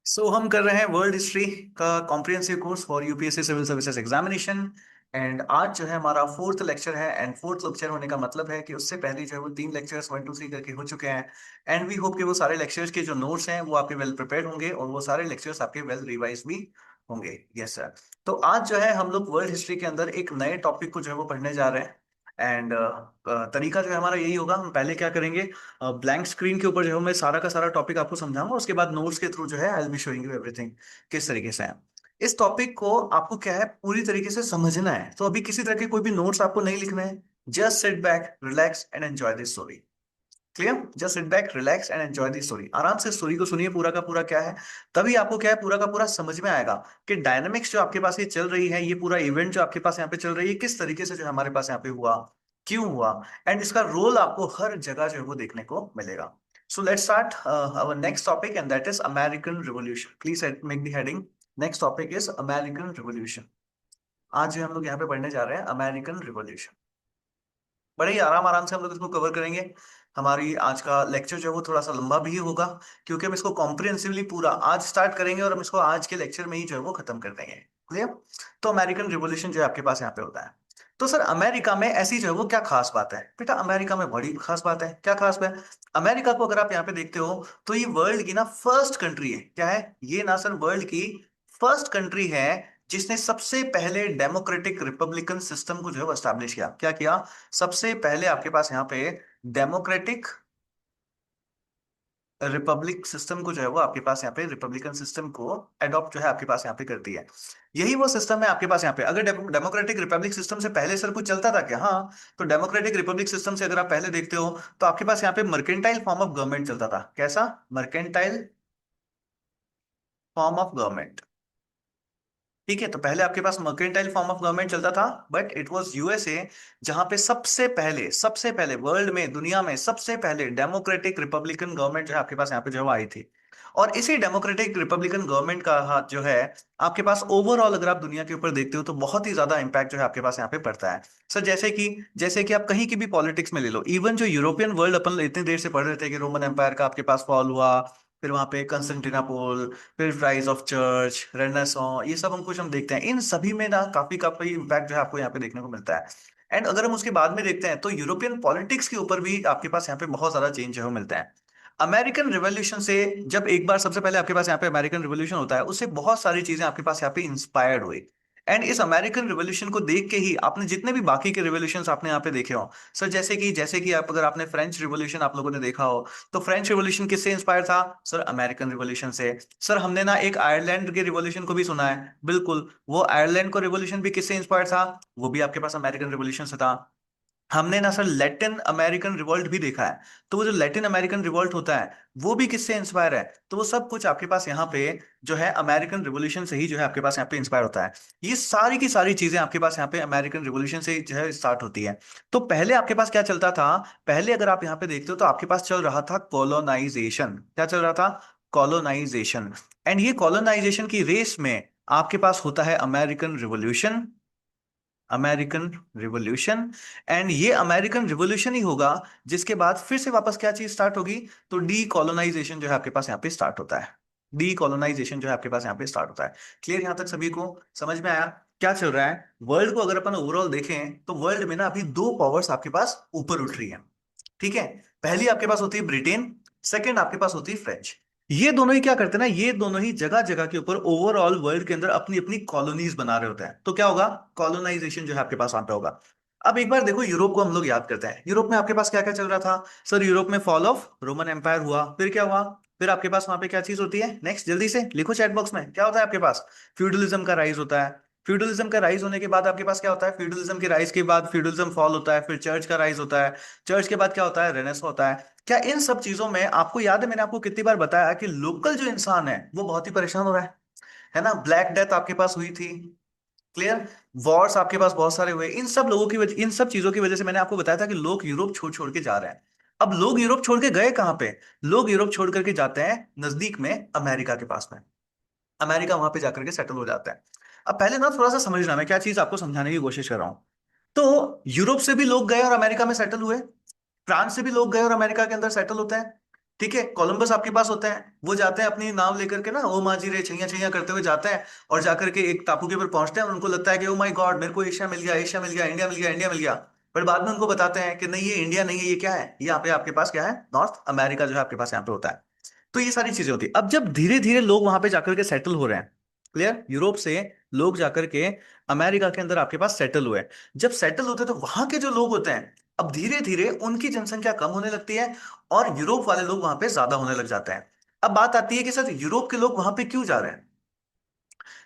हम कर रहे हैं वर्ल्ड हिस्ट्री का comprehensive course for UPSC civil services examination. And आज जो है हमारा फोर्थ लेक्चर है। एंड फोर्थ लेक्चर होने का मतलब है कि उससे पहले जो है वो तीन लेक्चर्स 1 2 3 करके हो चुके हैं। एंड वी होप कि वो सारे लेक्चर्स के जो नोट्स हैं वो आपके वेल प्रिपेयर्ड होंगे और वो सारे लेक्चर्स आपके वेल रिवाइज भी होंगे। Yes sir. तो आज जो है हम लोग वर्ल्ड हिस्ट्री के अंदर एक नए टॉपिक को जो है वो पढ़ने जा रहे हैं। एंड तरीका जो है हमारा यही होगा, हम पहले क्या करेंगे, ब्लैंक स्क्रीन के ऊपर जो है मैं सारा का सारा टॉपिक आपको समझाऊंगा, उसके बाद नोट्स के थ्रू जो है I will be showing you everything किस तरीके से है। इस टॉपिक को आपको क्या है पूरी तरीके से समझना है। तो अभी किसी तरह के कोई भी नोट्स आपको नहीं लिखने हैं। Just sit back, relax and enjoy this story. Clear? Just sit back, relax and enjoy the story. आराम से स्टोरी को सुनिए पूरा का पूरा क्या है। तभी आपको क्या है पूरा का पूरा समझ में आएगा कि डायनामिक्स जो आपके पास ये चल रही है, ये पूरा इवेंट जो आपके पास यहाँ पे चल रही है, किस तरीके से जो है हमारे पास यहाँ पे हुआ, क्यों हुआ। एंड इसका रोल आपको हर जगह जो है वो देखने को मिलेगा। So let's start our next topic and that is American revolution. Please make the heading. Next topic is American revolution. आज जो हम लोग यहाँ पे पढ़ने जा रहे हैं अमेरिकन रिवॉल्यूशन। बड़े ही आराम आराम से हम लोग इसको कवर करेंगे। हमारी आज का लेक्चर जो है वो थोड़ा सा लंबा भी होगा, क्योंकि हम इसको कॉम्प्रिहेंसिवली पूरा आज स्टार्ट करेंगे और हम इसको आज के लेक्चर में ही जो है वो खत्म कर देंगे। क्लियर? तो अमेरिकन रिवॉल्यूशन जो है आपके पास यहाँ पे होता है। तो सर अमेरिका में ऐसी जो है वो क्या खास बात है? बेटा अमेरिका में बड़ी खास बात है। क्या खास बात है? अमेरिका को अगर आप यहाँ पे देखते हो तो ये वर्ल्ड की ना फर्स्ट कंट्री है। क्या है ये? ना सर वर्ल्ड की फर्स्ट कंट्री है जिसने सबसे पहले डेमोक्रेटिक रिपब्लिकन सिस्टम को जो है वो एस्टैब्लिश किया। क्या किया? सबसे पहले आपके पास यहाँ पे डेमोक्रेटिक रिपब्लिक सिस्टम को जो है वो आपके पास यहाँ पे रिपब्लिकन सिस्टम को एडॉप्ट जो है आपके पास यहाँ पे करती है। यही वो सिस्टम है आपके पास यहाँ पे। अगर डेमोक्रेटिक रिपब्लिक सिस्टम से पहले सर कुछ चलता था क्या? हाँ। तो डेमोक्रेटिक रिपब्लिक सिस्टम से अगर आप पहले देखते हो तो आपके पास यहाँ पे मर्केंटाइल फॉर्म ऑफ गवर्नमेंट चलता था। कैसा? Mercantile form of government. ठीक है, तो पहले आपके पास मर्केंटाइल फॉर्म ऑफ गवर्नमेंट चलता था, बट इट वाज यूएसए जहां पे सबसे पहले वर्ल्ड में, दुनिया में सबसे पहले डेमोक्रेटिक रिपब्लिकन गवर्नमेंट जो है आपके पास यहाँ पे जो है वो आई थी। और इसी डेमोक्रेटिक रिपब्लिकन गवर्नमेंट का हाथ जो है आपके पास ओवरऑल अगर आप दुनिया के ऊपर देखते हो तो बहुत ही ज्यादा इंपैक्ट जो है आपके पास यहाँ पे पड़ता है। सर जैसे कि आप कहीं की भी पॉलिटिक्स में ले लो, इवन जो यूरोपियन वर्ल्ड अपन इतनी देर से पढ़ रहे थे कि रोमन एम्पायर का आपके पास फॉल हुआ, फिर वहां पे कंस्टेंटिनोपल, फिर राइज ऑफ चर्च, रेनेसां, ये सब हम कुछ हम देखते हैं। इन सभी में ना काफी काफी इम्पैक्ट जो है आपको यहाँ पे देखने को मिलता है। एंड अगर हम उसके बाद में देखते हैं तो यूरोपियन पॉलिटिक्स के ऊपर भी आपके पास यहाँ पे बहुत ज्यादा चेंज जो है वो मिलता है। अमेरिकन रिवॉल्यूशन से जब एक बार सबसे पहले आपके पास यहाँ पे अमेरिकन रिवॉल्यूशन होता है, उससे बहुत सारी चीजें आपके पास यहाँ पे इंस्पायर्ड हुई। एंड इस अमेरिकन रिवॉल्यूशन को देख के ही आपने जितने भी बाकी के रिवॉल्यूशंस आपने यहाँ पे देखे हो, सर जैसे कि आप अगर आपने फ्रेंच रिवॉल्यूशन आप लोगों ने देखा हो, तो फ्रेंच रिवॉल्यूशन किससे इंस्पायर था? सर अमेरिकन रिवॉल्यूशन से। सर हमने ना एक आयरलैंड के रिवॉल्यूशन को भी सुना है, बिल्कुल वो आयरलैंड को रिवॉल्यूशन भी किससे इंस्पायर था? वो भी आपके पास अमेरिकन रिवॉल्यूशन से था। हमने ना सर लैटिन अमेरिकन रिवॉल्ट भी देखा है, तो वो जो लैटिन अमेरिकन रिवॉल्ट होता है वो भी किससे इंस्पायर है? तो वो सब कुछ आपके पास यहाँ पे जो है अमेरिकन रिवॉल्यूशन से ही जो है आपके पास यहाँ पे इंस्पायर होता है। ये सारी की सारी चीजें आपके पास यहाँ पे अमेरिकन रिवॉल्यूशन से जो है स्टार्ट होती है। तो पहले आपके पास क्या चलता था? पहले अगर आप यहाँ पे देखते हो तो आपके पास चल रहा था कॉलोनाइजेशन। क्या चल रहा था? कॉलोनाइजेशन। एंड ये कॉलोनाइजेशन की रेस में आपके पास होता है American revolution. American revolution. And ये अमेरिकन रिवॉल्यूशन ही होगा जिसके बाद फिर से वापस क्या चीज स्टार्ट होगी? तो डी कॉलोनाइजेशन जो है आपके पास यहाँ पे स्टार्ट होता है। डी कॉलोनाइजेशन जो है आपके पास यहाँ पे स्टार्ट होता है। क्लियर यहां तक सभी को समझ में आया क्या चल रहा है? वर्ल्ड को अगर अपन ओवरऑल देखें तो वर्ल्ड में ना अभी दो पावर्स आपके पास ऊपर उठ रही है। ठीक है? पहली आपके पास होती है ब्रिटेन, सेकंड आपके पास होती है फ्रेंच। ये दोनों ही क्या करते हैं ना, ये दोनों ही जगह जगह के ऊपर ओवरऑल वर्ल्ड के अंदर अपनी अपनी कॉलोनीज बना रहे होते हैं। तो क्या होगा? कॉलोनाइजेशन जो है आपके पास वहां पे होगा। अब एक बार देखो यूरोप को हम लोग याद करते हैं। यूरोप में आपके पास क्या क्या चल रहा था? सर यूरोप में फॉल ऑफ रोमन एम्पायर हुआ, फिर क्या हुआ? फिर आपके पास वहां पे क्या चीज होती है? नेक्स्ट जल्दी से लिखो चैट बॉक्स में, क्या होता है आपके पास? फ्यूडलिज्म का राइज होता है। फ्यूडलिज्म का राइज होने के बाद आपके पास क्या होता है? फ्यूडलिज्म के राइज के बाद फ्यूडलिज्म फॉल होता है, फिर चर्च का राइज होता है। चर्च के बाद क्या होता है? रेनेसां होता है। क्या इन सब चीजों में आपको याद है मैंने आपको कितनी बार बताया कि लोकल जो इंसान है वो बहुत ही परेशान हो रहा है ना? ब्लैक डेथ आपके पास हुई थी। क्लियर? वॉर्स आपके पास बहुत सारे हुए। इन सब लोगों की वजह, इन सब चीजों की वजह से मैंने आपको बताया था कि लोग यूरोप छोड़ छोड़ के जा रहे हैं। अब लोग यूरोप छोड़ के गए कहां पे? लोग यूरोप छोड़ करके जाते हैं नजदीक में अमेरिका के पास में। अमेरिका वहां पे जाकर के सेटल हो जाता है। अब पहले ना थोड़ा सा समझना, मैं क्या चीज आपको समझाने की कोशिश कर रहा हूं। तो यूरोप से भी लोग गए और अमेरिका में सेटल हुए। फ्रांस से भी लोग गए और अमेरिका के अंदर सेटल होते हैं। ठीक है, कोलंबस आपके पास होता है, वो जाते हैं अपनी नाव लेकर के ना, ओ माजी रे छैया छैया करते हुए जाते हैं, और जाकर के एक टापू के ऊपर पहुंचते हैं और उनको लगता है कि ओ माय गॉड, मेरे को एशिया मिल गया, एशिया मिल गया, इंडिया मिल गया, इंडिया मिल गया। पर बाद में उनको बताते हैं कि नहीं, ये इंडिया नहीं है, ये क्या है, ये यहाँ पे आपके पास क्या है, नॉर्थ अमेरिका जो है आपके पास यहाँ पे होता है। तो ये सारी चीजें होती है। अब जब धीरे धीरे लोग वहां पे जाकर के सेटल हो रहे हैं, क्लियर, यूरोप से लोग जाकर के अमेरिका के अंदर आपके पास सेटल हुए। जब सेटल होते हैं तो वहां के जो लोग होते हैं, अब धीरे धीरे उनकी जनसंख्या कम होने लगती है और यूरोप वाले लोग वहां पे ज्यादा होने लग जाते हैं। अब बात आती है कि सर यूरोप के लोग वहां पे क्यों जा रहे हैं?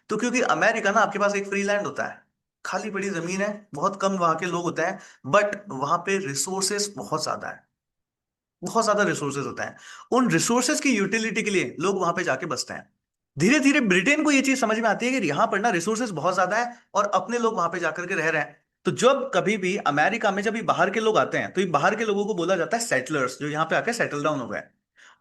तो क्योंकि अमेरिका ना आपके पास एक फ्री लैंड होता है, खाली पड़ी जमीन है, बहुत कम वहां के लोग होते हैं, बट वहां पे रिसोर्सेस बहुत ज्यादा है, बहुत ज्यादा रिसोर्सेज होता है। उन रिसोर्सेज की यूटिलिटी के लिए लोग वहां पे जाके बसते हैं। धीरे धीरे ब्रिटेन को ये चीज समझ में आती है कि यहाँ पर ना रिसोर्सेज बहुत ज्यादा है और अपने लोग वहां पे जाकर के रह रहे हैं। तो जब कभी भी अमेरिका में जब ये बाहर के लोग आते हैं तो ये बाहर के लोगों को बोला जाता है सेटलर्स, जो यहाँ पे आके सेटल डाउन हो गए।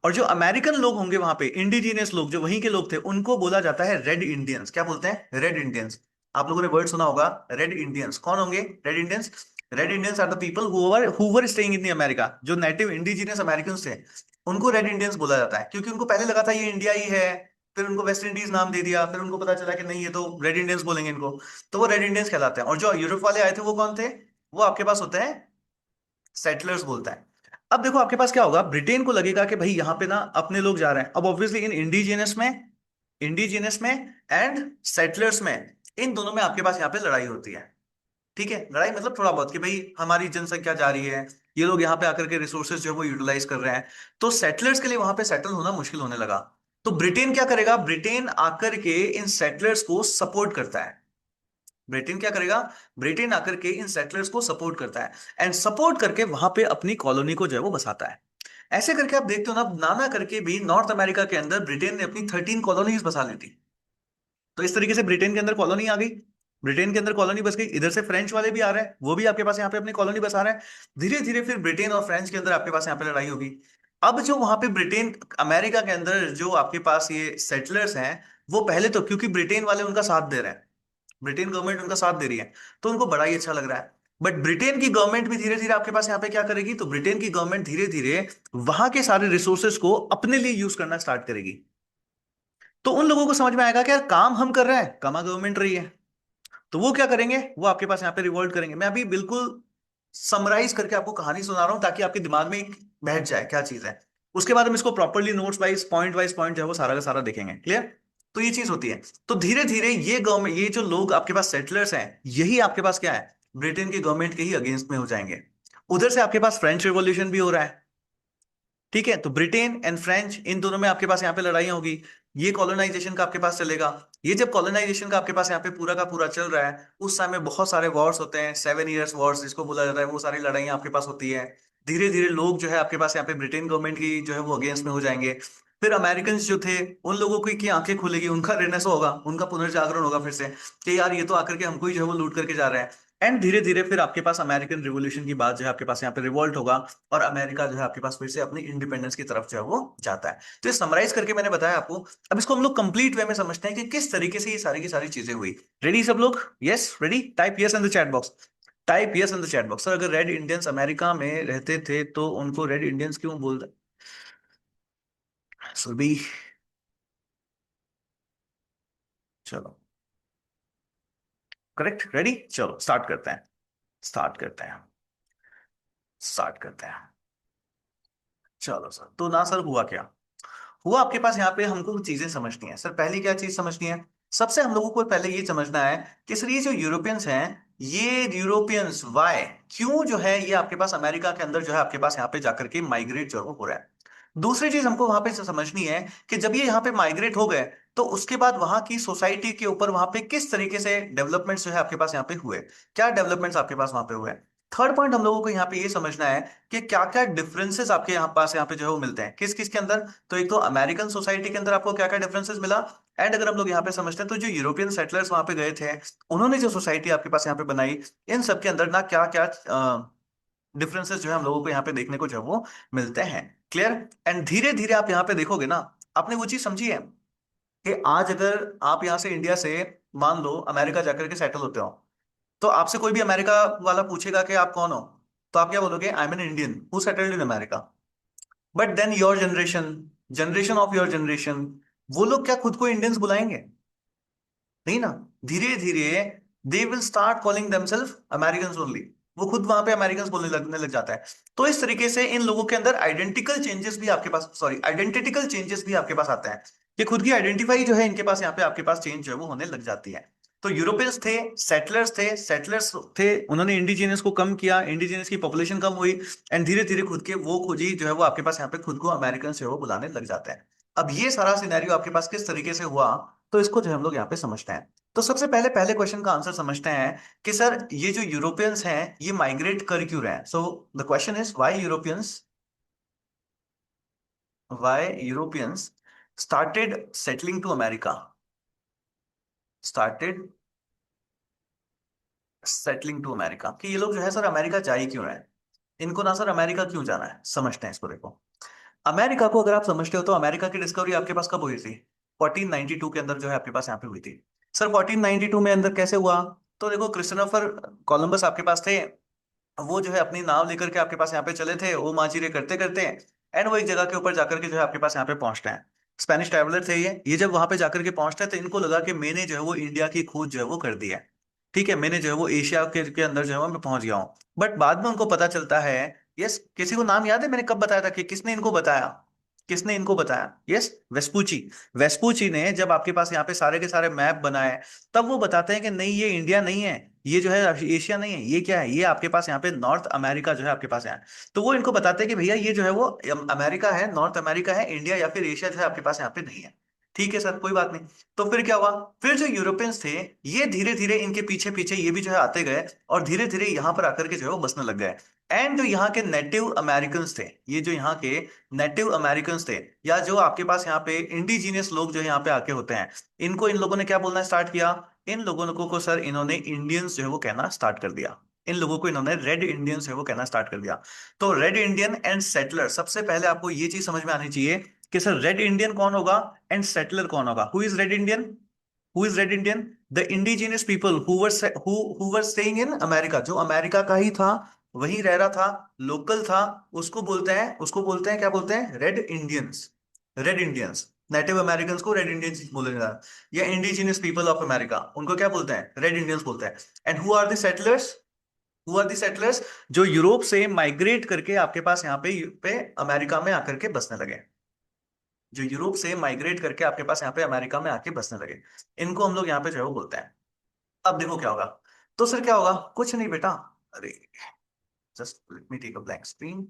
और जो अमेरिकन लोग होंगे वहां पे, इंडिजीनियस लोग जो वहीं के लोग थे, उनको बोला जाता है रेड इंडियंस। क्या बोलते हैं? Red Indians. आप लोगों ने वर्ड सुना होगा, रेड इंडियंस। कौन होंगे red Indians? Red Indians are the people who were staying in the America. जो नेटिव इंडिजिनियस अमेरिकन थे, उनको रेड इंडियंस बोला जाता है, क्योंकि उनको पहले लगा था ये इंडिया ही है। फिर उनको वेस्ट इंडीज नाम दे दिया, फिर उनको पता चला कि नहीं, ये तो रेड इंडियंस बोलेंगे इनको। तो वो रेड इंडियंस कहलाते हैं। और जो यूरोप वाले आए थे वो कौन थे? वो आपके पास होते हैं सेटलर्स बोलता है। अब देखो आपके पास क्या होगा, ब्रिटेन को लगेगा कि भाई यहाँ पे ना अपने लोग जा रहे हैं। अब ऑब्वियसली इन इंडिजिनस में एंड सेटलर्स में, इन दोनों में आपके पास यहाँ पे लड़ाई होती है। ठीक है, लड़ाई मतलब थोड़ा बहुत कि भाई हमारी जनसंख्या जा रही है, ये लोग यहाँ पे आकर के रिसोर्सेज जो है वो यूटिलाइज कर रहे हैं। तो सेटलर्स के लिए वहां पे सेटल होना मुश्किल होने लगा। तो ब्रिटेन क्या करेगा, ब्रिटेन आकर के इन सेटलर्स को सपोर्ट करता है। ब्रिटेन क्या करेगा, ब्रिटेन आकर के इन सेटलर्स को सपोर्ट करता है, एंड सपोर्ट करके वहां पे अपनी कॉलोनी को जो है वो बसाता है। ऐसे करके आप देखते हो ना, नाना करके भी नॉर्थ अमेरिका के अंदर ब्रिटेन ने अपनी 13 कॉलोनीज बसा ली थी। तो इस तरीके से ब्रिटेन के अंदर कॉलोनी आ गई, ब्रिटेन के अंदर कॉलोनी बस गई। इधर से फ्रेंच वाले भी आ रहे हैं, वो भी आपके पास यहाँ पे अपनी कॉलोनी बसा रहे हैं। धीरे धीरे फिर ब्रिटेन और फ्रेंच के अंदर आपके पास यहाँ पे लड़ाई होगी। अब जो वहां पे ब्रिटेन अमेरिका के अंदर जो आपके पास ये सेटलर्स हैं, वो पहले तो क्योंकि ब्रिटेन वाले उनका साथ दे रहे हैं, ब्रिटेन गवर्नमेंट उनका साथ दे रही है, तो उनको बड़ा ही अच्छा लग रहा है। बट ब्रिटेन की गवर्नमेंट भी धीरे धीरे आपके पास यहाँ पे क्या करेगी, तो ब्रिटेन की गवर्नमेंट धीरे धीरे वहां के सारे रिसोर्सेज को अपने लिए यूज करना स्टार्ट करेगी। तो उन लोगों को समझ में आएगा कि यार काम हम कर रहे हैं, कमा गवर्नमेंट रही है। तो वो क्या करेंगे, वो आपके पास यहाँ पे रिवोल्ट करेंगे। मैं अभी बिल्कुल समराइज करके आपको कहानी सुना रहा हूं ताकि आपके दिमाग में एक बैठ जाए क्या चीज है। उसके बाद हम इसको प्रॉपरली नोट्स वाइज पॉइंट जो है वो सारा का सारा देखेंगे। क्लियर? तो ये चीज होती है। तो धीरे धीरे ये गवर्नमेंट, ये जो लोग आपके पास सेटलर्स हैं, यही आपके पास क्या है, ब्रिटेन की गवर्नमेंट के ही अगेंस्ट में हो जाएंगे। उधर से आपके पास फ्रेंच रिवॉल्यूशन भी हो रहा है। ठीक है, तो ब्रिटेन एंड फ्रेंच, इन दोनों में आपके पास यहाँ पे लड़ाइयाँ होगी। ये कॉलोनाइजेशन का आपके पास चलेगा। ये जब कॉलोनाइजेशन का आपके पास यहाँ पे पूरा का पूरा चल रहा है, उस समय बहुत सारे वॉर्स होते हैं, 7 इयर्स वॉर्स जिसको बोला जाता है, वो सारी लड़ाइयाँ आपके पास होती है। धीरे धीरे लोग जो है आपके पास यहाँ पे ब्रिटेन गवर्नमेंट की जो है वो अगेंस्ट में हो जाएंगे। फिर अमेरिकन जो थे, उन लोगों की आंखें खुलेगी, उनका रेनेसो होगा, उनका पुनर्जागरण होगा फिर से, कि यार ये तो आकर के हमको ही जो है वो लूट करके जा रहे हैं। एंड धीरे धीरे फिर आपके पास अमेरिकन रिवोल्यूशन की बात जो है आपके पास यहाँ पे रिवॉल्ट होगा, और अमेरिका जो है आपके पास फिर से अपनी इंडिपेंडेंस की तरफ जो है वो जाता है। तो ये समराइज करके मैंने बताया आपको। अब इसको हम लोग कंप्लीट वे में समझते हैं कि किस तरीके से ये सारी की सारी चीजें हुई। रेडी सब लोग? Yes, ready? Type yes in the chat box. Type yes in the chat box. Sir अगर रेड इंडियंस अमेरिका में रहते थे तो उनको रेड इंडियंस क्यों बोलते? सुरभि, चलो, करेक्ट, रेडी, चलो स्टार्ट करते हैं, स्टार्ट करते हैं, स्टार्ट करते हैं। चलो सर, तो ना सर हुआ क्या, हुआ आपके पास यहाँ पे हमको कुछ चीजें समझनी है। सर पहली क्या चीज समझनी है, सबसे हम लोगों को पहले ये समझना है कि सर ये जो यूरोपियंस हैं, ये यूरोपियंस वाई, क्यों जो है ये आपके पास अमेरिका के अंदर जो है आपके पास यहाँ पे जाकर के माइग्रेट जो है वो हो रहा है। दूसरी चीज हमको वहां पे समझनी है कि जब ये यहाँ पे माइग्रेट हो गए, तो उसके बाद वहां की सोसाइटी के ऊपर वहां पे किस तरीके से डेवलपमेंट्स जो है आपके पास यहाँ पे हुए, क्या डेवलपमेंट्स आपके पास वहां पे हुए। थर्ड पॉइंट हम लोगों को यहाँ पे ये समझना है कि क्या क्या डिफरेंसेस आपके यहाँ पास यहाँ पे जो है वो मिलते हैं, किस किस के अंदर। तो एक तो अमेरिकन सोसाइटी के अंदर आपको क्या क्या डिफरेंसेस मिला, एंड अगर हम लोग यहाँ पे समझते हैं तो जो यूरोपियन सेटलर्स वहां पे गए थे, उन्होंने जो सोसाइटी आपके पास यहाँ पे बनाई, इन सब के अंदर ना क्या क्या डिफरेंसेस जो है हम लोगों को यहाँ पे देखने को जो है वो मिलते हैं। क्लियर? एंड धीरे धीरे आप यहाँ पे देखोगे ना, आपने वो चीज समझी है कि आज अगर आप यहाँ से इंडिया से मान लो अमेरिका जाकर के सेटल होते हो, तो आपसे कोई भी अमेरिका वाला पूछेगा कि आप कौन हो, तो आप क्या बोलोगे, I am an Indian who settled in America. But then your generation, generation of your generation, वो लोग क्या खुद को इंडियंस बुलाएंगे? नहीं ना। धीरे धीरे they will start calling themselves American only. वो खुद वहां पे अमेरिकन बोलने लगने लग जाता है। तो इस तरीके से इन लोगों के अंदर आइडेंटिकल चेंजेस भी आपके पास, सॉरी आइडेंटिटिकल चेंजेस भी आपके पास आते हैं, कि खुद की आइडेंटिफाई जो है इनके पास यहाँ पे आपके पास चेंज जो है वो होने लग जाती है। तो यूरोपियंस थे, सेटलर्स थे, सेटलर्स थे, उन्होंने इंडिजिनियस को कम किया, इंडिजिनियस की पॉपुलेशन कम हुई, एंड धीरे धीरे खुद के वो खुद ही जो है वो आपके पास यहाँ पे खुद को अमेरिकन जो है वो बुलाने लग जाते हैं। अब ये सारा सिनेरियो आपके पास किस तरीके से हुआ, तो इसको जो हम लोग यहाँ पे समझते हैं। तो सबसे पहले पहले क्वेश्चन का आंसर समझते हैं कि सर ये जो यूरोपियंस हैं ये माइग्रेट कर क्यों रहे हैं। So the question is why Europeans, why Europeans started settling to America, started settling to America, कि ये लोग जो है सर अमेरिका जा ही क्यों रहे हैं, इनको ना सर अमेरिका क्यों जाना है। समझते हैं इसको। देखो, अमेरिका को अगर आप समझते हो तो अमेरिका की डिस्कवरी आपके पास कब हुई थी? 1492 के अंदर जो है आपके पास यहाँ पे हुई थी। सर 1492 में अंदर कैसे हुआ? तो देखो, क्रिस्टोफर कोलंबस आपके पास थे, वो जो है अपनी नाव लेकर के आपके पास यहाँ पे चले थे, वो माजीरे करते करते, एंड वो एक जगह के ऊपर जाकर के जो है आपके पास यहाँ पे पहुंचते हैं। स्पेनिश ट्रैवलर थे ये जब वहां पे जाकर के पहुंचते हैं तो इनको लगा कि मैंने जो है वो इंडिया की खोज जो है वो कर दी है। ठीक है, मैंने जो है वो एशिया के अंदर जो है वो मैं पहुंच गया हूँ। बट बाद में उनको पता चलता है, यस, किसी को नाम याद है मैंने कब बताया था, कि किसने इनको बताया, किसने इनको बताया? Yes, Vespucci. वेस्पूची ने जब आपके पास यहाँ पे सारे के सारे मैप बनाए, तब वो बताते हैं कि नहीं ये इंडिया नहीं है, ये जो है एशिया नहीं है, ये क्या है, ये आपके पास यहाँ पे नॉर्थ अमेरिका जो है आपके पास है। तो वो इनको बताते हैं कि भैया ये जो है वो अमेरिका है, नॉर्थ अमेरिका है, इंडिया या फिर एशिया जो है आपके पास यहाँ पे नहीं है। ठीक है सर, कोई बात नहीं। तो फिर क्या हुआ? फिर जो यूरोपियंस थे, ये धीरे धीरे इनके पीछे पीछे ये भी जो है आते गए, और धीरे धीरे यहाँ पर आकर के जो है वो बसने लग गए। एंड जो यहाँ के नेटिव अमेरिकन थे, ये जो यहाँ के नेटिव अमेरिकन थे, या जो आपके पास यहाँ पे इंडिजीनियस लोग जो यहाँ पे आके होते हैं, इनको इन लोगों ने क्या बोलना स्टार्ट किया? इन लोगों को सर इन्होंने इंडियंस जो है वो कहना स्टार्ट कर दिया। इन लोगों को इन्होंने रेड इंडियंस है वो कहना स्टार्ट कर दिया। तो रेड इंडियन एंड सेटलर, सबसे पहले आपको ये चीज समझ में आनी चाहिए कि सर रेड इंडियन कौन होगा एंड सेटलर कौन होगा। Who is red Indian? Who is red Indian? The indigenous people who were staying in America, जो अमेरिका का ही था, वहीं रह रहा था, लोकल था, उसको बोलते हैं, उसको बोलते हैं, क्या बोलते हैं? Red Indians. Red Indians, native American को रेड इंडियंस बोले जा रहा है, या इंडिजिनियस पीपल ऑफ अमेरिका, उनको क्या बोलते हैं? रेड इंडियंस बोलते हैं। And who are the settlers? Who are the settlers? जो यूरोप से माइग्रेट करके आपके पास यहाँ पे अमेरिका में आकर के बसने लगे, जो यूरोप से माइग्रेट करके आपके पास यहाँ पे अमेरिका में आके बसने लगे, इनको हम लोग यहाँ पे जो है वो बोलते हैं। अब देखो क्या होगा। तो सर क्या होगा? कुछ नहीं बेटा, अरे just let me take a blank screen.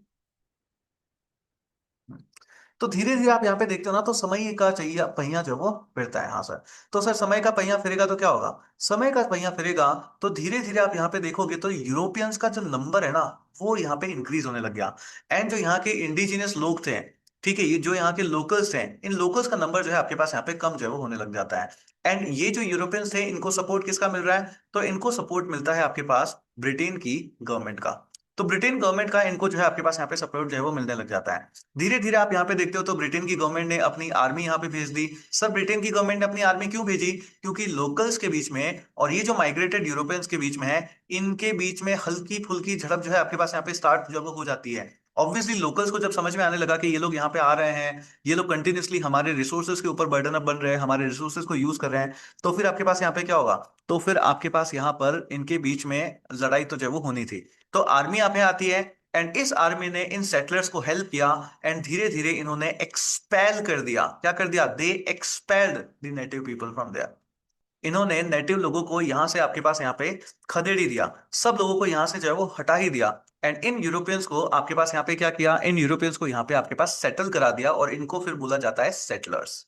तो धीरे धीरे आप यहाँ पे देखते हो ना, तो समय का चाहिए पहिया जो है वो फिरता है। हाँ सर। तो सर समय का पहिया फिरेगा तो क्या होगा? समय का पहिया फिरेगा तो धीरे धीरे आप यहाँ पे देखोगे तो यूरोपियंस का जो नंबर है ना, वो यहाँ पे इंक्रीज होने लग गया। एंड जो यहाँ के इंडिजिनियस लोग थे, ठीक है, ये जो यहाँ के लोकल्स थे, इन लोकल्स का नंबर जो है आपके पास यहाँ पे कम जो है वो होने लग जाता है। एंड ये जो यूरोपियंस थे, इनको सपोर्ट किसका मिल रहा है? तो इनको सपोर्ट मिलता है आपके पास ब्रिटेन की गवर्नमेंट का। तो ब्रिटेन गवर्नमेंट का इनको जो है आपके पास यहाँ पे सपोर्ट जो है वो मिलने लग जाता है। धीरे धीरे आप यहाँ पे देखते हो तो ब्रिटेन की गवर्नमेंट ने अपनी आर्मी यहाँ पे भेज दी। सर ब्रिटेन की गवर्नमेंट ने अपनी आर्मी क्यों भेजी? क्योंकि लोकल्स के बीच में और ये जो माइग्रेटेड यूरोपियंस के बीच में है, इनके बीच में हल्की फुल्की झड़प जो है आपके पास यहाँ पे स्टार्ट जब हो जाती है। ऑब्वियसली लोकल्स को जब समझ में आने लगा कि ये लोग यहाँ पे आ रहे हैं, ये लोग कंटिन्यूसली हमारे रिसोर्सेज के ऊपर बर्डन अप बन रहे हैं, हमारे रिसोर्सेज को यूज कर रहे हैं, तो फिर आपके पास यहाँ पे क्या होगा? तो फिर आपके पास यहाँ पर इनके बीच में लड़ाई तो जो है वो होनी थी। तो आर्मी यहाँ पे आती है, एंड इस आर्मी ने इन सेटलर्स को हेल्प किया, एंड धीरे धीरे इन्होंने एक्सपेल कर दिया। क्या कर दिया? They expelled the native people from there. इन्होंने नेटिव लोगों को यहां से आपके पास यहाँ पे खदेड़ ही दिया, सब लोगों को यहां से जो है वो हटा ही दिया। एंड इन यूरोपियंस को आपके पास यहाँ पे क्या किया? इन यूरोपियंस को यहाँ पे आपके पास सेटल करा दिया, और इनको फिर बोला जाता है सेटलर्स।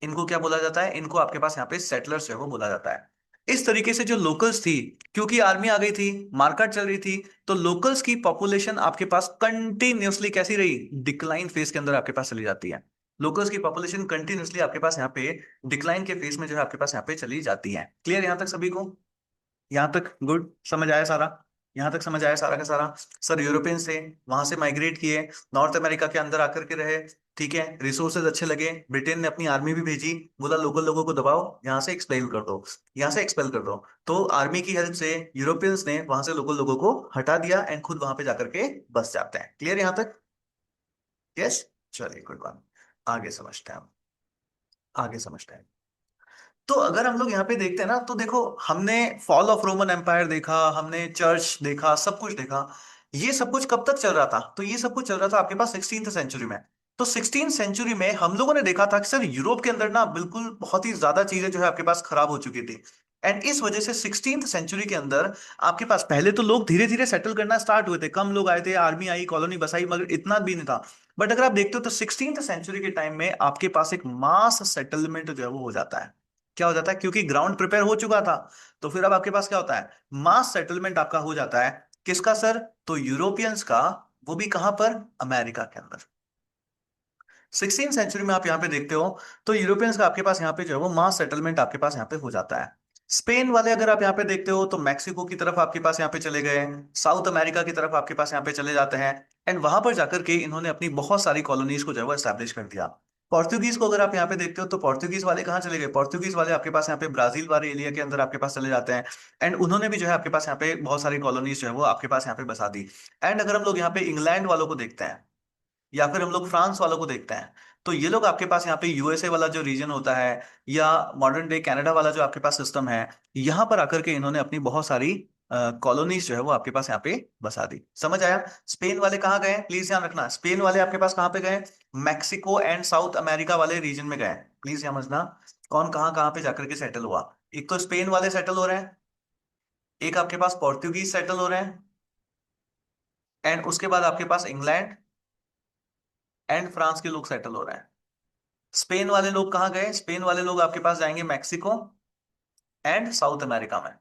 इनको क्या बोला जाता है? इनको आपके पास यहाँ पे सेटलर्स जो है वो बोला जाता है। इस तरीके से जो लोकल्स थी, क्योंकि आर्मी आ गई थी, मार्केट चल रही थी, तो लोकल्स की पॉपुलेशन आपके पास कंटिन्यूअसली कैसी रही? डिक्लाइन फेज के अंदर आपके पास चली जाती है। लोकल्स की पॉपुलेशन कंटिन्यूअसली आपके पास यहाँ पे डिक्लाइन के फेज में जो है आपके पास यहाँ पे चली जाती है। क्लियर यहां तक सभी को? यहां तक गुड समझ आया सारा? यहां तक समझ आया सारा का सारा? सर यूरोपियंस थे, वहां से माइग्रेट किए, नॉर्थ अमेरिका के अंदर आकर के रहे, ठीक है, रिसोर्सेज अच्छे लगे, ब्रिटेन ने अपनी आर्मी भी भेजी, बोला लोकल लोगों को दबाओ, यहाँ से एक्सपेल कर दो, यहाँ से एक्सपेल कर दो। तो आर्मी की हेल्प से यूरोपियंस ने वहां से लोकल लोगों को हटा दिया, एंड खुद वहां पे जाकर के बस जाते हैं। क्लियर यहां तक? यस। चलिए कोई बात नहीं। आगे समझते हैं हम। आगे समझते हैं। तो अगर हम लोग यहाँ पे देखते हैं ना, तो देखो, हमने फॉल ऑफ रोमन एम्पायर देखा, हमने चर्च देखा, सब कुछ देखा। ये सब कुछ कब तक चल रहा था? तो ये सब कुछ चल रहा था आपके पास 16th सेंचुरी में। तो 16th सेंचुरी में हम लोगों ने देखा था कि सर यूरोप के अंदर ना बिल्कुल बहुत ही ज्यादा चीजें जो है आपके पास खराब हो चुकी थी। एंड इस वजह से 16th सेंचुरी के अंदर आपके पास पहले तो लोग धीरे धीरे सेटल करना स्टार्ट हुए थे, कम लोग आए थे, आर्मी आई, कॉलोनी बसाई, मगर इतना भी नहीं था। बट अगर आप देखते हो तो 16th सेंचुरी के टाइम में आपके पास एक मास सेटलमेंट जो है वो हो जाता है। क्या हो जाता है? क्योंकि ग्राउंड प्रिपेयर हो चुका था। तो फिर अब आपके पास क्या होता है? मास सेटलमेंट आपका हो जाता है। किसका सर? तो यूरोपियंस का। वो भी कहां पर? अमेरिका के अंदर। 16th सेंचुरी में आप यहाँ पे देखते हो तो यूरोपियंस का आपके पास यहाँ पे जो है वो मास सेटलमेंट आपके पास यहाँ पे हो जाता है। स्पेन वाले अगर आप यहाँ पे देखते हो तो मैक्सिको की तरफ आपके पास यहाँ पे चले गए। साउथ अमेरिका की तरफ आपके पास यहाँ पे चले जाते हैं। एंड वहां पर जाकर के इन्होंने अपनी बहुत सारी कॉलोनीज को जो है वो एस्टैब्लिश कर दिया। पोर्तुगीज को अगर आप यहाँ पे देखते हो तो पोर्तुगीज वाले कहाँ चले गए? पोर्तुगीज वाले आपके पास यहाँ पे ब्राजील वाले एरिया के अंदर आपके पास चले जाते हैं। एंड उन्होंने भी जो है आपके पास यहाँ पे बहुत सारी कॉलोनीज जो है वो आपके पास यहाँ पे बसा दी। एंड अगर हम लोग यहाँ पे इंग्लैंड वालों को देखते हैं या फिर हम लोग फ्रांस वालों को देखते हैं, तो ये लोग आपके पास यहाँ पे यूएसए वाला जो रीजन होता है या मॉडर्न डे कनाडा वाला जो आपके पास सिस्टम है, यहाँ पर आकर के इन्होंने अपनी बहुत सारी कॉलोनीज जो है वो आपके पास यहाँ पे बसा दी। समझ आया? स्पेन वाले कहाँ गए? प्लीज ध्यान रखना, स्पेन वाले आपके पास कहाँ पे गए? मैक्सिको एंड साउथ अमेरिका वाले रीजन में गए। प्लीज समझना, कौन कहाँ कहाँ पे जाकर के सेटल हुआ। एक तो स्पेन वाले सेटल हो रहे हैं, एक आपके पास पोर्तुगीज सेटल हो रहे हैं, एंड उसके बाद आपके पास इंग्लैंड एंड फ्रांस के लोग सेटल हो रहे हैं। स्पेन वाले लोग कहाँ गए? स्पेन वाले लोग आपके पास जाएंगे मैक्सिको एंड साउथ अमेरिका में।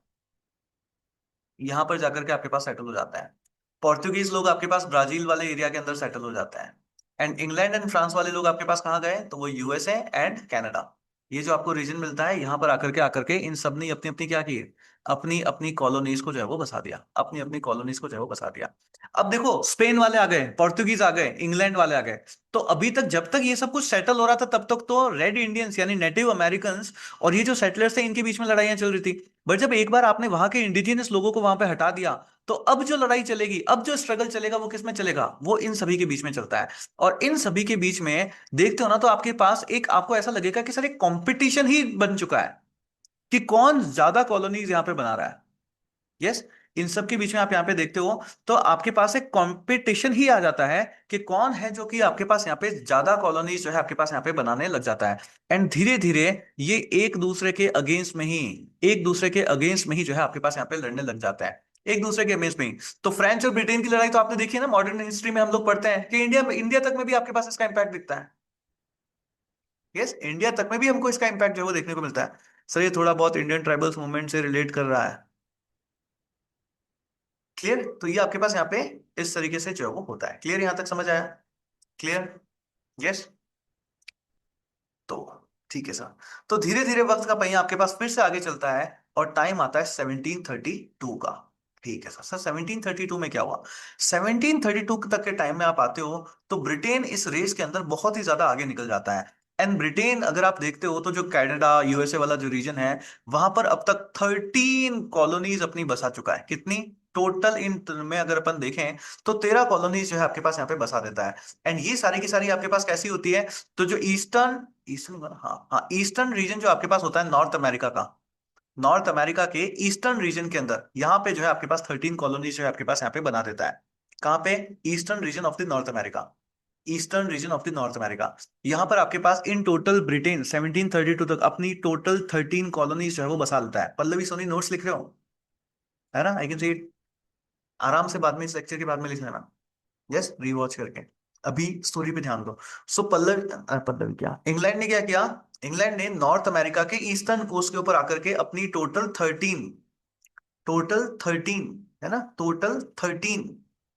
यहां पर जाकर के आपके पास सेटल हो जाता है। पोर्तुगीज लोग आपके पास ब्राजील वाले एरिया के अंदर सेटल हो जाते हैं। एंड इंग्लैंड एंड फ्रांस वाले लोग आपके पास कहाँ गए? तो वो यूएसए एंड कनाडा। ये जो आपको रीजन मिलता है यहाँ पर आकर के इन सब ने अपनी अपनी क्या की? अपनी अपनी कॉलोनीज को जो है वो बसा दिया, अपनी अपनी कॉलोनीज को जो है वो बसा दिया। अब देखो, स्पेन वाले आ गए, पोर्तुगीज आ गए, इंग्लैंड वाले आ गए। तो अभी तक जब तक ये सब कुछ सेटल हो रहा था तब तक तो रेड इंडियंस यानी नेटिव अमेरिकन और ये जो सेटलर्स थे इनके बीच में लड़ाइयां चल रही थी। बट जब एक बार आपने वहां के इंडिजिनियस लोगों को वहां पे हटा दिया, तो अब जो लड़ाई चलेगी, अब जो स्ट्रगल चलेगा, वो किस में चलेगा? वो इन सभी के बीच में चलता है। और इन सभी के बीच में देखते हो ना, तो आपके पास एक, आपको ऐसा लगेगा कि सर एक कंपटीशन ही बन चुका है कि कौन ज्यादा कॉलोनीज यहां पे बना रहा है। यस। इन सब के बीच में आप यहाँ पे देखते हो तो आपके पास एक कंपटीशन ही आ जाता है कि कौन है जो कि आपके पास यहाँ पे ज्यादा कॉलोनीज जो है आपके पास यहाँ पे बनाने लग जाता है। एंड धीरे धीरे ये एक दूसरे के अगेंस्ट में ही, एक दूसरे के अगेंस्ट में ही जो है आपके पास यहाँ पे लड़ने लग जाता है। एक दूसरे के अगेंस्ट में ही। तो फ्रांस और ब्रिटेन की लड़ाई तो आपने देखी है ना, मॉडर्न हिस्ट्री में हम लोग पढ़ते हैं कि इंडिया में, इंडिया तक में भी आपके पास इसका इंपैक्ट दिखता है। यस, इंडिया तक में भी हमको इसका इंपैक्ट जो है वो देखने को मिलता है। सर ये थोड़ा बहुत इंडियन ट्राइबल्स मूवमेंट से रिलेट कर रहा है। क्लियर? तो ये आपके पास यहाँ पे इस तरीके से जो है वो होता है। क्लियर? यहां तक समझ आया? क्लियर? यस। तो ठीक है सर। तो धीरे धीरे वक्त का पहिया आपके पास फिर से आगे चलता है और टाइम आता है 1732 का। ठीक है सर। सर 1732 में क्या हुआ? 1732 तक के टाइम में आप आते हो तो ब्रिटेन इस रेस के अंदर बहुत ही ज्यादा आगे निकल जाता है। एंड ब्रिटेन अगर आप देखते हो तो जो कनाडा यूएसए वाला जो रीजन है, वहां पर अब तक 13 कॉलोनीज अपनी बसा चुका है। कितनी? टोटल इन में अगर अपन देखें तो 13 कॉलोनीज जो है आपके पास यहाँ पे बसा देता है। एंड ये सारी की सारी आपके पास कैसी होती है? तो जो ईस्टर्न ईस्टर्न हाँ हाँ ईस्टर्न रीजन जो आपके पास होता है नॉर्थ अमेरिका का, नॉर्थ अमेरिका के ईस्टर्न रीजन के अंदर यहाँ पे जो है आपके पास 13 कॉलोनीज जो है आपके पास यहाँ पे बना देता है। कहाँ पे? Eastern region of the north America. Eastern region of the north America. यहाँ पर आपके पास इन टोटल ब्रिटेन 1732 तक अपनी टोटल 13 कॉलोनीज जो है वो बसा लेता है। पल्लवी सोनी नोट्स लिख रहे हो? है ना? I can see it. आराम से बाद में, इस लेक्चर के बाद में लिख लेना। यस, रीवॉच करके। अभी स्टोरी पे ध्यान दो। सो पल्लवी क्या, इंग्लैंड ने क्या किया? इंग्लैंड ने नॉर्थ अमेरिका के ईस्टर्न कोस्ट के ऊपर आकर के अपनी टोटल थर्टीन है ना, टोटल 13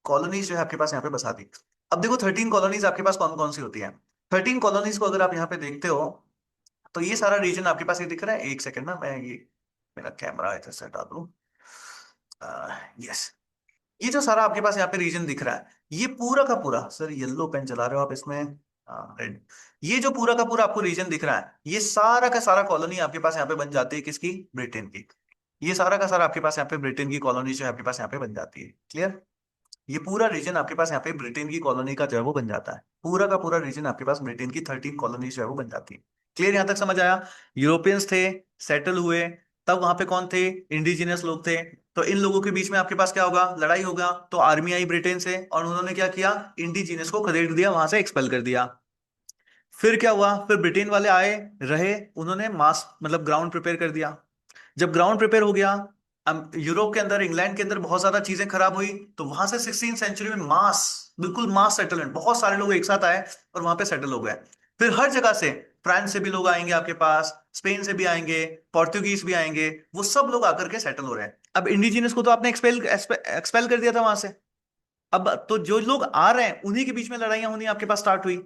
कॉलोनीज जो है आपके पास यहाँ पे बसा दी। अब देखो 13 कॉलोनीज आपके पास कौन कौन सी होती है। 13 कॉलोनीज को अगर आप यहाँ पे देखते हो तो ये सारा रीजन आपके पास ये दिख रहा है। एक सेकंड ना, मैं ये मेरा कैमरा इधर से हटा दूं। यस। ये जो सारा आपके पास यहाँ पे रीजन दिख रहा है, ये पूरा का पूरा, सर येलो पेन चला रहे हो आप इसमें? रेड। ये जो पूरा का पूरा आपको रीजन दिख रहा है, ये सारा का सारा कॉलोनी आपके पास यहाँ पे बन जाती है। किसकी? ब्रिटेन की। ये सारा का सारा आपके पास यहाँ पे ब्रिटेन की कॉलोनी जो है आपके पास यहाँ पे बन जाती है। क्लियर? ये पूरा रीजन आपके पास यहाँ पे ब्रिटेन की कॉलोनी का जो है वो बन जाता है, पूरा का पूरा रीजन आपके पास ब्रिटेन की 13 कॉलोनीज जो है वो बन जाती है। क्लियर यहां तक समझ आया? यूरोपियंस थे, सेटल हुए, तब वहां पे कौन थे? इंडिजिनियस लोग थे। तो इन लोगों के बीच में आपके पास क्या होगा? लड़ाई होगा। तो आर्मी आई ब्रिटेन से और उन्होंने क्या किया? इंडिजिनियस को खदेड़ दिया, वहां से एक्सपेल कर दिया। फिर क्या हुआ? फिर ब्रिटेन वाले आए, रहे, उन्होंने मास मतलब ग्राउंड प्रिपेयर कर दिया। जब ग्राउंड प्रिपेयर हो गया, यूरोप के अंदर, इंग्लैंड के अंदर बहुत ज्यादा चीजें खराब हुई, तो वहां से 16th सेंचुरी में मास, बिल्कुल मास सेटलमेंट, बहुत सारे लोग एक साथ आए और वहां पे सेटल हो गए। फिर हर जगह से, फ्रांस से भी लोग आएंगे आपके पास, स्पेन से भी आएंगे, पोर्तुगीज भी आएंगे, वो सब लोग आकर के सेटल हो रहे हैं। अब इंडिजिनस को तो आपने एक्सपेल एक्सपेल कर दिया था वहां से। अब तो जो लोग आ रहे हैं उन्हीं के बीच में लड़ाइयां होनी आपके पास स्टार्ट हुई।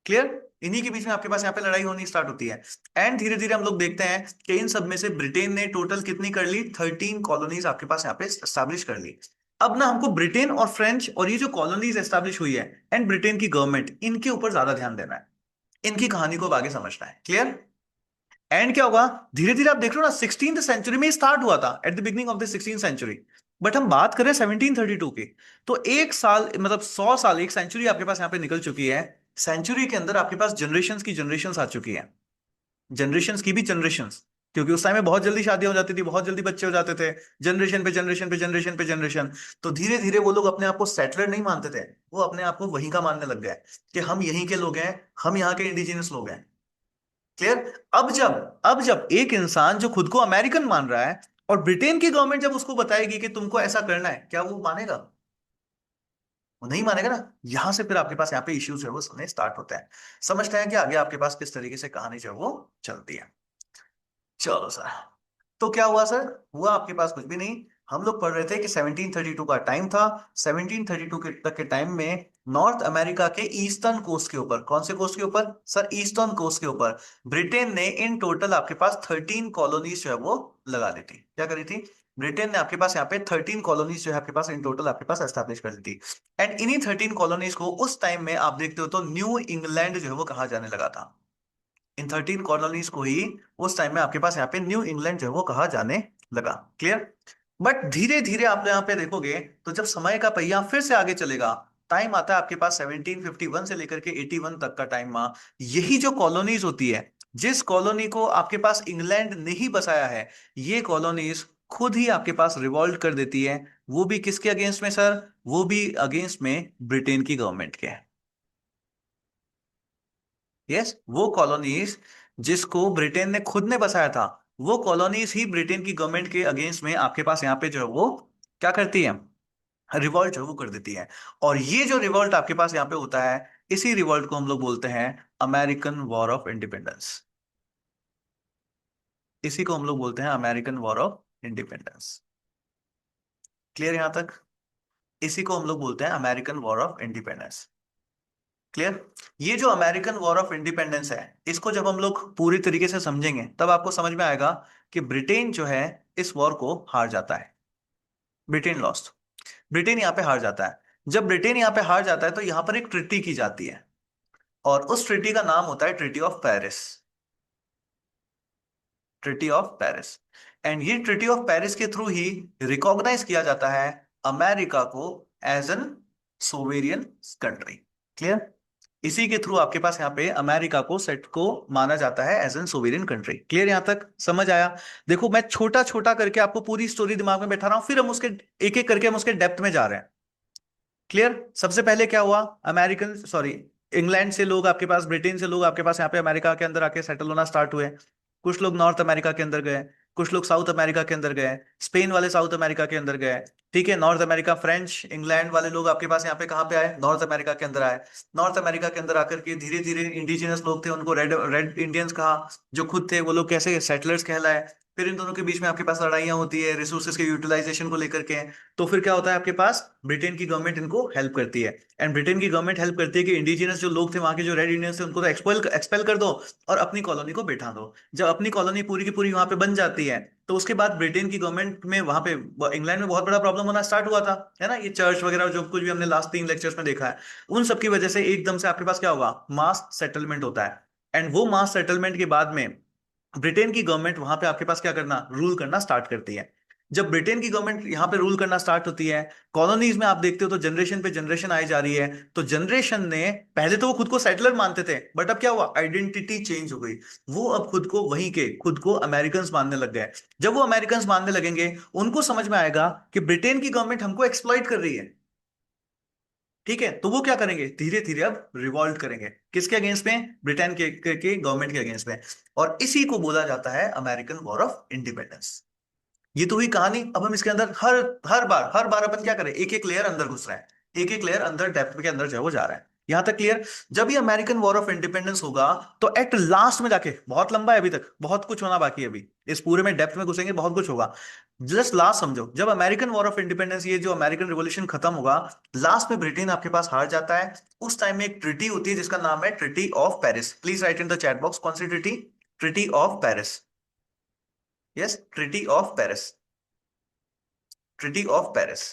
क्लियर? इन्हीं के बीच में आपके पास यहाँ पे लड़ाई होनी स्टार्ट होती है। एंड धीरे धीरे हम लोग देखते हैं कि इन सब में से ब्रिटेन ने टोटल कितनी कर ली? 13 कॉलोनीज आपके पास यहाँ पे स्टैब्लिश कर ली। अब ना हमको ब्रिटेन और फ्रेंच और ये जो कॉलोनीज एस्टैब्लिश हुई है एंड ब्रिटेन की गवर्नमेंट, इनके ऊपर ज्यादा ध्यान देना है, इनकी कहानी को अब आगे समझना है। क्लियर? एंड क्या होगा? धीरे धीरे आप देख रहे हो ना, 16th सेंचुरी में स्टार्ट हुआ था, at the beginning of the 16th century, but हम बात करें 1732 की। तो एक साल मतलब 100 साल, एक सेंचुरी आपके पास यहाँ पे निकल चुकी है। सेंचुरी के अंदर आपके पास जनरेशंस की जनरेशंस आ चुकी है, जनरेशंस की भी जनरेशंस, क्योंकि उस टाइम में बहुत जल्दी शादी हो जाती थी, बहुत जल्दी बच्चे हो जाते थे, जनरेशन पे जनरेशन पे जनरेशन पे जनरेशन। तो धीरे धीरे वो लोग अपने आप को सेटलर नहीं मानते थे, वो अपने आप को वहीं का मानने लग गए कि हम यहीं के लोग हैं, हम यहाँ के इंडिजिनस लोग हैं। क्लियर? अब जब एक इंसान जो खुद को अमेरिकन मान रहा है और ब्रिटेन की गवर्नमेंट जब उसको बताएगी कि तुमको ऐसा करना है, क्या वो मानेगा? वो नहीं मानेगा ना। यहां से फिर आपके पास यहाँ पे इश्यूज है वो सुनने स्टार्ट होते हैं। समझते हैं कि आगे आपके पास किस तरीके से कहानी जो है वो चलती है। चलो सर, तो क्या हुआ सर? हुआ आपके पास कुछ भी नहीं। हम लोग पढ़ रहे थे कि 1732 का टाइम था। 1732 के तक के टाइम में नॉर्थ अमेरिका के ईस्टर्न कोस्ट के ऊपर, कौन से कोस्ट के ऊपर सर? ईस्टर्न कोस्ट के ऊपर ब्रिटेन ने इन टोटल आपके पास 13 कॉलोनीज जो है वो लगा ली थी। क्या करी थी? ब्रिटेन ने आपके पास यहाँ पे 13 कॉलोनीज जो है आपके पास इन टोटल आपके पास एस्टैब्लिश कर दी थी। एंड इन्हीं 13 कॉलोनीज को उस टाइम में आप देखते हो तो न्यू इंग्लैंड जो है वो कहा जाने लगा था। इन 13 कॉलोनीज को ही उस टाइम में आपके पास यहाँ पे न्यू इंग्लैंड जो है वो कहा जाने लगा। क्लियर? बट धीरे धीरे आप यहाँ पे देखोगे तो जब समय का पहिया फिर से आगे चलेगा, टाइम आता है आपके पास 1751 से लेकर के 81 तक का टाइम। यही जो कॉलोनीज होती है, जिस कॉलोनी को आपके पास इंग्लैंड ने ही बसाया है, ये कॉलोनीज खुद ही आपके पास रिवॉल्ट कर देती है। वो भी किसके अगेंस्ट में सर? वो भी अगेंस्ट में ब्रिटेन की गवर्नमेंट के। यस, वो कॉलोनीज जिसको ब्रिटेन ने खुद ने बसाया था, वो कॉलोनीज ही ब्रिटेन की गवर्नमेंट के अगेंस्ट में आपके पास यहाँ पे जो है वो क्या करती है? रिवॉल्ट जो है वो कर देती है। और ये जो रिवॉल्ट आपके पास यहाँ पे होता है, इसी रिवॉल्ट को हम लोग बोलते हैं अमेरिकन वॉर ऑफ इंडिपेंडेंस। इसी को हम लोग बोलते हैं American war of independence. Clear यहां तक? इसी को हम लोग बोलते हैं American war of independence. Clear? ये जो अमेरिकन वॉर ऑफ इंडिपेंडेंस है, इसको जब हम लोग पूरी तरीके से समझेंगे तब आपको समझ में आएगा कि ब्रिटेन जो है इस वॉर को हार जाता है। ब्रिटेन लॉस्ट, ब्रिटेन यहां पे हार जाता है। जब ब्रिटेन यहां पे हार जाता है तो यहां पर एक ट्रिटी की जाती है, और उस ट्रिटी का नाम होता है treaty of Paris. Treaty of Paris. And ये ट्रिटी ऑफ पेरिस के थ्रू ही रिकॉग्नाइज किया जाता है अमेरिका को as an sovereign country. Clear? इसी के थ्रू आपके पास यहाँ पे अमेरिका को सेट को माना जाता है as an sovereign country. Clear यहां तक समझ आया? देखो मैं छोटा छोटा करके आपको पूरी स्टोरी दिमाग में बैठा रहा हूं, फिर हम उसके एक एक करके हम उसके डेप्थ में जा रहे हैं। क्लियर? सबसे पहले क्या हुआ? अमेरिकन सॉरी इंग्लैंड से लोग आपके पास, ब्रिटेन से लोग आपके पास यहाँ पे अमेरिका के अंदर आके सेटल होना स्टार्ट हुए। कुछ लोग नॉर्थ अमेरिका के अंदर गए, कुछ लोग साउथ अमेरिका के अंदर गए, स्पेन वाले साउथ अमेरिका के अंदर गए। ठीक है, नॉर्थ अमेरिका, फ्रेंच इंग्लैंड वाले लोग आपके पास यहाँ पे कहाँ पे आए? नॉर्थ अमेरिका के अंदर आए। नॉर्थ अमेरिका के अंदर आकर के धीरे धीरे इंडिजिनस लोग थे, उनको रेड रेड इंडियंस कहा, जो खुद थे वो लोग कैसे सेटलर्स कहलाए। फिर इन दोनों के बीच में आपके पास लड़ाइयां होती है रिसोर्सेज के यूटिलाइजेशन को लेकर के। तो फिर क्या होता है आपके पास? ब्रिटेन की गवर्नमेंट इनको हेल्प करती है। एंड ब्रिटेन की गवर्नमेंट हेल्प करती है कि इंडिजिनस जो लोग थे वहां के, जो रेड इंडियंस थे, उनको तो एक्सपेल एक्सपेल कर दो और अपनी कॉलोनी को बैठा दो। जब अपनी कॉलोनी पूरी की पूरी वहां पे बन जाती है, तो उसके बाद ब्रिटेन की गवर्नमेंट में वहां पे इंग्लैंड में बहुत बड़ा प्रॉब्लम होना स्टार्ट हुआ था, है ना? ये चर्च वगैरह जो कुछ भी हमने लास्ट 3 लेक्चर्स में देखा है, उन सब की वजह से एकदम से आपके पास क्या होगा? मास सेटलमेंट होता है। एंड वो मास सेटलमेंट के बाद में ब्रिटेन की गवर्नमेंट वहां पे आपके पास क्या करना? रूल करना स्टार्ट करती है। जब ब्रिटेन की गवर्नमेंट यहाँ पे रूल करना स्टार्ट होती है, कॉलोनीज में आप देखते हो तो जनरेशन पे जनरेशन आई जा रही है, तो जनरेशन ने, पहले तो वो खुद को सेटलर मानते थे, बट अब क्या हुआ, आइडेंटिटी चेंज हो गई। वो अब खुद को वहीं के, खुद को अमेरिकन मानने लग गए। जब वो अमेरिकन मानने लगेंगे, उनको समझ में आएगा कि ब्रिटेन की गवर्नमेंट हमको एक्सप्लॉइट कर रही है। ठीक है, तो वो क्या करेंगे, धीरे धीरे अब रिवॉल्ट करेंगे, किसके अगेंस्ट में, ब्रिटेन के गवर्नमेंट के अगेंस्ट में। और इसी को बोला जाता है अमेरिकन वॉर ऑफ इंडिपेंडेंस। ये तो हुई कहानी। अब हम इसके अंदर हर हर बार अपन क्या करें, एक एक लेयर अंदर घुस रहे हैं, एक एक लेयर अंदर डेप्थ के अंदर जो है वो जा रहा है। यहां तक क्लियर। जब ये अमेरिकन वॉर ऑफ इंडिपेंडेंस होगा, तो एट लास्ट में जाके, बहुत लंबा है अभी तक, बहुत कुछ होना बाकी है अभी, इस पूरे में डेप्थ में घुसेंगे, बहुत कुछ होगा। जस्ट लास्ट समझो, जब अमेरिकन वॉर ऑफ इंडिपेंडेंस, ये जो अमेरिकन रिवॉल्यूशन खत्म होगा, लास्ट में ब्रिटेन आपके पास हार जाता है। उस टाइम में एक ट्रिटी होती है जिसका नाम है treaty of Paris. Please write in the chat box, कौन सी treaty, treaty of Paris. Yes, treaty of Paris, treaty of Paris.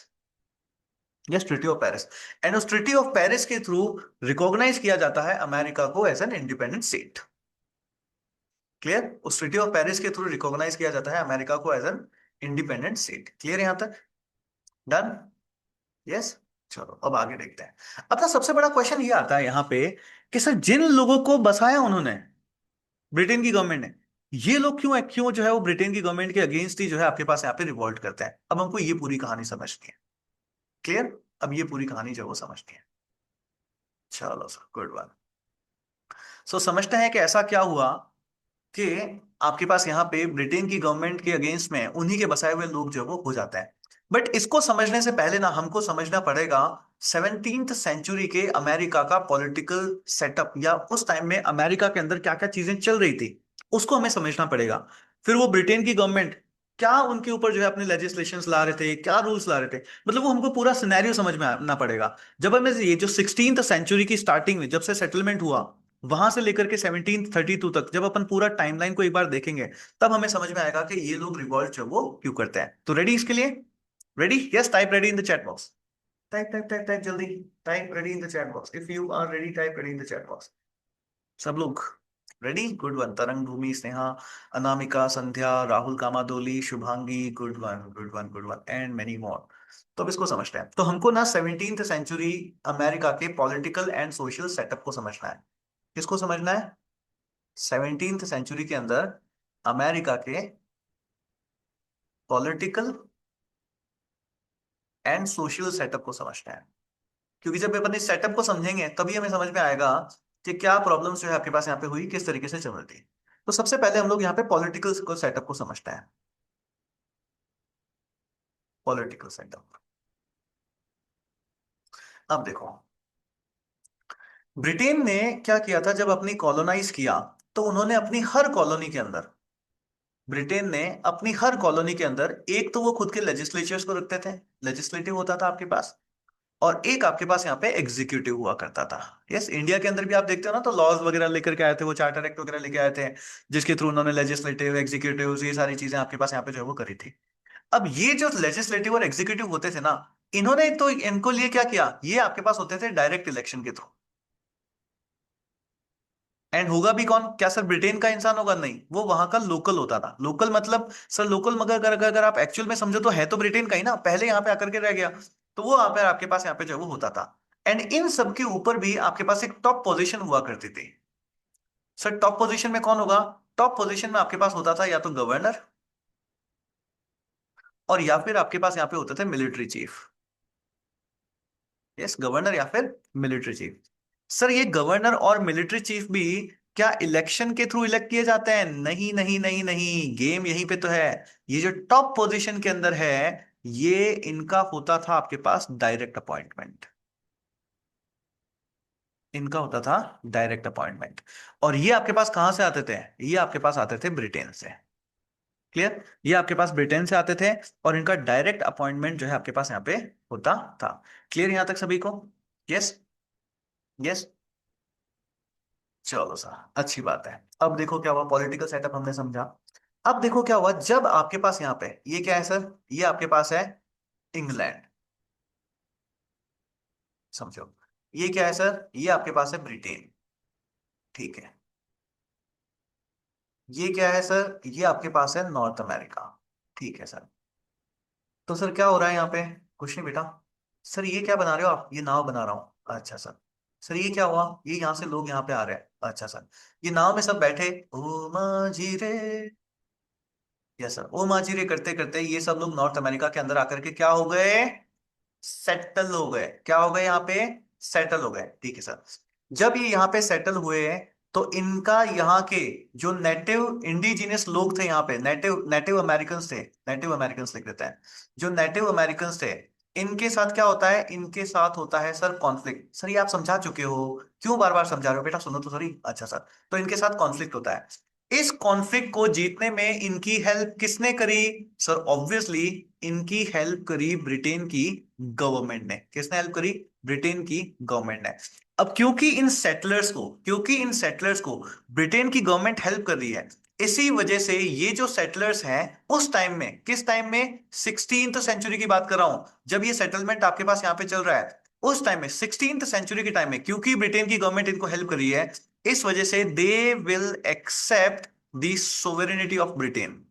Yes, treaty of Paris. And उस ट्रिटी ऑफ पेरिस के थ्रू रिकॉग्नाइज किया जाता है अमेरिका को as an independent state. Clear, उस treaty of Paris के थ्रू रिकॉग्नाइज किया जाता है अमेरिका को as an independent state. Clear यहां तक, डन। यस, चलो अब आगे देखते हैं। अब ना सबसे बड़ा क्वेश्चन ये आता है यहाँ पे कि सर, जिन लोगों को बसाया उन्होंने, ब्रिटेन की गवर्नमेंट ने, ये लोग क्यों है, क्यों जो है वो ब्रिटेन की गवर्नमेंट के अगेंस्ट ही जो है आपके पास यहाँ पे रिवॉल्ट करते हैं। अब हमको ये पूरी कहानी समझनी है। क्लियर, अब ये पूरी कहानी जो है वो समझनी है। चलो सर, गुड वन। सो समझते हैं कि ऐसा क्या हुआ कि आपके पास यहाँ पे ब्रिटेन की गवर्नमेंट के अगेंस्ट में उन्हीं के बसाए हुए लोग जो वो हो जाते हैं। बट इसको समझने से पहले ना हमको समझना पड़ेगा 17th सेंचुरी के अमेरिका का पॉलिटिकल सेटअप, या उस टाइम में अमेरिका के अंदर क्या क्या चीजें चल रही थी, उसको हमें समझना पड़ेगा। फिर वो ब्रिटेन की गवर्नमेंट क्या उनके ऊपर जो है अपने लेजिस्लेशंस ला रहे थे, क्या रूल्स ला रहे थे, मतलब वो हमको पूरा सिनेरियो समझ में आना पड़ेगा। जब हमें ये जो 16th सेंचुरी की स्टार्टिंग में जब से सेटलमेंट हुआ, वहां से लेकर के 1732 तक जब अपन पूरा टाइमलाइन को एक बार देखेंगे, तब हमें समझ में आएगा कि ये लोग रिवॉल्ट जो वो क्यों करते हैं। तो रेडी इसके लिए, ready, yes, type ready in the chat box. Type type type type जल्दी, type ready in the chat box, if you are ready type ready in the chat box. सब लोग ready, good one. Tarang, Bhoomi, Sneha, Anamika, Sandhya, Rahul, Kamadoli, Shubhangi, good one good one good one, and many more. तो अब इसको समझते हैं। तो हमको ना 17th सेंचुरी अमेरिका के पॉलिटिकल एंड सोशल सेटअप को समझना है। किसको समझना है, 17th सेंचुरी के अंदर अमेरिका के पॉलिटिकल एंड सोशल सेटअप को समझना है। क्योंकि जब अपन इस सेटअप को समझेंगे तभी हमें समझ में आएगा कि क्या प्रॉब्लम्स जो है आपके पास यहाँ पे हुई, किस तरीके से चल रही थी। तो सबसे पहले हम लोग यहाँ पे पॉलिटिकल को सेटअप को समझते हैं। पॉलिटिकल सेटअप, अब देखो, ब्रिटेन ने क्या किया था जब अपनी कॉलोनाइज किया, तो उन्होंने अपनी हर कॉलोनी के अंदर, ब्रिटेन ने अपनी हर कॉलोनी के अंदर, एक तो वो खुद के लेजिस्लेचर्स को रखते थे, लेजिस्लेटिव होता था आपके पास, और एक आपके पास यहाँ पे एग्जीक्यूटिव हुआ करता था। यस, इंडिया के अंदर भी आप देखते हो ना, तो लॉज वगैरह लेकर के आए थे, वो चार्टर एक्ट वगैरह लेके आए थे, जिसके थ्रू उन्होंने लेजिस्लेटिव, एग्जीक्यूटिव, ये सारी चीजें आपके पास यहाँ पे जो है वो करी थी। अब ये जो लेजिस्लेटिव और एग्जीक्यूटिव होते थे ना, इन्होंने तो इनको लिए क्या किया, ये आपके पास होते थे डायरेक्ट इलेक्शन के थ्रू। एंड होगा भी कौन, क्या सर ब्रिटेन का इंसान होगा, नहीं, वो वहां का लोकल होता था। लोकल मतलब सर लोकल, मगर अगर आप एक्चुअल में समझो तो है तो ब्रिटेन का ही ना, पहले यहाँ पे आकर के रह गया, तो वो यहाँ पे आपके पास यहाँ पे जो है वो होता था। एंड इन सब के ऊपर भी आपके पास एक टॉप पोजीशन हुआ करती थी। सर टॉप पोजीशन में कौन होगा, टॉप पोजीशन में आपके पास होता था या तो गवर्नर, और या फिर आपके पास यहाँ पे होते थे मिलिट्री चीफ। यस, गवर्नर या फिर मिलिट्री चीफ। सर ये गवर्नर और मिलिट्री चीफ भी क्या इलेक्शन के थ्रू इलेक्ट किए जाते हैं, नहीं नहीं नहीं नहीं, गेम यहीं पे तो है। ये जो टॉप पोजीशन के अंदर है, ये इनका होता था आपके पास डायरेक्ट अपॉइंटमेंट, इनका होता था डायरेक्ट अपॉइंटमेंट। और ये आपके पास कहां से आते थे, ये आपके पास आते थे ब्रिटेन से। क्लियर, ये आपके पास ब्रिटेन से आते थे, और इनका डायरेक्ट अपॉइंटमेंट जो है आपके पास यहाँ पे होता था। क्लियर यहां तक सभी को, यस, यस, चलो सर, अच्छी बात है। अब देखो क्या हुआ, पॉलिटिकल सेटअप हमने समझा। अब देखो क्या हुआ, जब आपके पास यहाँ पे ये क्या है सर, ये आपके पास है इंग्लैंड, समझो, ये क्या है सर, ये आपके पास है ब्रिटेन। ठीक है, ये क्या है सर, ये आपके पास है नॉर्थ अमेरिका। ठीक है सर, तो सर क्या हो रहा है यहाँ पे? कुछ नहीं बेटा। सर ये क्या बना रहे हो आप? ये नाव बना रहा हूँ। अच्छा सर। सर ये क्या हुआ? ये यहाँ से लोग यहाँ पे आ रहे हैं। अच्छा सर। ये नाव में सब बैठे ओ माँ रे। Yes sir. ओ माँ रे करते करते ये सब लोग नॉर्थ अमेरिका के अंदर आकर के क्या हो गए? सेटल हो गए। क्या हो गए यहाँ पे? सेटल हो गए। ठीक है सर। जब ये यहाँ पे सेटल हुए हैं तो इनका यहाँ के जो नेटिव इंडिजिनियस लोग थे, यहाँ पे नेटिव नेटिव अमेरिकन थे। नेटिव अमेरिकन लिख देते हैं। जो नेटिव अमेरिकन थे, इनके साथ क्या होता है? इनके साथ होता है सर कॉन्फ्लिक्ट। सर ये आप समझा चुके हो, क्यों बार बार समझा रहे हो? बेटा सुनो तो सही। अच्छा सर। तो इनके साथ कॉन्फ्लिक्ट होता है। इस कॉन्फ्लिक्ट को जीतने में इनकी हेल्प किसने करी? सर ऑब्वियसली इनकी हेल्प करी ब्रिटेन की गवर्नमेंट ने। किसने हेल्प करी? ब्रिटेन की गवर्नमेंट ने। अब क्योंकि इन सेटलर्स को ब्रिटेन की गवर्नमेंट हेल्प कर रही है, इसी वजह से ये जो सेटलर्स हैं उस टाइम में, किस टाइम में? 16th सेंचुरी की बात कर रहा हूं, जब ये सेटलमेंट आपके पास यहाँ पे चल रहा है। उस टाइम में 16th सेंचुरी के टाइम में, क्योंकि ब्रिटेन की गवर्नमेंट इनको हेल्प कर रही है, इस वजह से they will accept the sovereignty of Britain.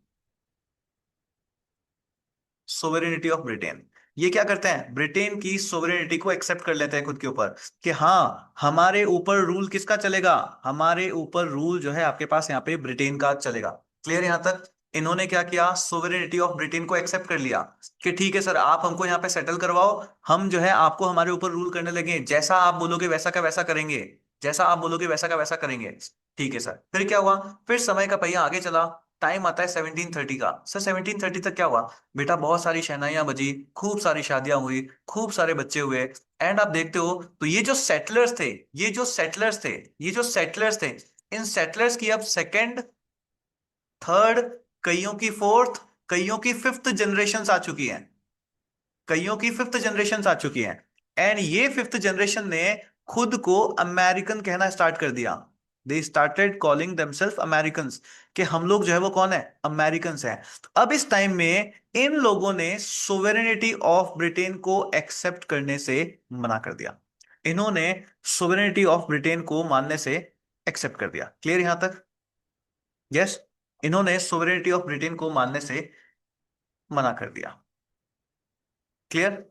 Sovereignty of Britain. ये क्या करते हैं? ब्रिटेन की सोवेरेनिटी को एक्सेप्ट कर लेते हैं खुद के ऊपर, कि हाँ हमारे ऊपर रूल किसका चलेगा? हमारे ऊपर रूल जो है आपके पास यहाँ पे ब्रिटेन का चलेगा। क्लियर यहां तक? इन्होंने क्या किया? सोवेरेनिटी ऑफ ब्रिटेन को एक्सेप्ट कर लिया कि ठीक है सर, आप हमको यहाँ पे सेटल करवाओ, हम जो है आपको हमारे ऊपर रूल करने लगे, जैसा आप बोलोगे वैसा का वैसा करेंगे। जैसा आप बोलोगे वैसा का वैसा करेंगे। ठीक है सर। फिर क्या हुआ? फिर समय का पहिया आगे चला। टाइम आता है 1730 का। सर 1730 तक क्या हुआ? बेटा बहुत सारी शहनाइयां बजी, खूब सारी शादियां हुई, खूब सारे बच्चे हुए। एंड आप देखते हो तो ये जो सेटलर्स थे, ये जो सेटलर्स थे, इन सेटलर्स की अब सेकंड, थर्ड, कईयों की फोर्थ, कईयों की फिफ्थ जनरेशन आ चुकी हैं। कईयों की फिफ्थ जनरेशन आ चुकी हैं। एंड ये फिफ्थ जनरेशन ने खुद को अमेरिकन कहना स्टार्ट कर दिया। They started calling themselves American, कि हम लोग जो है वो कौन है? अमेरिकन हैं। अब इस टाइम में इन लोगों ने सोवेरेनिटी ऑफ ब्रिटेन को एक्सेप्ट करने से मना कर दिया। इन्होंने सोवेरेनिटी ऑफ ब्रिटेन को मानने से एक्सेप्ट कर दिया। क्लियर यहां तक? यस। इन्होंने सोवेरेनिटी ऑफ ब्रिटेन को मानने से मना कर दिया। क्लियर?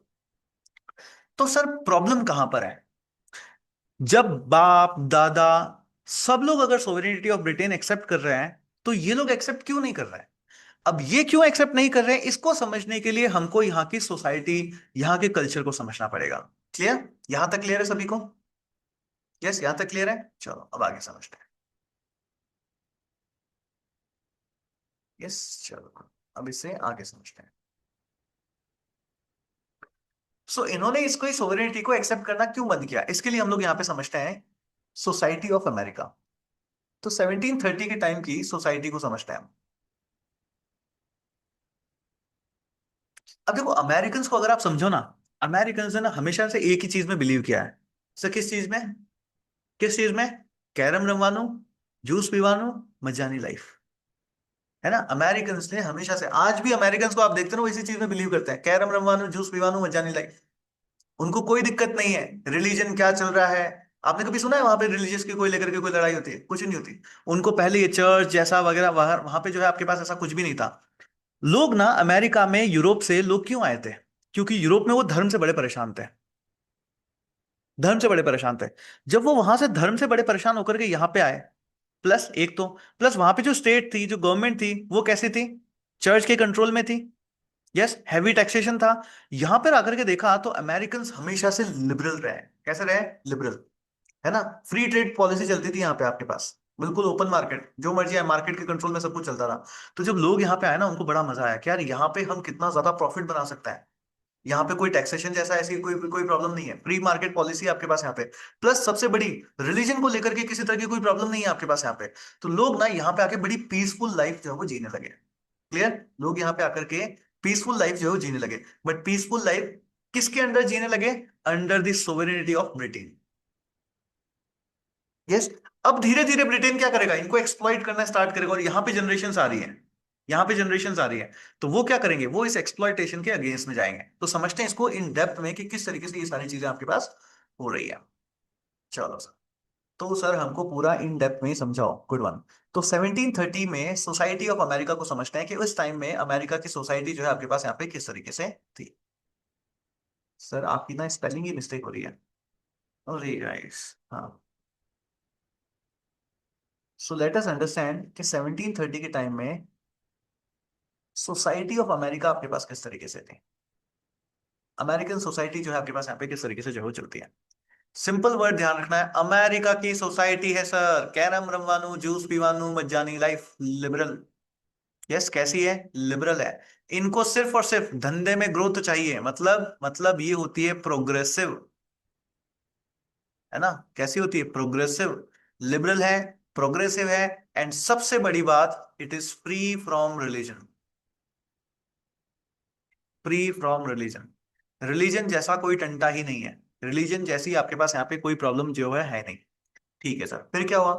तो सर प्रॉब्लम कहां पर है? जब बाप दादा सब लोग अगर सोवेरेनिटी ऑफ ब्रिटेन एक्सेप्ट कर रहे हैं, तो ये लोग एक्सेप्ट क्यों नहीं कर रहे हैं? अब ये क्यों एक्सेप्ट नहीं कर रहे हैं, इसको समझने के लिए हमको यहाँ की सोसाइटी, यहाँ के कल्चर को समझना पड़ेगा। क्लियर? यहां तक क्लियर है सभी को? यस, यहां तक क्लियर है। चलो अब आगे समझते हैं। यस। चलो अब इससे आगे समझते हैं। सो इन्होंने इसको, इस सोवेरेनिटी को एक्सेप्ट करना क्यों बंद किया, इसके लिए हम लोग यहाँ पे समझते हैं सोसाइटी ऑफ अमेरिका। तो 1730 के टाइम की सोसाइटी को समझते हैं हम। अब देखो अमेरिकन को अगर आप समझो ना, अमेरिकन ने ना हमेशा से एक ही चीज में बिलीव किया है। सर किस चीज में? किस चीज में? कैरम रमवानू, जूस पीवानू, मजानी लाइफ। है ना? अमेरिकन ने हमेशा से, आज भी अमेरिकन को आप देखते हो ना, वो इसी चीज में बिलीव करते हैं, कैरम रमवानू, जूस पीवानू, मजानी लाइफ। उनको कोई दिक्कत नहीं है रिलीजन क्या चल रहा है। आपने कभी सुना है वहां पे रिलीजियस की कोई लेकर के कोई लड़ाई होती है? कुछ नहीं होती। उनको पहले ये चर्च जैसा वगैरह, वहां वहां पे जो है आपके पास ऐसा कुछ भी नहीं था। लोग ना अमेरिका में यूरोप से लोग क्यों आए थे? क्योंकि यूरोप में वो धर्म से बड़े परेशान थे। धर्म से बड़े परेशान थे। जब वो वहां से धर्म से बड़े परेशान होकर के यहाँ पे आए, प्लस एक तो, प्लस वहां पे जो स्टेट थी, जो गवर्नमेंट थी, वो कैसी थी? चर्च के कंट्रोल में थी। यस, हैवी टैक्सेशन था। यहां पर आकर के देखा तो अमेरिकन हमेशा से लिबरल रहे। कैसे रहे? लिबरल। है ना? फ्री ट्रेड पॉलिसी चलती थी यहाँ पे आपके पास, बिल्कुल ओपन मार्केट, जो मर्जी है, मार्केट के कंट्रोल में सब कुछ चलता रहा। तो जब लोग यहाँ पे आए ना, उनको बड़ा मजा आया कि यार यहाँ पे हम कितना ज्यादा प्रॉफिट बना सकते हैं। यहाँ पे कोई टैक्सेशन जैसा ऐसी कोई कोई प्रॉब्लम नहीं है, फ्री मार्केट पॉलिसी है आपके पास यहाँ पे। प्लस सबसे बड़ी, रिलीजन को लेकर के किसी तरह की कोई प्रॉब्लम नहीं है आपके पास यहाँ पे। तो लोग ना यहाँ पे आके बड़ी पीसफुल लाइफ जो है वो जीने लगे। क्लियर? लोग यहाँ पे आकर के पीसफुल लाइफ जो है वो जीने लगे। बट पीसफुल लाइफ किसके अंडर जीने लगे? Under the sovereignty of Britain. Yes. अब धीरे धीरे ब्रिटेन क्या करेगा? इनको एक्सप्लॉइट करना स्टार्ट करेगा, और यहाँ पे जनरेशन आ रही है। यहाँ पे जनरेशन आ रही है। तो वो क्या करेंगे? वो इस एक्सप्लॉइटेशन के अगेंस्ट में जाएंगे। तो समझते हैं इसको इन डेप्थ में कि किस तरीके से ये सारी चीजें आपके पास हो रही है। चलो सर। तो सर हमको पूरा इन डेप्थ में समझाओ, गुड वन। तो 1730 में सोसाइटी ऑफ अमेरिका को समझते हैं कि उस टाइम में अमेरिका की सोसाइटी जो है आपके पास यहाँ पे किस तरीके से थी। सर आपकी ना स्पेलिंग ही मिस्टेक हो रही है। अरे गाइस, हाँ। सो लेट अस अंडरस्टैंड कि 1730 के टाइम में सोसाइटी ऑफ अमेरिका आपके पास किस तरीके से थी। अमेरिकन सोसाइटी जो है आपके पास यहाँ पे किस तरीके से जो है चलती है। सिंपल वर्ड ध्यान रखना है, अमेरिका की सोसाइटी है सर, कैरम रमवानू, जूस पीवानू, मज्जानी लाइफ, लिबरल। यस, कैसी है, लिबरल है। इनको सिर्फ और सिर्फ धंधे में ग्रोथ चाहिए, मतलब ये होती है प्रोग्रेसिव, है ना। कैसी होती है, प्रोग्रेसिव, लिबरल है, प्रोग्रेसिव है। एंड सबसे बड़ी बात, it is free from religion. Free from religion. Religion जैसा कोई टंटा ही नहीं है, रिलीजन जैसी आपके पास यहाँ पे कोई प्रॉब्लम जो है नहीं। ठीक है सर, फिर क्या हुआ।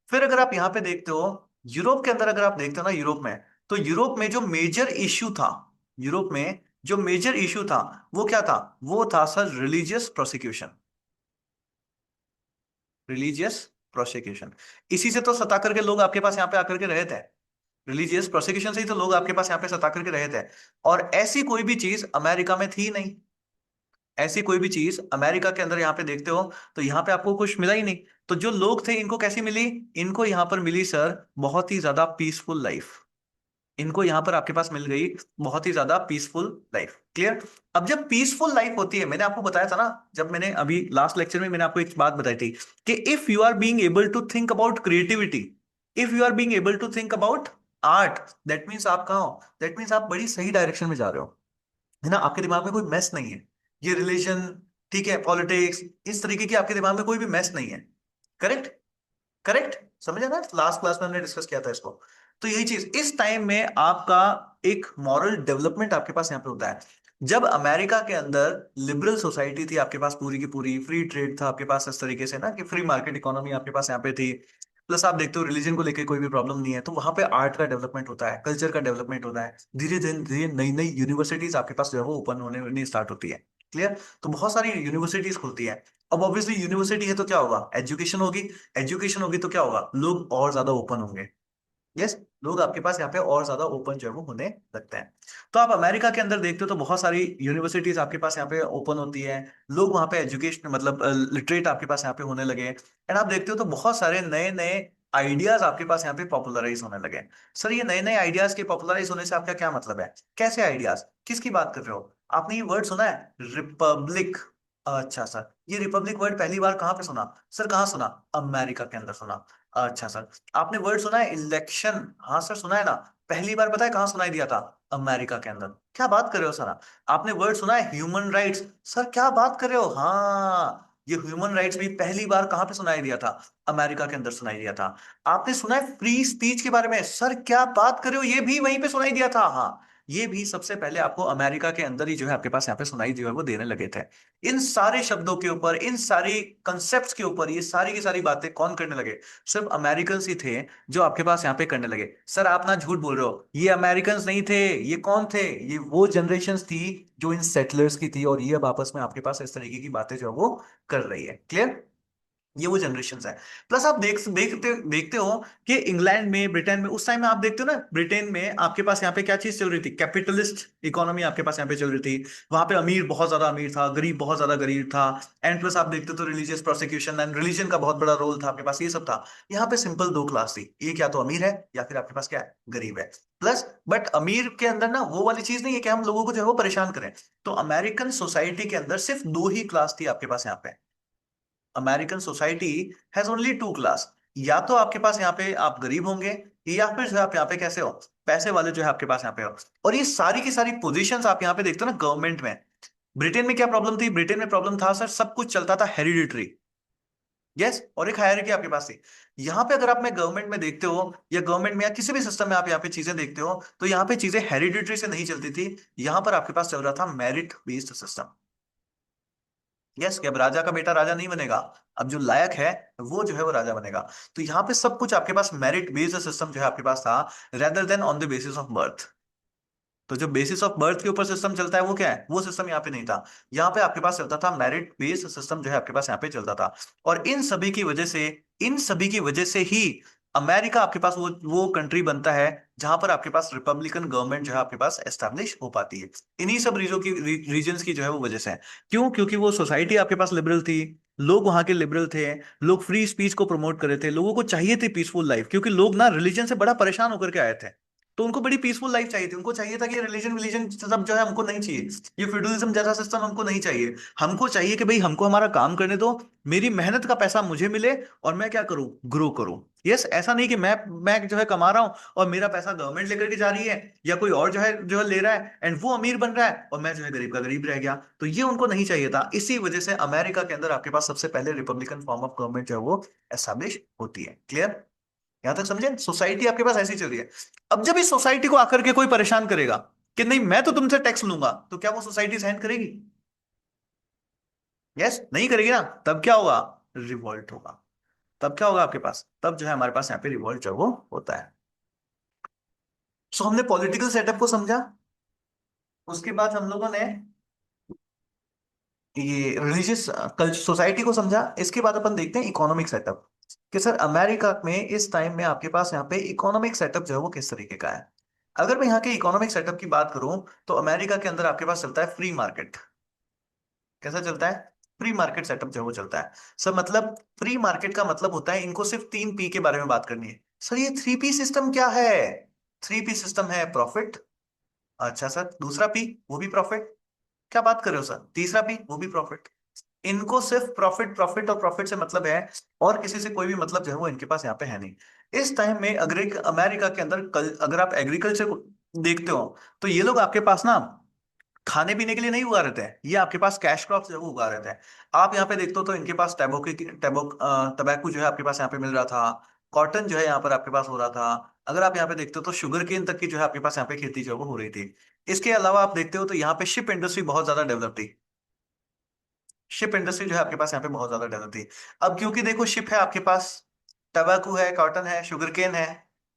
फिर अगर आप यहाँ पे देखते हो, यूरोप के अंदर अगर आप देखते हो ना, यूरोप में, तो यूरोप में जो मेजर इश्यू था, यूरोप में जो मेजर इश्यू था वो क्या था, वो था sir religious prosecution. Religious prosecution. इसी से तो सता करके लोग आपके पास यहाँ पे आकर के रहे थे। रिलीजियस प्रोसिक्यूशन से ही तो लोग आपके पास यहाँ पे सता करके रहे थे। और ऐसी कोई भी चीज अमेरिका में थी नहीं। ऐसी कोई भी चीज अमेरिका के अंदर यहाँ पे देखते हो तो यहाँ पे आपको कुछ मिला ही नहीं। तो जो लोग थे इनको कैसी मिली, इनको यहाँ पर मिली सर बहुत ही ज्यादा पीसफुल लाइफ। इनको यहाँ पर आपके पास मिल गई बहुत ही ज्यादा पीसफुल लाइफ। क्लियर। अब जब पीसफुल लाइफ होती है, मैंने आपको बताया था ना, जब मैंने अभी लास्ट लेक्चर में मैंने आपको एक बात बताई थी कि if you are being able to think about creativity, if you are being able to think about art, that means आप कहाँ हो, दैट मीन्स आप बड़ी सही डायरेक्शन में जा रहे हो, है ना। आपके दिमाग में कोई मैस नहीं है, ये रिलेशन, ठीक है, पॉलिटिक्स, इस तरीके की आपके दिमाग में कोई भी मैस नहीं है। करेक्ट। करेक्ट। समझे ना, लास्ट क्लास में हमने डिस्कस किया था इसको। तो यही चीज इस टाइम में आपका एक मॉरल डेवलपमेंट आपके पास यहाँ पे होता है। जब अमेरिका के अंदर लिबरल सोसाइटी थी आपके पास, पूरी की पूरी फ्री ट्रेड था आपके पास, इस तरीके से ना कि फ्री मार्केट इकोनॉमी आपके पास यहाँ पे थी। प्लस आप देखते हो रिलीजन को लेकर कोई भी प्रॉब्लम नहीं है, तो वहां पे आर्ट का डेवलपमेंट होता है, कल्चर का डेवलपमेंट होता है। धीरे धीरे धीरे नई नई यूनिवर्सिटीज आपके पास जो है वो ओपन होने स्टार्ट होती है। क्लियर। तो बहुत सारी यूनिवर्सिटीज खुलती है। अब ऑब्वियसली यूनिवर्सिटी है तो क्या होगा, एजुकेशन होगी। एजुकेशन होगी तो क्या होगा, लोग और ज्यादा ओपन होंगे। यस। लोग आपके पास यहाँ पे और ज्यादा ओपन जो है वो होने लगते हैं। तो आप अमेरिका के अंदर देखते हो तो बहुत सारी यूनिवर्सिटीज आपके पास यहाँ पे ओपन होती है। लोग वहाँ पे एजुकेशन मतलब लिटरेट आपके पास यहाँ पे होने लगे। एंड आप देखते हो तो बहुत सारे नए नए आइडियाज आपके पास यहाँ पे पॉपुलराइज होने लगे। सर ये नए नए आइडियाज के पॉपुलराइज होने से आपका क्या मतलब है, कैसे आइडियाज, किसकी बात कर रहे हो। आपने ये वर्ड सुना है, रिपब्लिक। अच्छा सर, ये रिपब्लिक वर्ड पहली बार कहाँ पे सुना, सर कहाँ सुना, अमेरिका के अंदर सुना। अच्छा सर, आपने वर्ड सुना है इलेक्शन, हाँ सर सुना है ना। पहली बार पता है कहाँ सुनाई दिया था, अमेरिका के अंदर। क्या बात कर रहे हो सर। आपने वर्ड सुना है ह्यूमन राइट्स, सर क्या बात कर रहे हो, हाँ ये ह्यूमन राइट्स भी पहली बार कहाँ पे सुनाई दिया था, अमेरिका के अंदर सुनाई दिया था। आपने सुना है फ्री स्पीच के बारे में, सर क्या बात कर रहे हो, ये भी वहीं पे सुनाई दिया था, हाँ ये भी सबसे पहले आपको अमेरिका के अंदर ही जो है आपके पास यहाँ पे सुनाई जो है वो देने लगे थे। इन सारे शब्दों के ऊपर, इन सारी कंसेप्ट्स के ऊपर ये सारी की सारी बातें कौन करने लगे, सिर्फ अमेरिकन ही थे जो आपके पास यहाँ पे करने लगे। सर आप ना झूठ बोल रहे हो, ये अमेरिकन नहीं थे, ये कौन थे, ये वो जनरेशन थी जो इन सेटलर्स की थी, और ये अब आपस में आपके पास इस तरीके की बातें जो है वो कर रही है। क्लियर। ये वो जनरेशन है। प्लस आप देखते देखते हो कि इंग्लैंड में, ब्रिटेन में, उस टाइम में आप देखते हो ना, ब्रिटेन में आपके पास यहाँ पे क्या चीज चल रही थी, कैपिटलिस्ट इकोनॉमी आपके पास यहाँ पे चल रही थी। वहां पे अमीर बहुत ज्यादा अमीर था, गरीब बहुत ज्यादा गरीब था। एंड प्लस आप देखते हो तो रिलीजियस प्रोसिक्यूशन एंड रिलीजन का बहुत बड़ा रोल था आपके पास, ये सब था। यहाँ पे सिंपल दो क्लास थी, एक या तो अमीर है या फिर आपके पास क्या है, गरीब है। प्लस बट अमीर के अंदर ना वो वाली चीज नहीं है कि हम लोगों को जो है वो परेशान करें। तो अमेरिकन सोसाइटी के अंदर सिर्फ दो ही क्लास थी आपके पास यहाँ पे। American society has only two class. या तो आपके पास यहाँ पे आप गरीब होंगे, या फिर जो है आप यहाँ पे कैसे हो, पैसे वाले जो है आपके पास यहाँ पे हो। और ये सारी की सारी पोजीशंस आप यहाँ पे देखते हो ना गवर्नमेंट में। ब्रिटेन में क्या प्रॉब्लम थी, ब्रिटेन में प्रॉब्लम था सर, सब कुछ चलता था हेरिडिटरी। यस, और एक हायरार्की आपके पास थी। यहाँ पे अगर आप में गवर्नमेंट में देखते हो, या गवर्नमेंट में या किसी भी सिस्टम में आप यहाँ पे चीजें देखते हो, तो यहाँ पे चीजें हेरिडिटरी से नहीं चलती थी। यहाँ पर आपके पास चल रहा था मेरिट बेस्ड सिस्टम। यस, कि अब राजा का बेटा राजा नहीं बनेगा, अब जो लायक है वो जो है वो राजा बनेगा। तो यहाँ पे सब कुछ आपके पास मेरिट बेस्ड सिस्टम जो है आपके पास था, rather than on the basis of birth. तो जो बेसिस ऑफ बर्थ के ऊपर सिस्टम चलता है वो क्या है, वो सिस्टम यहाँ पे नहीं था। यहाँ पे आपके पास चलता था मेरिट बेस्ड सिस्टम, जो है आपके पास यहाँ पे चलता था। और इन सभी की वजह से ही अमेरिका आपके पास वो कंट्री बनता है जहां पर आपके पास रिपब्लिकन गवर्नमेंट जो है आपके पास एस्टेब्लिश हो पाती है। इन्हीं सब रीजन की जो है वो वजह से है। क्यों? क्योंकि वो सोसाइटी आपके पास लिबरल थी, लोग वहां के लिबरल थे, लोग फ्री स्पीच को प्रमोट कर रहे थे, लोगों को चाहिए थी पीसफुल लाइफ, क्योंकि लोग ना रिलीजन से बड़ा परेशान होकर के आए थे। तो उनको बड़ी पीसफुल लाइफ चाहिए थी, उनको चाहिए था कि रिलीजन रिलीजन सब जो है हमको नहीं चाहिए, ये फ्यूडलिज्म जैसा सिस्टम हमको नहीं चाहिए। हमको चाहिए कि भाई हमको हमारा काम करने दो, मेरी मेहनत का पैसा मुझे मिले, और मैं क्या करूं, ग्रो करूं। यस, ऐसा नहीं कि मैं जो है कमा रहा हूं और मेरा पैसा गवर्नमेंट लेकर के जा रही है, या कोई और जो है ले रहा है एंड वो अमीर बन रहा है और मैं जो है गरीब का गरीब रह गया। तो ये उनको नहीं चाहिए था। इसी वजह से अमेरिका के अंदर आपके पास सबसे पहले रिपब्लिकन फॉर्म ऑफ गवर्नमेंट जो है वो एस्टैब्लिश होती है। क्लियर? यहां तक समझे? सोसाइटी आपके पास ऐसी चल रही है। अब जब इस सोसाइटी को आकर के कोई परेशान करेगा कि नहीं मैं तो तुमसे टैक्स लूंगा, तो क्या वो सोसाइटी सहन करेगी? यस, नहीं करेगी ना। तब क्या होगा? रिवॉल्ट होगा। तब क्या होगा आपके पास? तब जो है हमारे पास यहाँ पे रिवॉल्ट जो है वो होता है। सो हमने पॉलिटिकल सेटअप को समझा, उसके बाद हम लोगों ने ये रिलीजियस कल्चर सोसाइटी को समझा, इसके बाद अपन देखते हैं इकोनॉमिक सेटअप कि सर अमेरिका में इस टाइम में आपके पास यहाँ पे इकोनॉमिक सेटअप जो है वो किस तरीके का है। अगर मैं यहाँ के इकोनॉमिक सेटअप की बात करूं तो अमेरिका के अंदर आपके पास चलता है फ्री मार्केट। कैसा चलता है? फ्री मार्केट सेटअप जो है वो चलता है। सर मतलब फ्री मार्केट का मतलब होता है इनको सिर्फ 3 P के बारे में बात करनी है। सर ये 3 P सिस्टम क्या है? 3 P सिस्टम है प्रॉफिट। अच्छा सर, दूसरा पी वो भी प्रॉफिट। क्या बात कर रहे हो सर, तीसरा पी वो भी प्रॉफिट। इनको सिर्फ प्रॉफिट प्रॉफिट और प्रॉफिट से मतलब है, और किसी से कोई भी मतलब जो है वो इनके पास यहाँ पे है नहीं। इस टाइम में अगर एक अमेरिका के अंदर अगर आप एग्रीकल्चर को देखते हो, तो ये लोग आपके पास ना खाने पीने के लिए नहीं उगा रहते हैं, ये आपके पास कैश क्रॉप जो है वो उगा रहते हैं। आप यहाँ पे देखते हो तो इनके पास टबैको जो है आपके पास यहाँ पे मिल रहा था। कॉटन जो है यहाँ पर आपके पास हो रहा था। अगर आप यहाँ पे देखते हो तो शुगर केन तक की जो है आपके पास यहाँ पे खेती जो है वो हो रही थी। इसके अलावा आप देखते हो तो यहाँ पे शिप इंडस्ट्री बहुत ज्यादा डेवलप थी। शिप इंडस्ट्री जो है आपके पास यहाँ पे बहुत ज्यादा डेवलप थी। अब क्योंकि देखो शिप है आपके पास, टबैको है, कॉटन है, शुगर केन है,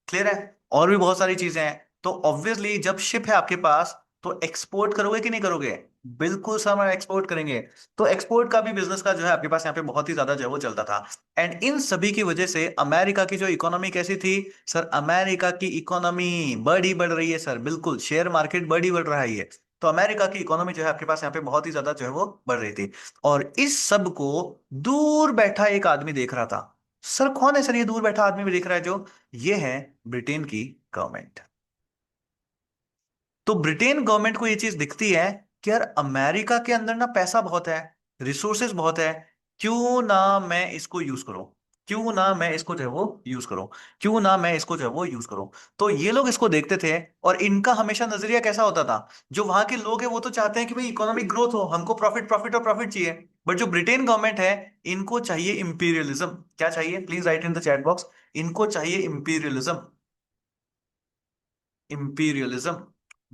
क्लियर है, और भी बहुत सारी चीजें हैं। तो ऑब्वियसली जब शिप है आपके पास, तो एक्सपोर्ट करोगे कि नहीं करोगे? बिल्कुल सर, हम एक्सपोर्ट करेंगे। तो एक्सपोर्ट का भी बिजनेस का जो है आपके पास यहाँ पे बहुत ही ज्यादा जो है वो चलता था। एंड इन सभी की वजह से अमेरिका की जो इकोनॉमी कैसी थी? सर अमेरिका की इकोनॉमी बढ़ रही है सर, बिल्कुल शेयर मार्केट बढ़ रहा है। तो अमेरिका की इकोनॉमी जो है आपके पास यहाँ पे बहुत ही ज्यादा जो है वो बढ़ रही थी। और इस सब को दूर बैठा एक आदमी देख रहा था। सर कौन है सर ये दूर बैठा आदमी भी देख रहा है जो? ये है ब्रिटेन की गवर्नमेंट। तो ब्रिटेन गवर्नमेंट को ये चीज दिखती है कि यार अमेरिका के अंदर ना पैसा बहुत है, रिसोर्सेज बहुत है, क्यों ना मैं इसको यूज करूं, क्यों ना मैं इसको जो है वो यूज करूं, क्यों ना मैं इसको जो है वो यूज करूं। तो ये लोग इसको देखते थे, और इनका हमेशा नजरिया कैसा होता था? जो वहां के लोग हैं वो तो चाहते हैं कि भाई इकोनॉमिक ग्रोथ हो, हमको प्रॉफिट प्रॉफिट और प्रॉफिट चाहिए। बट जो ब्रिटेन गवर्नमेंट है, इनको चाहिए इंपीरियलिज्म। क्या चाहिए? Please write in the chat box. इनको चाहिए इंपीरियलिज्म। इंपीरियलिज्म।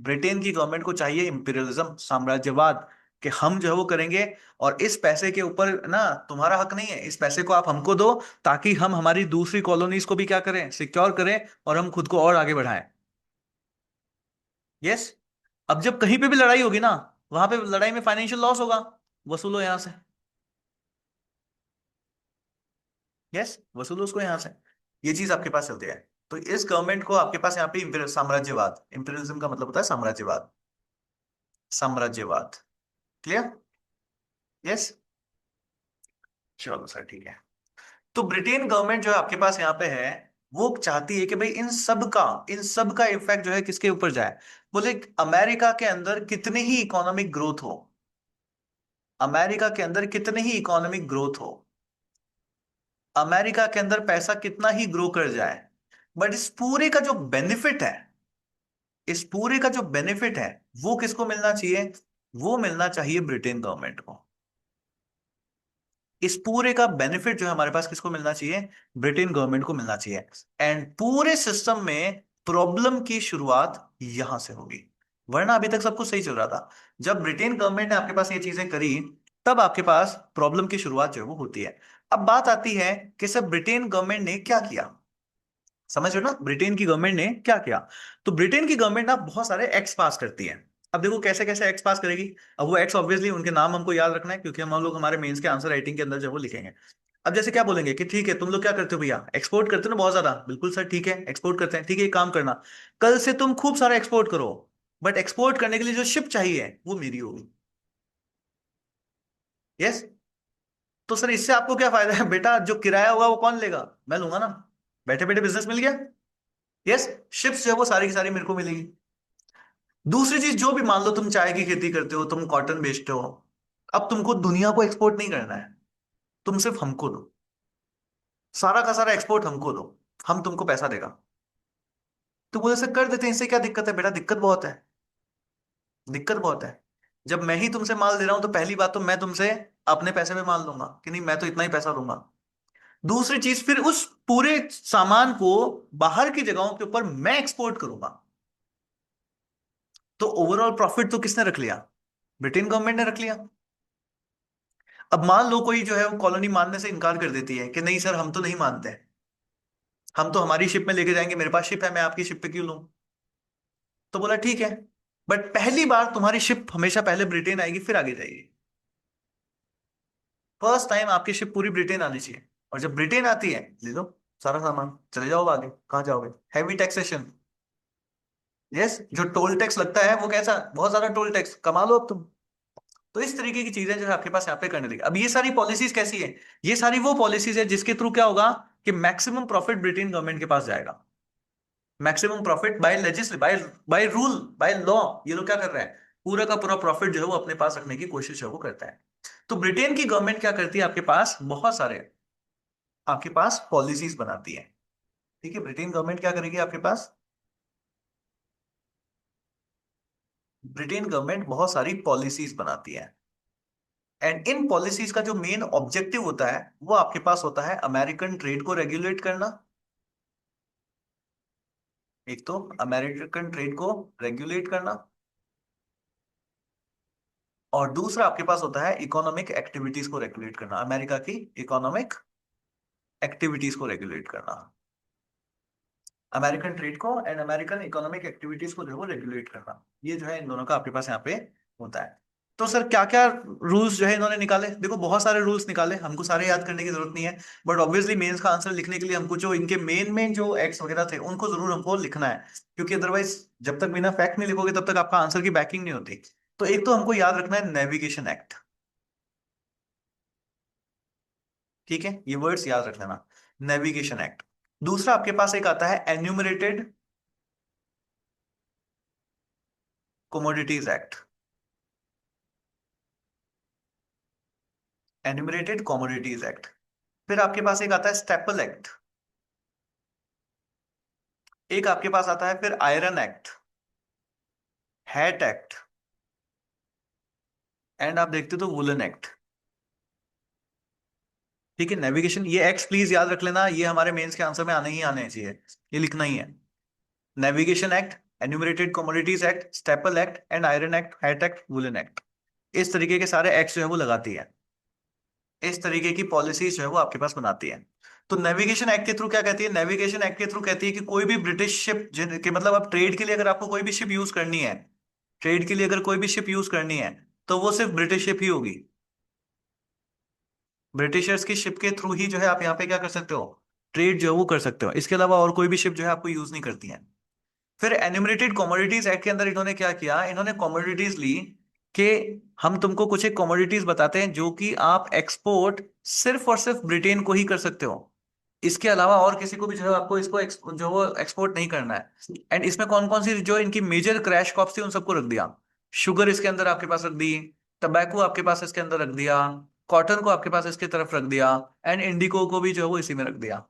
ब्रिटेन की गवर्नमेंट को चाहिए इंपीरियलिज्म, साम्राज्यवाद, कि हम जो है वो करेंगे, और इस पैसे के ऊपर ना तुम्हारा हक नहीं है, इस पैसे को आप हमको दो, ताकि हम हमारी दूसरी कॉलोनीज को भी क्या करें, सिक्योर करें, और हम खुद को और आगे बढ़ाएं। यस। अब जब कहीं पे भी लड़ाई होगी ना, वहां पे लड़ाई में फाइनेंशियल लॉस होगा, वसूलो यहां से। यस, वसूलो उसको यहां से। ये चीज आपके पास चलती है। तो इस गवर्नमेंट को आपके पास यहाँ पे साम्राज्यवाद, इंपीरियलिज्म का मतलब होता है साम्राज्यवाद। साम्राज्यवाद। क्लियर? यस। चलो सर ठीक है। तो ब्रिटेन गवर्नमेंट जो है आपके पास यहाँ पे है, वो चाहती है कि भाई इन सब का इफेक्ट जो है किसके ऊपर जाए? बोले अमेरिका के अंदर कितने ही इकोनॉमिक ग्रोथ हो, अमेरिका के अंदर कितने ही इकोनॉमिक ग्रोथ हो, अमेरिका के अंदर पैसा कितना ही ग्रो कर जाए, बट इस पूरे का जो बेनिफिट है, इस पूरे का जो बेनिफिट है, वो किसको मिलना चाहिए? वो मिलना चाहिए ब्रिटेन गवर्नमेंट को। इस पूरे का बेनिफिट जो है हमारे पास किसको मिलना चाहिए? ब्रिटेन गवर्नमेंट को मिलना चाहिए। एंड पूरे सिस्टम में प्रॉब्लम की शुरुआत यहां से होगी, वरना अभी तक सब कुछ सही चल रहा था। जब ब्रिटेन गवर्नमेंट ने आपके पास ये चीजें करी, तब आपके पास प्रॉब्लम की शुरुआत जो है वो होती है। अब बात आती है कि सब ब्रिटेन गवर्नमेंट ने क्या किया। समझ रहे हो ना, ब्रिटेन की गवर्नमेंट ने क्या किया। तो ब्रिटेन की गवर्नमेंट ना बहुत सारे एक्ट पास करती है। अब देखो कैसे कैसे एक्ट पास करेगी। अब वो एक्ट ऑब्वियसली उनके नाम हमको याद रखना है, क्योंकि हम लोग हमारे मेंस के आंसर राइटिंग के अंदर जो है वो लिखेंगे। अब जैसे क्या बोलेंगे कि ठीक है तुम लोग क्या करते हो भैया, एक्सपोर्ट करते हो ना बहुत ज्यादा, बिल्कुल सर ठीक है एक्सपोर्ट करते हैं, ठीक है एक काम करना, कल से तुम खूब सारा एक्सपोर्ट करो, बट एक्सपोर्ट करने के लिए जो शिप चाहिए वो मेरी होगी। यस। तो सर इससे आपको क्या फायदा है बेटा, जो किराया होगा वो कौन लेगा, मैं लूंगा ना। बैठे बैठे बिजनेस मिल गया। यस। शिप्स जो है वो सारी की सारी मेरे को मिलेगी। दूसरी चीज, जो भी मान लो तुम चाय की खेती करते हो, तुम कॉटन बेचते हो, अब तुमको दुनिया को एक्सपोर्ट नहीं करना है, तुम सिर्फ हमको दो, सारा का सारा एक्सपोर्ट हमको दो, हम तुमको पैसा देगा। तो बोले सर कर देते हैं, इससे क्या दिक्कत है बेटा, दिक्कत बहुत है, दिक्कत बहुत है। जब मैं ही तुमसे माल दे रहा हूं तो पहली बात तो मैं तुमसे अपने पैसे में माल लूंगा कि नहीं, मैं तो इतना ही पैसा दूंगा। दूसरी चीज, फिर उस पूरे सामान को बाहर की जगहों के ऊपर मैं एक्सपोर्ट करूंगा, तो ओवरऑल प्रॉफिट तो किसने रख लिया, ब्रिटेन गवर्नमेंट ने रख लिया। अब मान लो कोई जो है वो कॉलोनी मानने से इनकार कर देती है कि नहीं सर हम तो नहीं मानते, हम तो हमारी शिप में लेके जाएंगे, मेरे पास शिप है, मैं आपकी शिप पे क्यों लूं। तो बोला ठीक है, बट पहली बार तुम्हारी शिप हमेशा पहले ब्रिटेन आएगी फिर आगे जाएगी। फर्स्ट टाइम आपकी शिप पूरी ब्रिटेन आनी चाहिए, और जब ब्रिटेन आती है ले लो सारा सामान, चले जाओ आगे, कहाँ जाओगे, हैवी टैक्सेशन। यस, जो टोल टैक्स लगता है वो कैसा, बहुत सारा टोल टैक्स कमा लो अब तुम। तो इस तरीके की चीजें जो है आपके पास यहाँ पे करने लगी। अब ये सारी पॉलिसीज कैसी है, ये सारी वो पॉलिसीज है जिसके थ्रू क्या होगा कि मैक्सिमम प्रॉफिट ब्रिटेन गवर्नमेंट के पास जाएगा। Maximum profit by legislation, by by rule, by law, ये लोग क्या कर रहे हैं, पूरा का पूरा प्रॉफिट जो है वो अपने पास रखने की कोशिश है वो करता है। तो ब्रिटेन की गवर्नमेंट क्या करती है, आपके पास बहुत सारे आपके पास पॉलिसीज बनाती है। ठीक है, ब्रिटेन गवर्नमेंट क्या करेगी आपके पास, ब्रिटेन गवर्नमेंट बहुत सारी पॉलिसीज बनाती है। एंड इन पॉलिसीज का जो मेन ऑब्जेक्टिव होता है वो आपके पास होता है अमेरिकन ट्रेड को रेगुलेट करना। एक तो अमेरिकन ट्रेड को रेगुलेट करना, और दूसरा आपके पास होता है इकोनॉमिक एक्टिविटीज को रेगुलेट करना, अमेरिका की इकोनॉमिक एक्टिविटीज को रेगुलेट करना, अमेरिकन ट्रेड को एंड अमेरिकन इकोनॉमिक एक्टिविटीज को जो है वो रेगुलेट करना। ये जो है इन दोनों का आपके पास यहाँ पे होता है। तो सर क्या क्या रूल्स जो है इन्होंने निकाले, देखो बहुत सारे रूल्स निकाले, हमको सारे याद करने की जरूरत नहीं है, बट ऑब्वियसली मेंस का आंसर लिखने के लिए हमको जो इनके मेन मेन जो एक्ट्स वगैरह थे उनको जरूर हमको लिखना है, क्योंकि अदरवाइज जब तक बिना फैक्ट नहीं लिखोगे तब तक आपका आंसर की बैकिंग नहीं होती। तो एक तो हमको याद रखना है नेविगेशन एक्ट। ठीक है, ये वर्ड्स याद रख लेना, नेविगेशन एक्ट। दूसरा आपके पास एक आता है enumerated commodities act, enumerated commodities act. फिर आपके पास एक आता है स्टेपल एक्ट, एक आपके पास आता है फिर iron act, hat act, and आप देखते हो तो वुलन एक्ट। ठीक है, नेविगेशन ये एक्ट प्लीज याद रख लेना, ये हमारे मेंस के आंसर में आने ही आने चाहिए, ये लिखना ही है। Navigation act, enumerated commodities act, staple act and iron act, hat act, woollen act. इस तरीके के सारे एक्ट जो है वो लगाती है, इस तरीके की पॉलिसीज जो है वो आपके पास बनाती है। तो नेविगेशन एक्ट के थ्रू क्या कहती है, नेविगेशन एक्ट के थ्रू कहती है कि कोई भी ब्रिटिश शिप के मतलब अब ट्रेड के लिए अगर आपको कोई भी शिप यूज करनी है, ट्रेड के लिए अगर कोई भी शिप यूज करनी है तो वो सिर्फ ब्रिटिश शिप ही होगी। ब्रिटिशर्स की शिप के थ्रू ही जो है आप यहाँ पे क्या कर सकते हो, ट्रेड जो है वो कर सकते हो, इसके अलावा और कोई भी शिप जो है आपको यूज नहीं करती है। फिर एन्यूमरेटेड कमोडिटीज एक्ट के अंदर इन्होंने क्या किया, इन्होंने कमोडिटीज ली कि हम तुमको कुछ एक कमोडिटीज बताते हैं जो कि आप एक्सपोर्ट सिर्फ और सिर्फ ब्रिटेन को ही कर सकते हो, इसके अलावा और किसी को भी जो है आपको इसको जो वो एक्सपोर्ट नहीं करना है। एंड इसमें कौन कौन सी जो इनकी मेजर क्रैश क्रॉप्स थी उन सबको रख दिया, शुगर इसके अंदर आपके पास रख दी, टबैको आपके पास इसके अंदर रख दिया, कॉटन को आपके पास इसके तरफ रख दिया, एंड इंडिको को भी जो है वो इसी में रख दिया।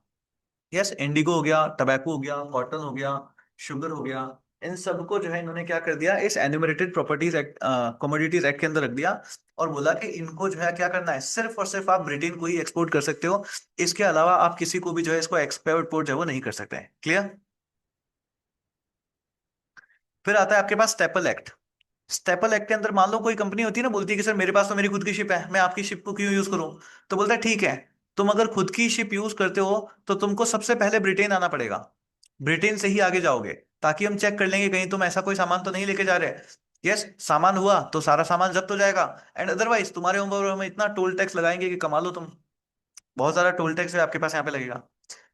यस, इंडिगो हो गया, टबैको हो गया, कॉटन हो गया, शुगर हो गया, इन सबको जो है इन्होंने क्या कर दिया, इस enumerated properties act, commodities act के अंदर रख दिया, और बोला कि इनको जो है क्या करना है, सिर्फ और सिर्फ आप ब्रिटेन को ही एक्सपोर्ट कर सकते हो, इसके अलावा आप किसी को भी जो है इसको एक्सपोर्ट जो है वो नहीं कर सकते हैं। क्लियर। फिर आता है आपके पास स्टेपल एक्ट। स्टेपल एक्ट के अंदर मान लो कोई कंपनी होती है ना, बोलती है कि सर मेरे पास तो मेरी खुद की शिप है, मैं आपकी शिप को क्यों यूज करूं। तो बोलता है ठीक है, तुम अगर खुद की शिप यूज करते हो तो तुमको सबसे पहले ब्रिटेन आना पड़ेगा, ब्रिटेन से ही आगे जाओगे, ताकि हम चेक कर लेंगे कहीं तुम ऐसा कोई सामान तो नहीं लेके जा रहे। यस, सामान हुआ तो सारा सामान जब्त हो जाएगा, एंड अदरवाइज तुम्हारे ऊपर हम इतना टोल टैक्स लगाएंगे कि कमा लो तुम। बहुत सारा टोल टैक्स है आपके पास यहाँ पे लगेगा।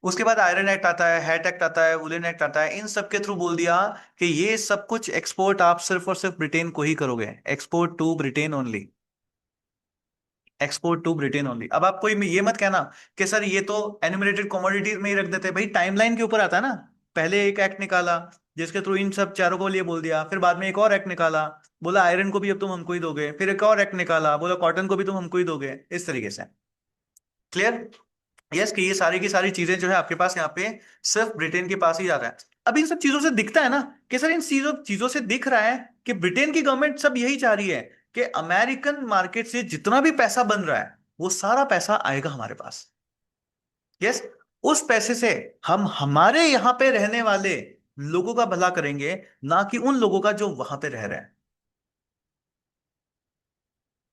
उसके बाद आयरन एक्ट आता है, हैट एक्ट आता है, वुलन एक्ट आता है, इन सब के थ्रू बोल दिया कि ये सब कुछ एक्सपोर्ट आप सिर्फ और सिर्फ ब्रिटेन को ही करोगे, export to Britain only, export to Britain only. अब आप कोई ये मत कहना कि सर ये तो एनिमरेटेड कमोडिटीज में ही रख देते, भाई टाइमलाइन के ऊपर आता है ना। पहले एक एक्ट निकाला जिसके थ्रू इन सब चारों को लिए बोल दिया, फिर बाद में एक और एक्ट निकाला, बोला आयरन को भी अब तुम हमको ही दोगे, फिर एक और एक्ट निकाला, बोला कॉटन को भी तुम हमको ही दोगे, इस तरीके से। क्लियर? यस, कि ये सारी की सारी चीजें जो है आपके पास यहाँ पे सिर्फ ब्रिटेन के पास ही जा रहा है। अब इन सब चीजों से दिखता है ना कि सर इन चीजों चीजों से दिख रहा है कि ब्रिटेन की गवर्नमेंट सब यही चाह रही है कि अमेरिकन मार्केट से जितना भी पैसा बन रहा है वो सारा पैसा आएगा हमारे पास। यस, उस पैसे से हम हमारे यहाँ पे रहने वाले लोगों का भला करेंगे, ना कि उन लोगों का जो वहां पे रह रहे हैं।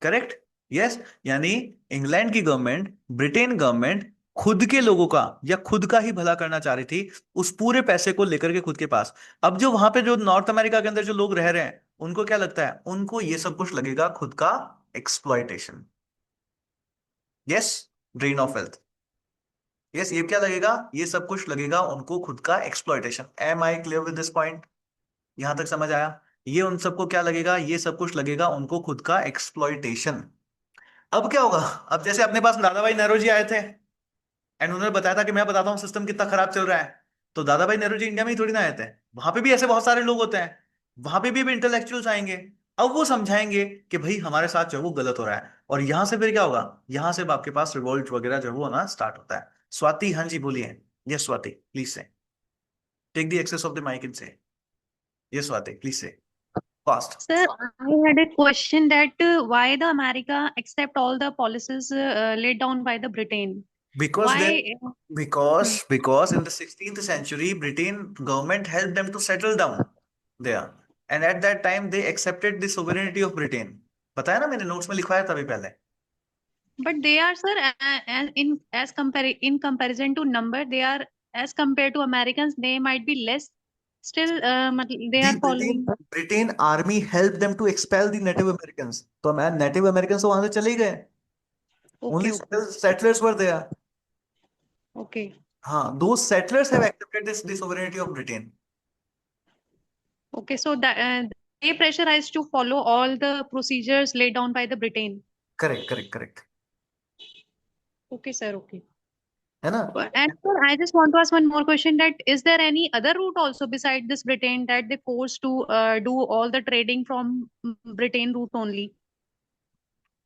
करेक्ट? यस, यानी इंग्लैंड की गवर्नमेंट, ब्रिटेन गवर्नमेंट खुद के लोगों का या खुद का ही भला करना चाह रही थी, उस पूरे पैसे को लेकर के खुद के पास। अब जो वहां पे जो नॉर्थ अमेरिका के अंदर जो लोग रह रहे हैं उनको क्या लगता है? उनको ये सब कुछ लगेगा खुद का exploitation. Yes, drain of wealth. Yes, ये क्या लगेगा? ये सब कुछ लगेगा उनको खुद का exploitation. Am I clear with this point? यहां तक समझ आया? ये उन सबको क्या लगेगा? ये सब कुछ लगेगा उनको खुद का एक्सप्लॉयटेशन। अब क्या होगा? अब जैसे अपने पास दादा भाई नेहरू जी आए थे एंड उन्होंने बताया था कि मैं बताता हूँ सिस्टम कितना खराब चल रहा है, तो दादा भाई नेहरू जी इंडिया में ही थोड़ी ना आए थे, वहां पे भी ऐसे बहुत सारे लोग होते हैं, वहां पे भी इंटेलेक्चुअल्स आएंगे। अब वो समझाएंगे कि भाई हमारे साथ जो है वो गलत हो रहा है, और यहां से फिर क्या होगा? यहां से आपके पास रिवोल्ट वगैरह जो है वो होना स्टार्ट होता है। स्वाति, हाँ जी बोलिए। Yes Swati, please say take the access of the mic in say. Yes Swati, please say fast. Sir, I had a question that why the America accept all the policies laid down by the Britain? Because then, Why? Hmm. because in the 16th century, Britain government helped them to settle down there, and at that time they accepted the sovereignty of Britain. बताया ना, मैंने notes में लिखवाया था अभी पहले। But they are, sir, in comparison to number, they are as compared to Americans, they might be less. Still, they The are Britain following. Britain army helped them to expel the Native Americans. तो मैं native American तो वहां से चले ही गए। Okay, Only okay, settlers were there. okay, हाँ, those settlers have accepted this the sovereignty of Britain. okay. So that they pressurized to follow all the procedures laid down by the Britain. Correct correct correct, Okay, sir. Okay. है ना? And sir, I just want to ask one more question that is there any other route also beside this Britain that they forced to do all the trading from Britain route only?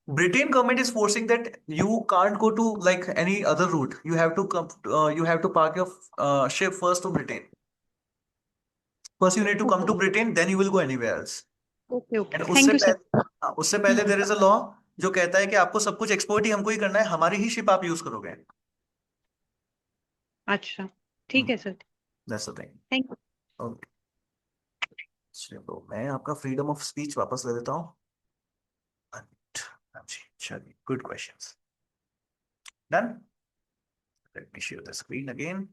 Britain government is forcing that you can't go to like any other route. You have to come. You have to park your ship first to Britain. First, you need to come Okay, to Britain, then you will go anywhere else. okay, And okay. उससे Thank you, sir. पहले, हाँ, उससे पहले Hmm. There is a law जो कहता है कि आपको सब कुछ एक्सपोर्ट ही हमको ही करना है, हमारी ही शिप आप यूज करोगे। अच्छा, ठीक है sir. That's the thing. Thank you. Okay, चलो मैं आपका फ्रीडम ऑफ स्पीच वापस ले लेता हूँ। हाँ जी, चलिए, good questions. Done. Let me share the screen again.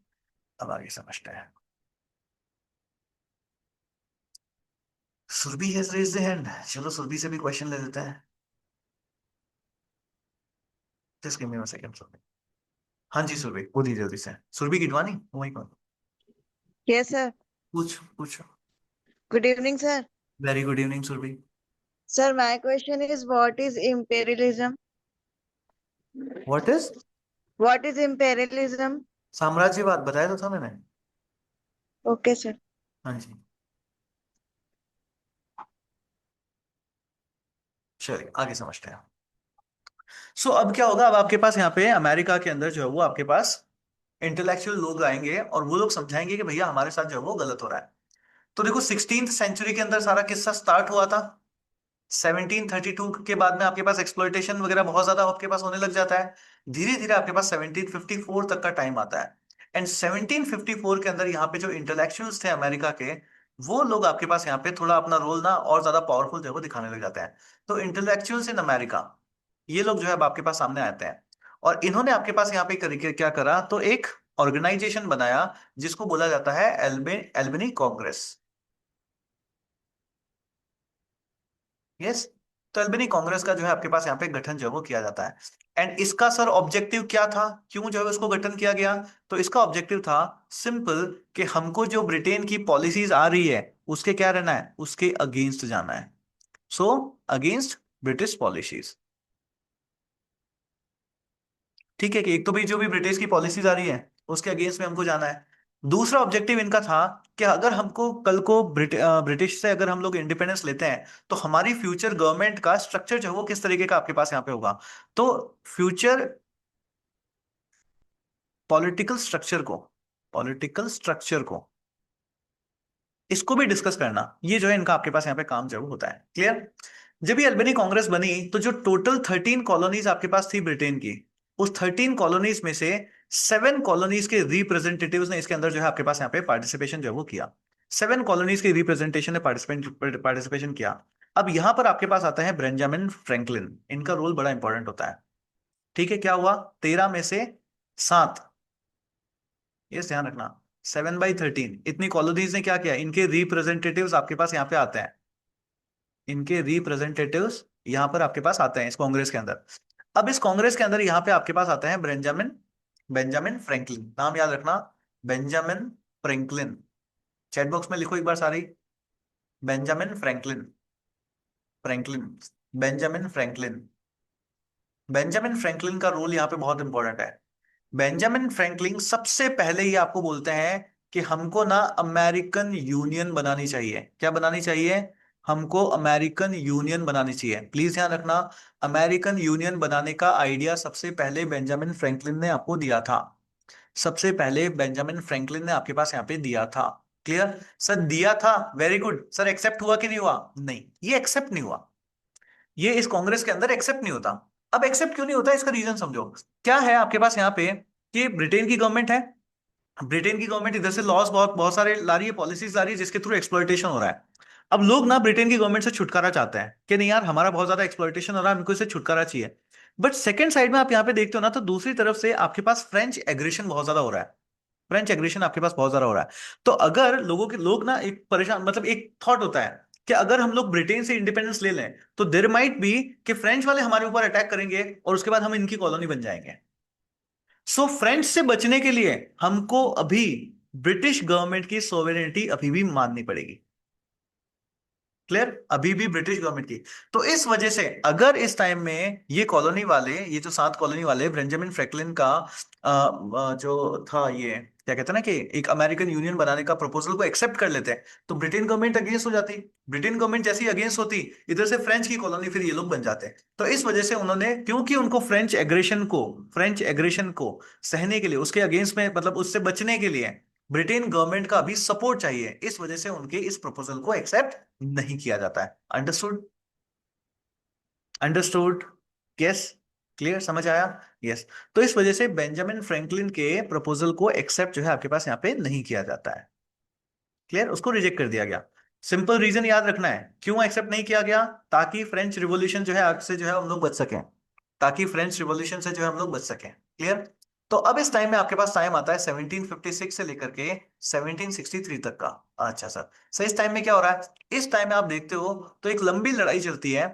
अब आगे समझते हैं। Surabhi has raised the hand, चलो सुरभि से भी क्वेश्चन ले लेते हैं। Just give me 1 second Surabhi. हाँ जी सुरभि, बोलिए जल्दी से। सुरभि गिडवानी, वही कौन? Yes, sir. पूछ पूछ। Good evening, sir. Very good evening Surabhi. Sir, my question is what is imperialism? What is? What is imperialism? साम्राज्यवाद, बताया तो था मैंने। Okay, sir. हाँ जी, चलिए आगे समझते हैं। सो अब क्या होगा? अब आपके पास यहाँ पे अमेरिका के अंदर जो है वो आपके पास इंटेलेक्चुअल लोग आएंगे और वो लोग समझाएंगे कि भैया हमारे साथ जो है वो गलत हो रहा है। तो देखो 16th सेंचुरी के अंदर सारा किस्सा स्टार्ट हुआ था। 1732 के बाद में आपके पास एक्सप्लॉइटेशन वगैरह बहुत ज्यादा आपके पास होने लग जाता है। धीरे धीरे आपके पास 1754 तक का टाइम आता है, एंड 1754 के अंदर यहाँ पे जो इंटेलेक्चुअल्स थे अमेरिका के, वो लोग आपके पास यहाँ पे थोड़ा अपना रोल ना और ज्यादा पावरफुल जो है वो दिखाने लग जाते हैं। तो इंटेलेक्चुअल्स इन अमेरिका, ये लोग जो है अब आपके पास सामने आते हैं, और इन्होंने आपके पास यहाँ पे क्या करा, तो एक ऑर्गेनाइजेशन बनाया जिसको बोला जाता है एल्बनी कांग्रेस। यस। तो एल्बनी कांग्रेस का जो है आपके पास यहाँ पे गठन जो है वो किया जाता है। एंड इसका सर ऑब्जेक्टिव क्या था, क्यों जो है उसको गठन किया गया? तो इसका ऑब्जेक्टिव था सिंपल, कि हमको जो ब्रिटेन की पॉलिसीज आ रही है उसके क्या रहना है, उसके अगेंस्ट जाना है। So against British policies. ठीक है, कि एक तो भाई जो भी ब्रिटिश की पॉलिसीज आ रही है उसके अगेंस्ट में हमको जाना है। दूसरा ऑब्जेक्टिव इनका था कि अगर हमको कल को ब्रिटिश से अगर हम लोग इंडिपेंडेंस लेते हैं तो हमारी फ्यूचर गवर्नमेंट का स्ट्रक्चर जो है वो किस तरीके का आपके पास यहाँ पे होगा। तो फ्यूचर पॉलिटिकल स्ट्रक्चर को, पॉलिटिकल स्ट्रक्चर को, इसको भी डिस्कस करना, ये जो है इनका आपके पास यहाँ पे काम जो है वो होता है। क्लियर? जब ये अल्बेनी कांग्रेस बनी तो जो टोटल 13 कॉलोनीज आपके पास थी ब्रिटेन की, उस 13 कॉलोनीज में से 7 कॉलोनीज के रिप्रेजेंटेटिव्स ने इसके अंदर जो है आपके पास यहाँ पे पार्टिसिपेशन जो है वो किया। 7 कॉलोनीज के रिप्रेजेंटेशन ने पार्टिसिपेशन किया। अब यहां पर आपके पास आता है बेंजामिन फ्रैंकलिन, इनका रोल बड़ा इंपॉर्टेंट होता है। ठीक है, क्या हुआ, 13 में से 7, ये ध्यान रखना, 7/13 इतनी कॉलोनीज ने क्या किया, इनके रिप्रेजेंटेटिव्स आपके पास यहाँ पे आते हैं, इनके रिप्रेजेंटेटिव्स यहां पर आपके पास आते हैं इस कांग्रेस के अंदर। अब इस कांग्रेस के अंदर यहां पे आपके पास आते हैं बेंजामिन बेंजामिन फ्रैंकलिन, नाम याद रखना, बेंजामिन फ्रैंकलिन। चैट बॉक्स में लिखो एक बार सारी, Benjamin Franklin, Franklin, Benjamin Franklin. Benjamin Franklin का रोल यहाँ पे बहुत इंपॉर्टेंट है। बेंजामिन फ्रैंकलिन सबसे पहले ही आपको बोलते हैं कि हमको ना अमेरिकन यूनियन बनानी चाहिए। क्या बनानी चाहिए? हमको अमेरिकन यूनियन बनानी चाहिए। प्लीज ध्यान रखना, अमेरिकन यूनियन बनाने का आइडिया सबसे पहले बेंजामिन फ्रैंकलिन ने आपको दिया था। सबसे पहले बेंजामिन फ्रैंकलिन ने आपके पास यहाँ पे दिया था। Clear sir? दिया था, वेरी गुड सर। एक्सेप्ट हुआ कि नहीं हुआ? नहीं, ये एक्सेप्ट नहीं हुआ, ये इस कांग्रेस के अंदर एक्सेप्ट नहीं होता। अब एक्सेप्ट क्यों नहीं होता, इसका रीजन समझो। क्या है आपके पास यहाँ पे, कि ब्रिटेन की गवर्नमेंट है, ब्रिटेन की गवर्नमेंट इधर से लॉस बहुत बहुत सारे ला रही है, पॉलिसीज ला रही है जिसके थ्रू एक्सप्लॉइटेशन हो रहा है। अब लोग ना ब्रिटेन की गवर्नमेंट से छुटकारा चाहते हैं कि नहीं यार हमारा बहुत ज्यादा एक्सप्लॉइटेशन हो रहा है, हमको इससे छुटकारा चाहिए। बट सेकंड साइड में आप यहाँ पे देखते हो ना, तो दूसरी तरफ से आपके पास फ्रेंच एग्रेशन बहुत ज्यादा हो रहा है। फ्रेंच एग्रेशन आपके पास बहुत ज्यादा हो रहा है। तो अगर लोग ना एक परेशान, मतलब एक थॉट होता है कि अगर हम लोग ब्रिटेन से इंडिपेंडेंस ले लें तो देर माइट बी कि फ्रेंच वाले हमारे ऊपर अटैक करेंगे और उसके बाद हम इनकी कॉलोनी बन जाएंगे। सो फ्रेंच से बचने के लिए हमको अभी ब्रिटिश गवर्नमेंट की सोवेरेनिटी अभी भी माननी पड़ेगी। क्लियर? अभी भी ब्रिटिश गवर्नमेंट की। तो इस वजह से अगर इस टाइम में ये कॉलोनी वाले, ये जो 7 कॉलोनी वाले बेंजामिन फ्रैंकलिन का जो था, ये क्या कहते हैं ना, कि एक अमेरिकन यूनियन बनाने का प्रपोजल को एक्सेप्ट कर लेते हैं, तो ब्रिटेन गवर्नमेंट अगेंस्ट हो जाती। ब्रिटेन गवर्नमेंट जैसी अगेंस्ट होती, इधर से फ्रेंच की कॉलोनी फिर ये लोग बन जाते। तो इस वजह से उन्होंने, क्योंकि उनको फ्रेंच एग्रेशन को सहने के लिए, उसके अगेंस्ट में, मतलब उससे बचने के लिए ब्रिटेन गवर्नमेंट का भी सपोर्ट चाहिए, इस वजह से उनके इस प्रपोजल को एक्सेप्ट नहीं किया जाता है। अंडरस्टूड? अंडरस्टूड? यस? क्लियर? समझ आया? यस। तो इस वजह से बेंजामिन फ्रैंकलिन के प्रपोजल को एक्सेप्ट जो है आपके पास यहाँ पे नहीं किया जाता है। क्लियर? उसको रिजेक्ट कर दिया गया। सिंपल रीजन याद रखना है क्यों एक्सेप्ट नहीं किया गया, ताकि फ्रेंच रिवॉल्यूशन जो है आग से जो है हम लोग बच सकें, ताकि फ्रेंच रिवॉल्यूशन से जो है हम लोग बच सकें। क्लियर? तो अब इस टाइम में आपके पास टाइम आता है 1756 से लेकर के 1763 तक का। अच्छा सर इस टाइम में क्या हो रहा है, इस टाइम में आप देखते हो तो एक लंबी लड़ाई चलती है,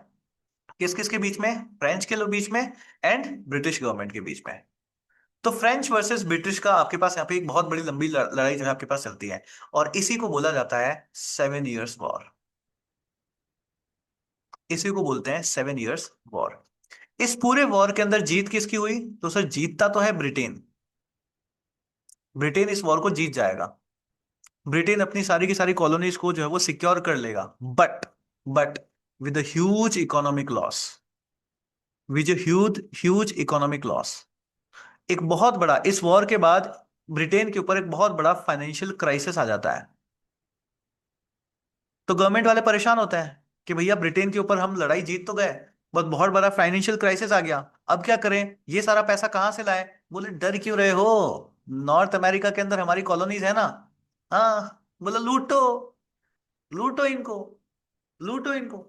किस किस के बीच में, फ्रेंच के लोग बीच में एंड ब्रिटिश गवर्नमेंट के बीच में। तो फ्रेंच वर्सेस ब्रिटिश का आपके पास यहाँ पे एक बहुत बड़ी लंबी लड़ाई जो है आपके पास चलती है, और इसी को बोला जाता है 7 इयर्स वॉर। इसी को बोलते हैं 7 इयर्स वॉर। इस पूरे वॉर के अंदर जीत किसकी हुई, तो सर जीतता तो है ब्रिटेन। ब्रिटेन इस वॉर को जीत जाएगा, ब्रिटेन अपनी सारी की सारी कॉलोनीज को जो है वो सिक्योर कर लेगा, but with huge economic loss, with huge huge economic loss. एक बहुत बड़ा, इस वॉर के बाद ब्रिटेन के ऊपर एक बहुत बड़ा फाइनेंशियल क्राइसिस आ जाता है। तो गवर्नमेंट वाले परेशान होते हैं कि भैया ब्रिटेन के ऊपर हम लड़ाई जीत तो गए, बहुत बहुत बड़ा फाइनेंशियल क्राइसिस आ गया, अब क्या करें, ये सारा पैसा कहां से लाए? बोले डर क्यों रहे हो, नॉर्थ अमेरिका के अंदर हमारी कॉलोनीज है ना। हाँ, बोला लूटो, लूटो इनको, लूटो इनको।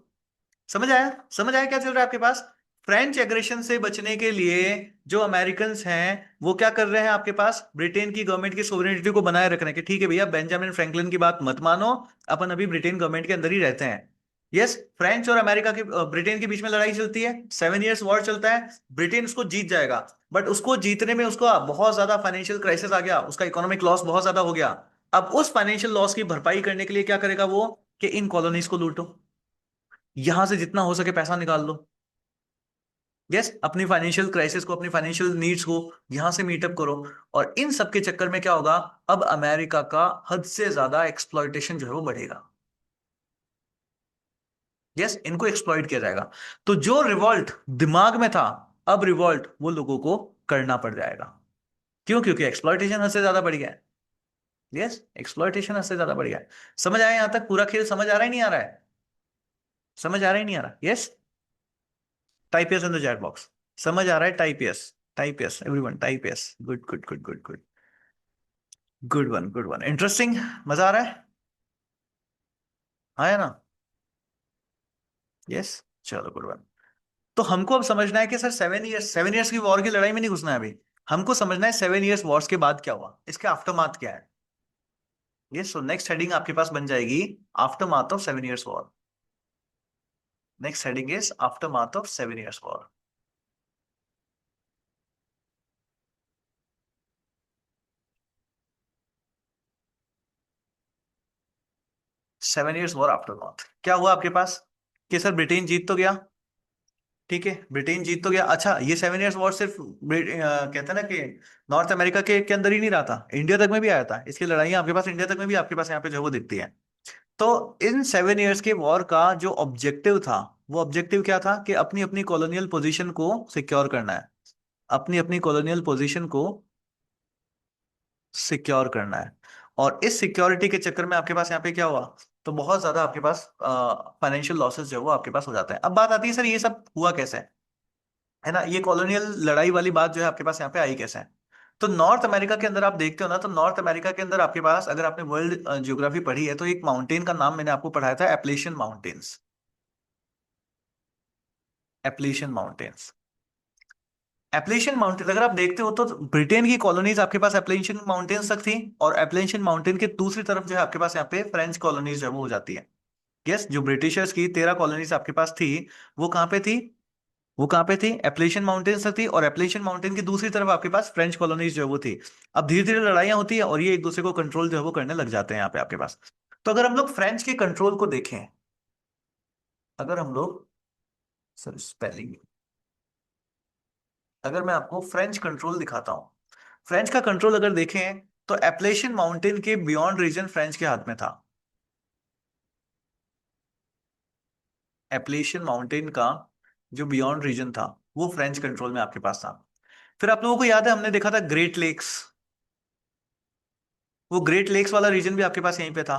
समझ आया? समझ आया क्या चल रहा है आपके पास? फ्रेंच एग्रेशन से बचने के लिए जो अमेरिकन्स हैं वो क्या कर रहे हैं, आपके पास ब्रिटेन की गवर्नमेंट की सोवरेनिटी को बनाए रखने के, ठीक है भैया बेंजामिन फ्रैंकलिन की बात मत मानो, अपन अभी ब्रिटेन गवर्नमेंट के अंदर ही रहते हैं। यस, फ्रेंच और अमेरिका के ब्रिटेन के बीच में लड़ाई चलती है, 7 इयर्स वॉर चलता है, ब्रिटेन उसको जीत जाएगा, बट उसको जीतने में उसको बहुत ज्यादा फाइनेंशियल क्राइसिस आ गया, उसका इकोनॉमिक लॉस बहुत ज्यादा हो गया। अब उस फाइनेंशियल लॉस की भरपाई करने के लिए क्या करेगा वो, कि इन कॉलोनीज को लूटो, यहां से जितना हो सके पैसा निकाल लो। यस, अपनी फाइनेंशियल क्राइसिस को, अपनी फाइनेंशियल नीड्स को यहां से मीटअप करो। और इन सब के चक्कर में क्या होगा, अब अमेरिका का हद से ज्यादा एक्सप्लॉइटेशन जो है वो बढ़ेगा। यस, इनको एक्सप्लॉइट किया जाएगा। तो जो रिवॉल्ट दिमाग में था, अब रिवॉल्ट वो लोगों को करना पड़ जाएगा। क्यों? क्योंकि एक्सप्लॉइटेशन हद से ज्यादा बढ़ गया है। यस, एक्सप्लॉइटेशन हद से ज्यादा बढ़ गया है। समझ आया यहां तक? पूरा खेल समझ आ रहा है नहीं आ रहा है? समझ आ रहा है नहीं आ रहा? Yes, type yes in the chat box. समझ आ रहा है? Type yes, type yes everyone, type yes. Good good good good good. Good one, good one, interesting. मजा आ रहा है? आया ना? यस, चलो गुड वन। तो हमको अब समझना है कि सर 7 इयर्स, 7 इयर्स की वॉर की लड़ाई में नहीं घुसना है अभी। हमको समझना है 7 इयर्स वॉर्स के बाद क्या हुआ, इसके आफ्टरमाथ क्या है। ये सो नेक्स्ट हेडिंग आपके पास बन जाएगी, aftermath of 7 years war. Next heading is aftermath of 7 years war. 7 years war aftermath क्या हुआ आपके पास, कि सर ब्रिटेन जीत तो गया, ठीक है ब्रिटेन जीत तो गया। अच्छा, ये 7 इयर्स वॉर सिर्फ कहते हैं ना कि नॉर्थ अमेरिका के अंदर ही नहीं रहा था, इंडिया तक में भी आया था, इसकी लड़ाइयां आपके पास इंडिया तक में भी आपके पास यहाँ पे जो है वो दिखती है। तो इन 7 इयर्स के वॉर का जो ऑब्जेक्टिव था, वो ऑब्जेक्टिव क्या था, कि अपनी अपनी कॉलोनियल पोजीशन को सिक्योर करना है, अपनी अपनी कॉलोनियल पोजीशन को सिक्योर करना है। और इस सिक्योरिटी के चक्कर में आपके पास यहाँ पे क्या हुआ, तो बहुत ज्यादा आपके पास फाइनेंशियल लॉसेस जो है वो आपके पास हो जाते हैं। अब बात आती है सर ये सब हुआ कैसे, है ना, ये कॉलोनियल लड़ाई वाली बात जो है आपके पास यहाँ पे आई कैसे है। तो नॉर्थ अमेरिका के अंदर आप देखते हो ना, तो नॉर्थ अमेरिका के अंदर आपके पास, अगर आपने वर्ल्ड ज्योग्राफी पढ़ी है, तो एक माउंटेन का नाम मैंने आपको पढ़ाया था, Appalachian mountains. Appalachian mountains, Appalachian mountain अगर आप देखते हो तो ब्रिटेन की कॉलोनीज आपके पास एप्लेशियन माउंटेन्स तक थी, और एप्लेशियन माउंटेन के दूसरी तरफ जो है आपके पास यहाँ पे फ्रेंच कॉलोनीज जो है वो हो जाती है। यस, जो ब्रिटिशर्स की 13 कॉलोनीज आपके पास थी, वो कहाँ पे थी, वो कहाँ पे थी, एप्लेशियन माउंटेन्स तक थी, और एप्लेशियन माउंटेन की दूसरी तरफ आपके पास फ्रेंच कॉलोनीज जो है वो थी। अब धीरे धीरे लड़ाइयां होती है, और ये एक दूसरे को कंट्रोल जो है वो करने लग जाते हैं यहाँ पे आपके पास। तो अगर हम लोग फ्रेंच के कंट्रोल को देखें, अगर हम लोग, सर स्पेलिंग, अगर मैं आपको फ्रेंच कंट्रोल दिखाता हूं, फ्रेंच का कंट्रोल अगर देखें, तो एप्लेशियन माउंटेन के बियॉन्ड रीजन फ्रेंच के हाथ में था। एप्लेशियन माउंटेन का जो बियॉन्ड रीजन था, वो फ्रेंच कंट्रोल में आपके पास था। फिर आप लोगों को याद है, हमने देखा था ग्रेट लेक्स, वो ग्रेट लेक्स वाला रीजन भी आपके पास यहीं पे था,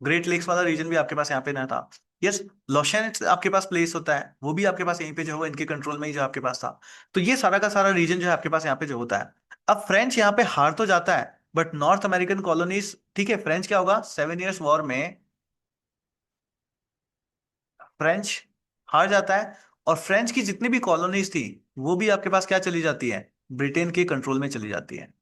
ग्रेट लेक्स वाला रीजन भी आपके पास यहाँ पे ना था। यस, लोशेन आपके पास प्लेस होता है, वो भी आपके पास यहीं पे जो है इनके कंट्रोल में ही जो आपके पास था। तो ये सारा का सारा रीजन जो है आपके पास यहाँ पे जो होता है। अब फ्रेंच यहाँ पे हार तो जाता है, बट नॉर्थ अमेरिकन कॉलोनीज, ठीक है, फ्रेंच क्या होगा 7 इयर्स वॉर में, फ्रेंच हार जाता है, और फ्रेंच की जितनी भी कॉलोनीज थी, वो भी आपके पास क्या चली जाती है, ब्रिटेन के कंट्रोल में चली जाती है।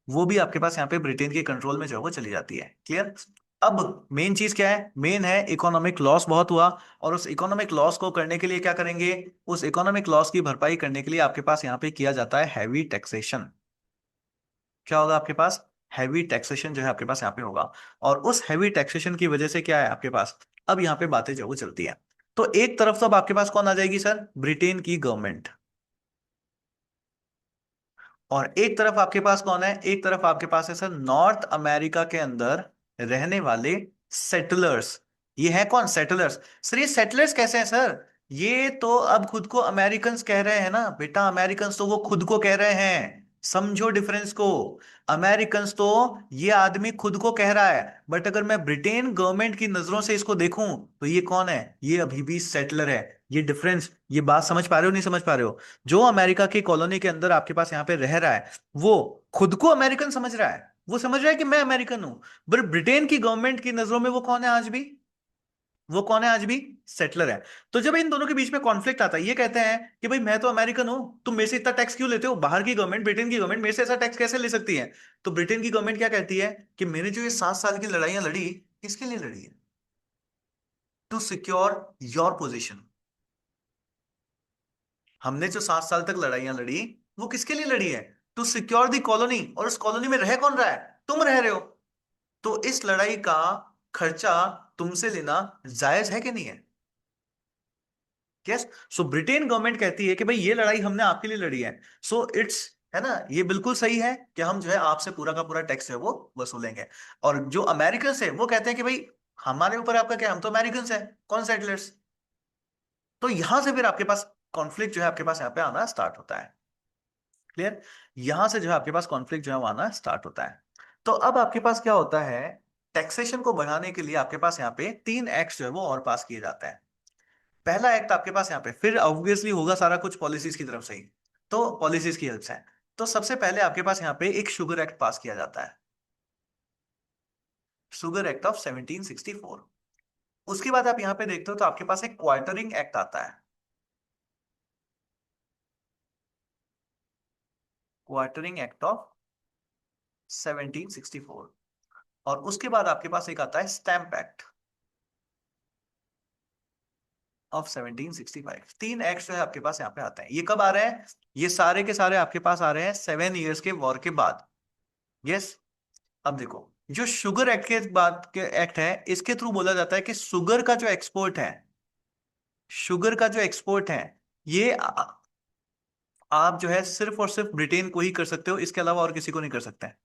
वो भी आपके पास यहाँ पे ब्रिटेन के कंट्रोल में जो है वो चली जाती है। क्लियर? अब मेन चीज क्या है, मेन है इकोनॉमिक लॉस बहुत हुआ, और उस इकोनॉमिक लॉस को करने के लिए क्या करेंगे, उस इकोनॉमिक लॉस की भरपाई करने के लिए आपके पास यहाँ पे किया जाता है हैवी टैक्सेशन। क्या होगा आपके पास, हैवी टैक्सेशन जो है आपके पास यहाँ पे होगा। और उस हैवी टैक्सेशन की वजह से क्या है आपके पास, अब यहाँ पे बातें जो वो चलती है। तो एक तरफ तो अब आपके पास कौन आ जाएगी सर, ब्रिटेन की गवर्नमेंट, और एक तरफ आपके पास कौन है, एक तरफ आपके पास है सर नॉर्थ अमेरिका के अंदर रहने वाले सेटलर्स। ये है कौन, सेटलर्स। सर ये सेटलर्स कैसे हैं सर, ये तो अब खुद को अमेरिकन कह रहे हैं ना बेटा, अमेरिकन तो वो खुद को कह रहे हैं, समझो डिफरेंस को। अमेरिकन तो ये आदमी खुद को कह रहा है, बट अगर मैं ब्रिटेन गवर्नमेंट की नजरों से इसको देखूं, तो ये कौन है, ये अभी भी सेटलर है। ये डिफरेंस, ये बात समझ पा रहे हो नहीं समझ पा रहे हो? जो अमेरिका की कॉलोनी के अंदर आपके पास यहाँ पे रह रहा है, वो खुद को अमेरिकन समझ रहा है, वो समझ रहा है कि मैं अमेरिकन हूं, पर ब्रिटेन की गवर्नमेंट की नजरों में वो कौन है आज भी, वो कौन है आज भी? सेटलर है। तो जब इन दोनों के बीच में कॉन्फ्लिक्ट आता है, ये कहते हैं कि भाई मैं तो अमेरिकन हूं, तुम मेरे से इतना टैक्स क्यों लेते हो? बाहर की गवर्नमेंट, ब्रिटेन की गवर्नमेंट मेरे से ऐसा टैक्स कैसे ले सकती है? तो ब्रिटेन की गवर्नमेंट क्या कहती है कि मैंने जो ये 7 साल की लड़ाइयां लड़ी, किसके लिए लड़ी है? To secure your position. हमने जो 7 साल तक लड़ाइयां लड़ी, वो किसके लिए लड़ी है? To secure the colony. और उस कॉलोनी में रह कौन रहा है? तुम रह रहे हो। तो इस लड़ाई का खर्चा तुमसे लेना जायज है कि नहीं है? यस। सो ब्रिटेन गवर्नमेंट कहती है कि भाई ये लड़ाई हमने आपके लिए लड़ी है, सो इट्स, है ना, ये बिल्कुल सही है कि हम जो है आपसे पूरा का पूरा टैक्स है वो वसूलेंगे। और जो अमेरिकन है वो कहते हैं कि भाई हमारे ऊपर आपका क्या, हम तो अमेरिकन है, कौन सेटलर्स। तो यहां से फिर आपके पास कॉन्फ्लिक्ट जो है आपके पास यहाँ पे आना स्टार्ट होता है। क्लियर? यहां से जो है आपके पास कॉन्फ्लिक्ट जो है वो आना स्टार्ट होता है। तो अब आपके पास क्या होता है, टैक्सेशन को बढ़ाने के लिए आपके पास यहाँ पे 3 एक्ट जो है वो और पास किए जाते हैं। पहला एक्ट आपके पास यहाँ पे, फिर ऑब्वियसली होगा सारा कुछ पॉलिसीज की तरफ से ही, तो पॉलिसीज की हेल्प से। तो सबसे पहले आपके पास यहाँ पे एक शुगर एक्ट पास किया जाता है, शुगर एक्ट ऑफ 1764। उसके बाद आप यहाँ पे देखते हो तो आपके पास एक क्वार्टरिंग एक्ट आता है, क्वार्टरिंग एक्ट ऑफ 1764। और उसके बाद आपके पास एक आता है स्टैंप एक्ट ऑफ 1765। 3 एक्ट जो है आपके पास यहाँ पे आते हैं। ये कब आ रहे हैं? ये सारे के सारे आपके पास आ रहे हैं 7 ईयर्स के वॉर के बाद। यस। अब देखो, जो शुगर एक्ट के बाद के एक्ट है, इसके थ्रू बोला जाता है कि शुगर का जो एक्सपोर्ट है, शुगर का जो एक्सपोर्ट है, ये आप जो है सिर्फ और सिर्फ ब्रिटेन को ही कर सकते हो, इसके अलावा और किसी को नहीं कर सकते हैं।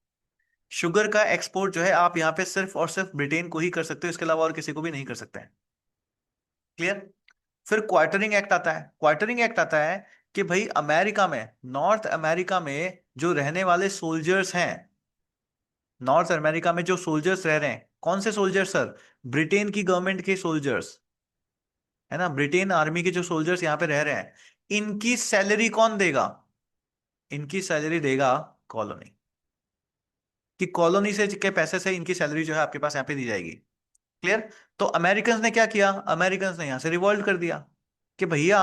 शुगर का एक्सपोर्ट जो है आप यहाँ पे सिर्फ और सिर्फ ब्रिटेन को ही कर सकते हो, इसके अलावा और किसी को भी नहीं कर सकते हैं। क्लियर? फिर क्वार्टरिंग एक्ट आता है। क्वार्टरिंग एक्ट आता है कि भाई अमेरिका में, नॉर्थ अमेरिका में जो रहने वाले सोल्जर्स हैं, नॉर्थ अमेरिका में जो सोल्जर्स रह रहे हैं, कौन से सोल्जर्स सर? ब्रिटेन की गवर्नमेंट के सोल्जर्स, है ना, ब्रिटेन आर्मी के जो सोल्जर्स यहाँ पे रह रहे हैं, इनकी सैलरी कौन देगा? इनकी सैलरी देगा कॉलोनी, कि कॉलोनी से के पैसे से इनकी सैलरी जो है आपके पास यहाँ पे दी जाएगी। क्लियर? तो अमेरिकन ने क्या किया? अमेरिकन ने यहां से रिवॉल्ट कर दिया कि भैया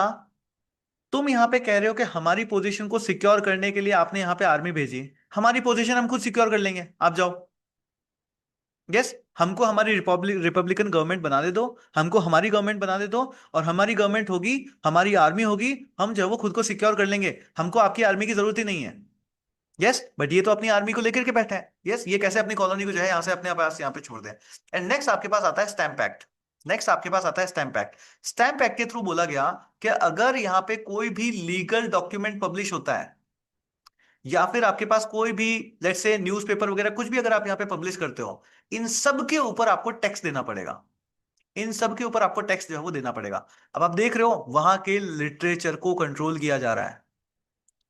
तुम यहाँ पे कह रहे हो कि हमारी पोजीशन को सिक्योर करने के लिए आपने यहाँ पे आर्मी भेजी, हमारी पोजीशन हम खुद सिक्योर कर लेंगे, आप जाओ। यस। हमको हमारी रिपब्लिकन गवर्नमेंट बना दे दो, हमको हमारी गवर्नमेंट बना दे दो, और हमारी गवर्नमेंट होगी, हमारी आर्मी होगी, हम जो है वो खुद को सिक्योर कर लेंगे, हमको आपकी आर्मी की जरूरत ही नहीं है। यस। बट ये तो अपनी आर्मी को लेकर के बैठे हैं। यस। ये कैसे अपनी कॉलोनी को जो है यहां से अपने पास यहाँ पे छोड़ दें? एंड नेक्स्ट आपके पास आता है स्टैंप एक्ट। नेक्स्ट आपके पास आता है स्टैंप एक्ट। स्टैंप एक्ट के थ्रू बोला गया कि अगर यहाँ पे कोई भी लीगल डॉक्यूमेंट पब्लिश होता है, या फिर आपके पास कोई भी, लेट्स से न्यूज़पेपर वगैरह कुछ भी अगर आप यहाँ पे पब्लिश करते हो, इन सब के ऊपर आपको टैक्स देना पड़ेगा। इन सब के ऊपर आपको टैक्स जो है वो देना पड़ेगा। अब आप देख रहे हो वहां के लिटरेचर को कंट्रोल किया जा रहा है,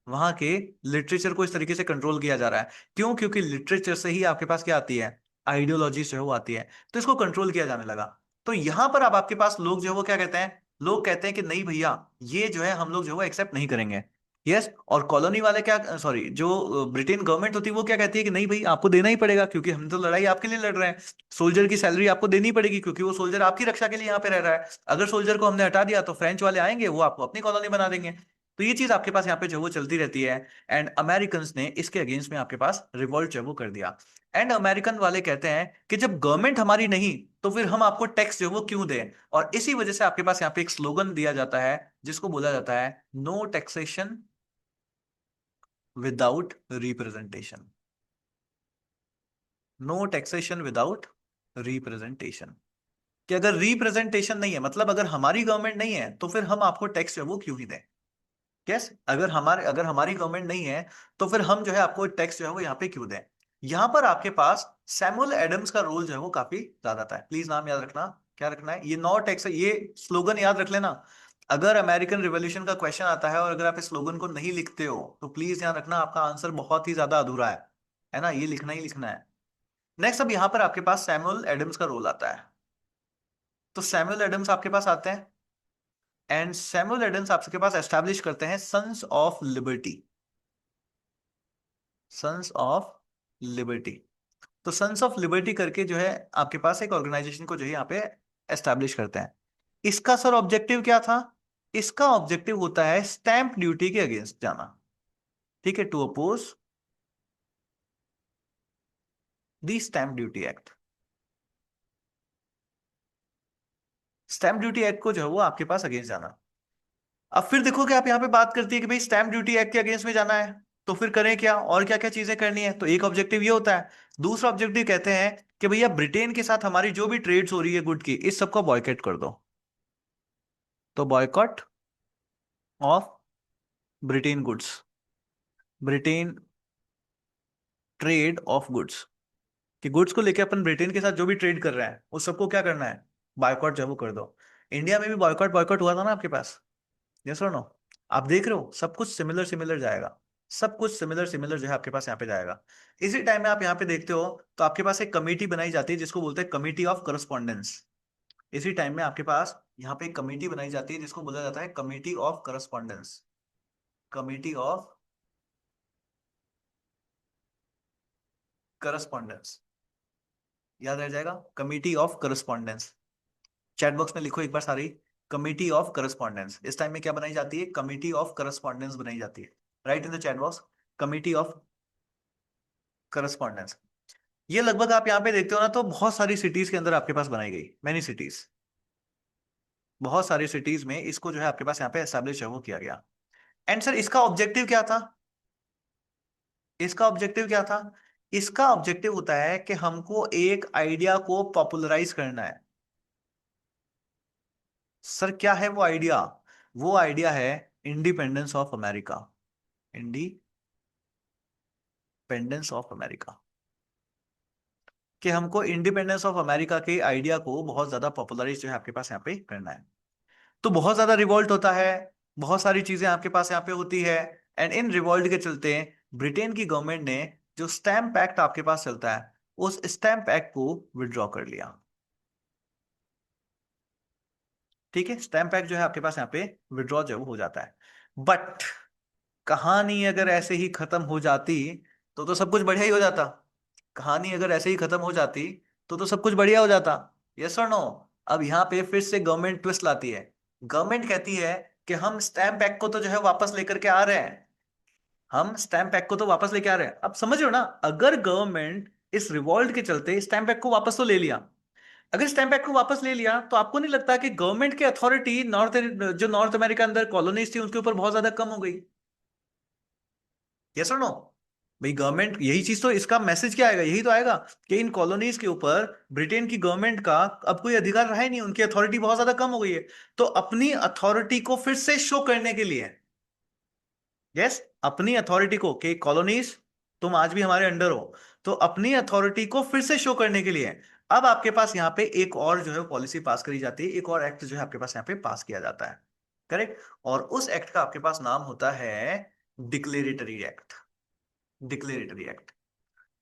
वहां के लिटरेचर को इस तरीके से कंट्रोल किया जा रहा है। क्यों? क्योंकि लिटरेचर से ही आपके पास क्या आती है? आइडियोलॉजी जो है वो आती है। तो इसको कंट्रोल किया जाने लगा। तो यहां पर अब आपके पास लोग जो है वो क्या कहते हैं? लोग कहते हैं कि नहीं भैया, ये जो है हम लोग जो है वो एक्सेप्ट नहीं करेंगे। यस। और कॉलोनी वाले क्या, सॉरी, जो ब्रिटेन गवर्नमेंट होती है वो क्या कहती है कि नहीं भाई आपको देना ही पड़ेगा, क्योंकि हम तो लड़ाई आपके लिए लड़ रहे हैं। सोल्जर की सैलरी आपको देनी पड़ेगी, क्योंकि वो सोल्जर आपकी रक्षा के लिए यहाँ पे रह रहा है। अगर सोल्जर को हमने हटा दिया तो फ्रेंच वाले आएंगे, वो आपको अपनी कॉलोनी बना देंगे। तो ये चीज आपके पास यहाँ पे जो वो चलती रहती है। एंड अमेरिकन ने इसके अगेंस्ट में आपके पास रिवॉल्ट जो वो कर दिया। एंड अमेरिकन वाले कहते हैं कि जब गवर्नमेंट हमारी नहीं, तो फिर हम आपको टैक्स जो वो क्यों दें? और इसी वजह से आपके पास यहाँ पे एक स्लोगन दिया जाता है, जिसको बोला जाता है no taxation without representation. No taxation without representation. कि अगर रिप्रेजेंटेशन नहीं है, मतलब अगर हमारी गवर्नमेंट नहीं है, तो फिर हम आपको टैक्स जो है वो क्यों ही दें? यस। अगर हमारी गवर्नमेंट नहीं है, तो फिर हम जो है आपको टैक्स जो है वो यहाँ पे क्यों दें? यहां पर आपके पास सैमुअल एडम्स का रोल जो है वो काफी ज्यादा था। प्लीज नाम याद रखना, क्या रखना है, ये नो टैक्स, ये स्लोगन याद रख लेना। अगर अमेरिकन रिवॉल्यूशन का क्वेश्चन आता है और अगर आप इस स्लोगन को नहीं लिखते हो, तो प्लीज ध्यान रखना आपका आंसर बहुत ही ज्यादा अधूरा है ना, ये लिखना ही लिखना है। नेक्स्ट, अब यहां पर आपके पास सैमुअल एडम्स का रोल आता है। तो सैमुअल एडम्स आपके पास आते हैं, एंड सैमुअल एडम्स आपके पास एस्टैब्लिश करते हैं sons of liberty. Sons of liberty. तो सन्स ऑफ लिबर्टी करके जो है आपके पास एक ऑर्गेनाइजेशन को जो है यहाँ पे एस्टैब्लिश करते हैं। इसका सर ऑब्जेक्टिव क्या था? इसका ऑब्जेक्टिव होता है स्टैंप ड्यूटी के अगेंस्ट जाना। ठीक है, to oppose the stamp duty act. Stamp duty act को जो है वो आपके पास अगेंस्ट जाना। अब फिर देखो कि आप यहां पे बात करती है कि भाई स्टैंप ड्यूटी एक्ट के अगेंस्ट में जाना है, तो फिर करें क्या और क्या क्या चीजें करनी है? तो एक ऑब्जेक्टिव ये होता है। दूसरा ऑब्जेक्टिव कहते हैं कि भैया ब्रिटेन के साथ हमारी जो भी ट्रेड्स हो रही है गुड की, इस सबको बॉयकॉट कर दो। तो boycott of Britain goods, Britain trade off goods, कि गुड्स को लेके अपन ब्रिटेन के साथ जो भी ट्रेड कर रहे हैं उस सबको क्या करना है? बायकॉट जो है वो कर दो। इंडिया में भी बॉयकॉट बॉयकॉट हुआ था ना आपके पास, यस और नो? आप देख रहे हो सब कुछ सिमिलर सिमिलर जाएगा, सब कुछ सिमिलर सिमिलर जो है आपके पास यहाँ पे जाएगा। इसी टाइम में आप यहाँ पे देखते हो तो आपके पास एक कमेटी बनाई जाती है जिसको बोलते हैं कमेटी ऑफ करस्पॉन्डेंस। इसी टाइम में आपके पास यहाँ पे एक कमेटी बनाई जाती है जिसको बोला जाता है committee of correspondence, committee of correspondence. याद रह जाएगा, committee of correspondence. Chat box में लिखो एक बार सारी, कमेटी ऑफ करस्पॉन्डेंस। इस टाइम में क्या बनाई जाती है? कमेटी ऑफ करस्पॉन्डेंस बनाई जाती है। Right in the chat box, committee of correspondence. ये लगभग आप यहाँ पे देखते हो ना, तो बहुत सारी सिटीज के अंदर आपके पास बनाई गई, मैनी सिटीज, बहुत सारी सिटीज में इसको जो है आपके पास यहाँ पे एस्टैब्लिश है वो किया गया। एंड सर इसका ऑब्जेक्टिव क्या था? इसका ऑब्जेक्टिव क्या था? इसका ऑब्जेक्टिव होता है कि हमको एक आइडिया को पॉपुलराइज करना है। सर क्या है वो आइडिया? वो आइडिया है independence of America, independence of America, कि हमको इंडिपेंडेंस ऑफ अमेरिका के आइडिया को बहुत ज्यादा पॉपुलराइज जो है आपके पास यहाँ पे करना है। तो बहुत ज्यादा रिवॉल्ट होता है, बहुत सारी चीजें आपके पास यहाँ पे होती है। एंड इन रिवॉल्ट के चलते ब्रिटेन की गवर्नमेंट ने जो स्टैम्प एक्ट आपके पास चलता है उस स्टैम्प एक्ट को विड्रॉ कर लिया। ठीक है, स्टैम्प एक्ट जो है आपके पास यहाँ पे विड्रॉ जो है वो हो जाता है। बट कहानी अगर ऐसे ही खत्म हो जाती तो सब कुछ बढ़िया ही हो जाता। कहानी अगर ऐसे ही खत्म हो जाती तो सब कुछ बढ़िया हो जाता। यस और नो? अब यहाँ पे फिर से गवर्नमेंट ट्विस्ट लाती है। गवर्नमेंट कहती है कि हम स्टैम्प एक्ट को तो जो है वापस लेकर के आ रहे हैं, हम स्टैम्प एक्ट को तो वापस लेके आ रहे हैं। अब समझ रहे हो ना, अगर गवर्नमेंट इस रिवॉल्ट के चलते स्टैम्प एक्ट को वापस तो ले लिया, अगर स्टैम्प एक्ट को वापस ले लिया तो आपको नहीं लगता कि गवर्नमेंट की अथॉरिटी नॉर्थ अमेरिका अंदर कॉलोनीज थी उनके ऊपर बहुत ज्यादा कम हो गई? यस और नो? भाई गवर्नमेंट, यही चीज तो, इसका मैसेज क्या आएगा? यही तो आएगा कि इन कॉलोनीज के ऊपर ब्रिटेन की गवर्नमेंट का अब कोई अधिकार रहा ही नहीं, उनकी अथॉरिटी बहुत ज्यादा कम हो गई है। तो अपनी अथॉरिटी को फिर से शो करने के लिए, यस, अपनी अथॉरिटी को, कि कॉलोनीज तुम आज भी हमारे अंडर हो, तो अपनी अथॉरिटी को फिर से शो करने के लिए अब आपके पास यहाँ पे एक और जो है पॉलिसी पास करी जाती है, एक और एक्ट जो है आपके पास यहाँ पे पास किया जाता है। करेक्ट? और उस एक्ट का आपके पास नाम होता है डिक्लेरेटरी एक्ट, डिक्लेरेटरी एक्ट।